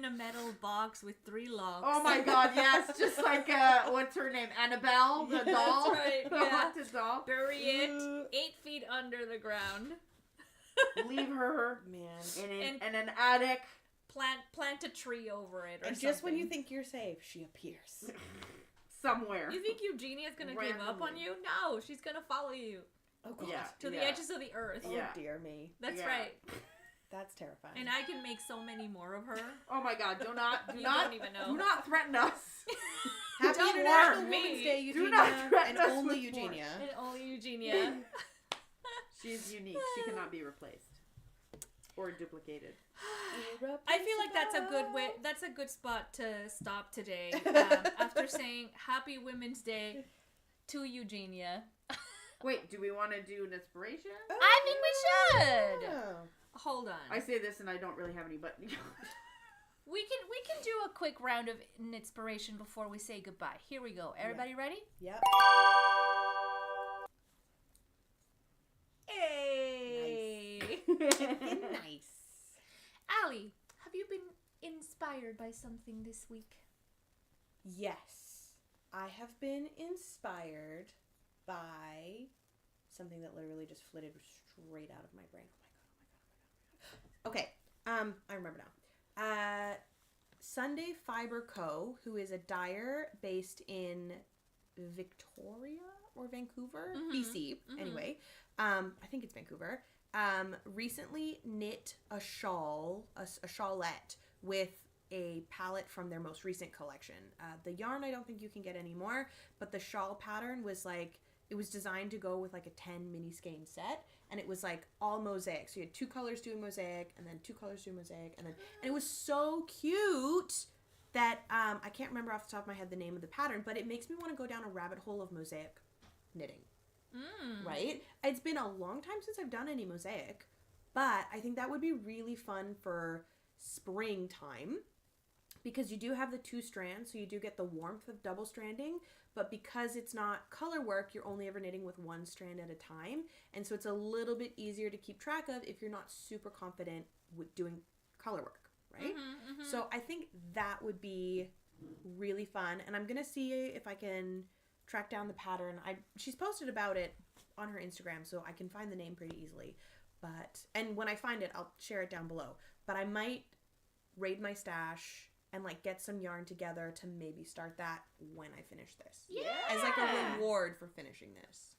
[SPEAKER 2] a metal box with 3 logs.
[SPEAKER 3] Oh my god, yes. Just like, what's her name? Annabelle, the doll?
[SPEAKER 2] That's right,
[SPEAKER 3] the haunted doll.
[SPEAKER 2] Bury it 8 feet under the ground.
[SPEAKER 3] Leave her
[SPEAKER 1] in
[SPEAKER 3] an attic.
[SPEAKER 2] Plant a tree over it or
[SPEAKER 1] and
[SPEAKER 2] something.
[SPEAKER 1] Just when you think you're safe, she appears.
[SPEAKER 3] Somewhere.
[SPEAKER 2] You think Eugenia's going to give up on you? No, she's going to follow you.
[SPEAKER 1] Oh god.
[SPEAKER 2] Yeah. To the edges of the earth.
[SPEAKER 1] Oh dear me.
[SPEAKER 2] That's right.
[SPEAKER 1] That's terrifying.
[SPEAKER 2] And I can make so many more of her.
[SPEAKER 3] Oh my god, do not
[SPEAKER 2] don't even know.
[SPEAKER 3] Do not threaten us.
[SPEAKER 1] Happy International Women's Day, Eugenia.
[SPEAKER 3] Do not threaten us
[SPEAKER 1] only Eugenia.
[SPEAKER 2] And only Eugenia.
[SPEAKER 3] She's unique. She cannot be replaced. Or duplicated.
[SPEAKER 2] I feel like that's a good way. That's a good spot to stop today. After saying Happy Women's Day to Eugenia.
[SPEAKER 3] Wait, do we want to do an inspiration?
[SPEAKER 2] I think we should. Hold on.
[SPEAKER 3] I say this and I don't really have any, but
[SPEAKER 2] we can do a quick round of inspiration before we say goodbye. Here we go. Everybody ready?
[SPEAKER 1] Yep.
[SPEAKER 2] Hey.
[SPEAKER 1] Nice.
[SPEAKER 2] Allie, have you been inspired by something this week?
[SPEAKER 1] Yes. I have been inspired by something that literally just flitted straight out of my brain. Oh my god. Okay. I remember now. Sunday Fiber Co., who is a dyer based in Victoria or Vancouver, BC. Anyway, I think it's Vancouver. Recently knit a shawlette with a palette from their most recent collection. The yarn I don't think you can get anymore, but the shawl pattern was like, it was designed to go with like a 10 mini skein set, and it was like all mosaic. So you had 2 colors doing mosaic, and then 2 colors doing mosaic, and it was so cute that I can't remember off the top of my head the name of the pattern, but it makes me want to go down a rabbit hole of mosaic knitting. Right? It's been a long time since I've done any mosaic, but I think that would be really fun for springtime, because you do have the 2 strands, so you do get the warmth of double stranding, but because it's not color work, you're only ever knitting with 1 strand at a time, and so it's a little bit easier to keep track of if you're not super confident with doing color work, right? So I think that would be really fun, and I'm gonna see if I can track down the pattern. She's posted about it on her Instagram, so I can find the name pretty easily, and when I find it, I'll share it down below, but I might raid my stash and like get some yarn together to maybe start that when I finish this.
[SPEAKER 2] Yeah.
[SPEAKER 1] As like a reward for finishing this.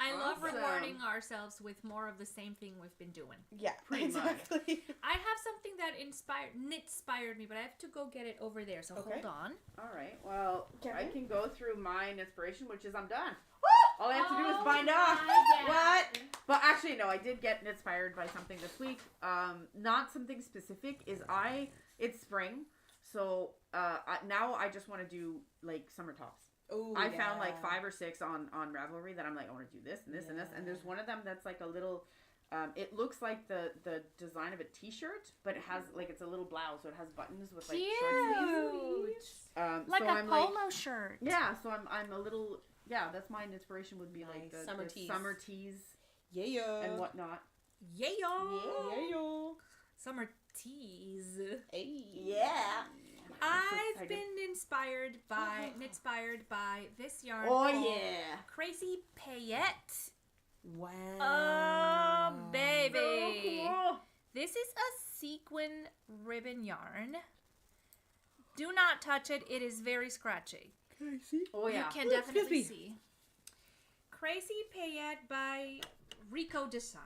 [SPEAKER 2] I love rewarding ourselves with more of the same thing we've been doing.
[SPEAKER 1] Yeah, exactly.
[SPEAKER 2] I have something that inspired me, but I have to go get it over there. So hold on.
[SPEAKER 3] All right. Well, I can go through my inspiration, which is I'm done. All I have to do is bind off. What? But actually, no. I did get inspired by something this week. Not something specific. It's spring, so now I just want to do like summer tops. Ooh, I found like 5 or 6 on Ravelry that I'm like, I want to do this and this and this. And there's one of them that's like a little, it looks like the design of a t-shirt, but it has like, it's a little blouse, so it has buttons with like short sleeves.
[SPEAKER 2] Like a polo shirt.
[SPEAKER 3] Yeah, so I'm a little, that's my inspiration would be like the summer tees.
[SPEAKER 1] Yeah.
[SPEAKER 3] And whatnot.
[SPEAKER 2] Yeah. Summer tees.
[SPEAKER 1] Hey.
[SPEAKER 3] Yeah.
[SPEAKER 2] I've been inspired by this yarn.
[SPEAKER 3] Oh yeah,
[SPEAKER 2] Crazy Paillette.
[SPEAKER 1] Wow.
[SPEAKER 2] Oh baby.
[SPEAKER 3] So cool.
[SPEAKER 2] This is a sequin ribbon yarn. Do not touch it. It is very scratchy.
[SPEAKER 1] Can I see?
[SPEAKER 3] Oh yeah.
[SPEAKER 2] You can definitely see. Crazy Paillette by Rico Design.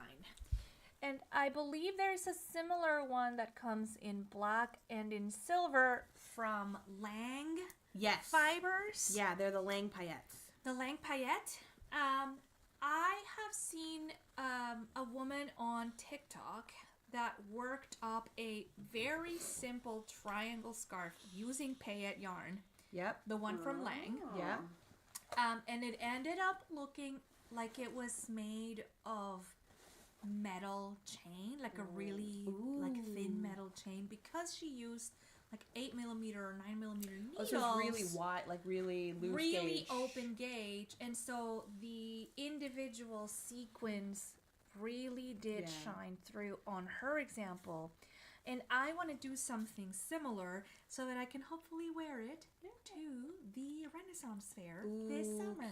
[SPEAKER 2] And I believe there's a similar one that comes in black and in silver from Lang Fibers.
[SPEAKER 1] Yeah, they're the Lang paillettes.
[SPEAKER 2] The Lang Paillette. I have seen a woman on TikTok that worked up a very simple triangle scarf using paillette yarn.
[SPEAKER 1] Yep.
[SPEAKER 2] The one from Lang.
[SPEAKER 1] Yeah.
[SPEAKER 2] And it ended up looking like it was made of metal chain, like a really like thin metal chain, because she used like 8mm or 9mm needles.
[SPEAKER 1] Oh, so it's really wide, like really loose
[SPEAKER 2] really
[SPEAKER 1] gauge.
[SPEAKER 2] open gauge, and so the individual sequins really did shine through on her example. And I want to do something similar so that I can hopefully wear it to the Renaissance Fair this summer.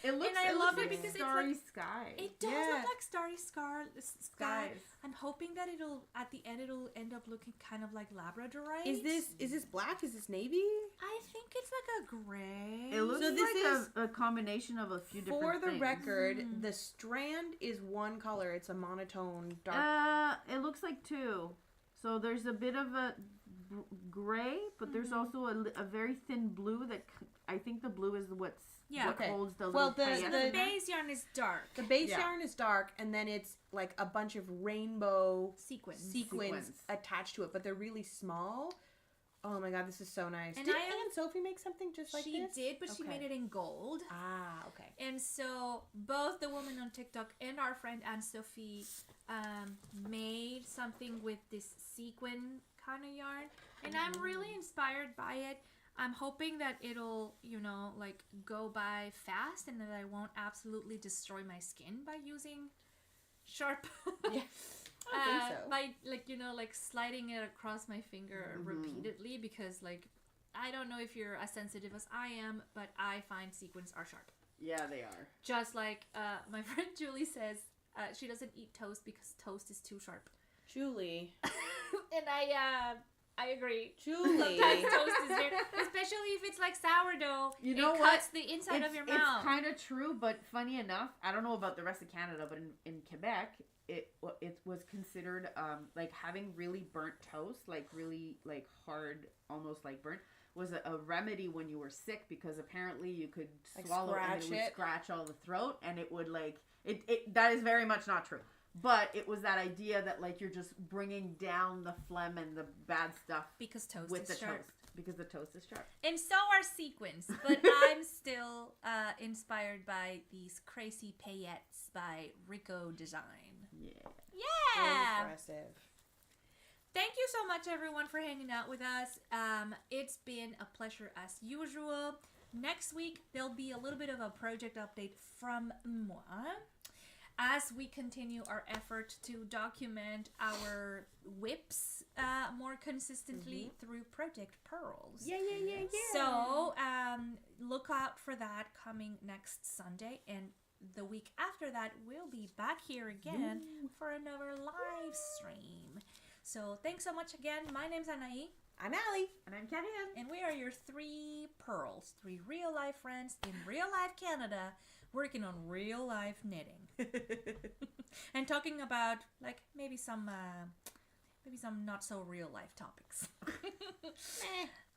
[SPEAKER 3] It looks,
[SPEAKER 2] and I love it because
[SPEAKER 3] starry
[SPEAKER 2] it's like,
[SPEAKER 3] sky.
[SPEAKER 2] It does look like starry sky. I'm hoping that at the end it'll end up looking kind of like Labradorite.
[SPEAKER 1] Is this black? Is this navy?
[SPEAKER 2] I think it's like a gray.
[SPEAKER 3] It looks like a combination of a few different things.
[SPEAKER 1] For the record, the strand is one color. It's a monotone dark.
[SPEAKER 3] It looks like 2. So there's a bit of a gray, but there's also a very thin blue that I think the blue is what holds the little
[SPEAKER 2] the base yarn is dark.
[SPEAKER 1] The base yarn is dark, and then it's like a bunch of rainbow sequins attached to it, but they're really small. Oh my god, this is so nice.
[SPEAKER 2] And
[SPEAKER 1] did Aunt Sophie make something just like this?
[SPEAKER 2] She did, but she made it in gold.
[SPEAKER 1] Ah, okay.
[SPEAKER 2] And so both the woman on TikTok and our friend Aunt Sophie made something with this sequin kind of yarn. And I'm really inspired by it. I'm hoping that it'll, like go by fast and that I won't absolutely destroy my skin by using sharp...
[SPEAKER 1] Yeah. I think so.
[SPEAKER 2] By like sliding it across my finger repeatedly, because I don't know if you're as sensitive as I am, but I find sequins are sharp.
[SPEAKER 3] Yeah, they are.
[SPEAKER 2] Just like my friend Julie says, she doesn't eat toast because toast is too sharp.
[SPEAKER 1] Julie.
[SPEAKER 2] And I agree.
[SPEAKER 1] Julie.
[SPEAKER 2] Sometimes toast is very, especially if it's like sourdough. It cuts the inside of your mouth.
[SPEAKER 3] It's kind of true, but funny enough, I don't know about the rest of Canada, but in Quebec, it was considered like having really burnt toast, like really like hard, almost like burnt, was a remedy when you were sick, because apparently you could swallow and it would scratch all the throat, and it would like it. That is very much not true. But it was that idea that like you're just bringing down the phlegm and the bad stuff
[SPEAKER 2] because toast
[SPEAKER 3] with
[SPEAKER 2] is
[SPEAKER 3] the
[SPEAKER 2] sharp.
[SPEAKER 3] toast, because the toast is sharp.
[SPEAKER 2] And so are sequins, but I'm still inspired by these Crazy Paillettes by Rico Design. Yeah.
[SPEAKER 1] Impressive.
[SPEAKER 2] Thank you so much, everyone, for hanging out with us. It's been a pleasure as usual. Next week there'll be a little bit of a project update from moi, as we continue our effort to document our whips more consistently through Project Pearls.
[SPEAKER 1] Yeah.
[SPEAKER 2] So look out for that coming next Sunday, and the week after that we'll be back here again for another live stream. So thanks so much again. My name's Anahí.
[SPEAKER 1] I'm Allie.
[SPEAKER 3] And I'm Carine.
[SPEAKER 2] And we are your 3 pearls, 3 real life friends in real life Canada, working on real life knitting and talking about like maybe some not so real life topics.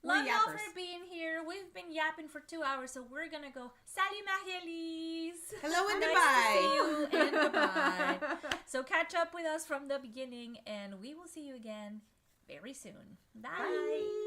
[SPEAKER 2] Love y'all for being here. We've been yapping for 2 hours, so we're gonna go. Salut, Marie-Elyse.
[SPEAKER 1] Hello and
[SPEAKER 2] nice
[SPEAKER 1] goodbye.
[SPEAKER 2] To see you and goodbye. So catch up with us from the beginning, and we will see you again very soon. Bye. Bye.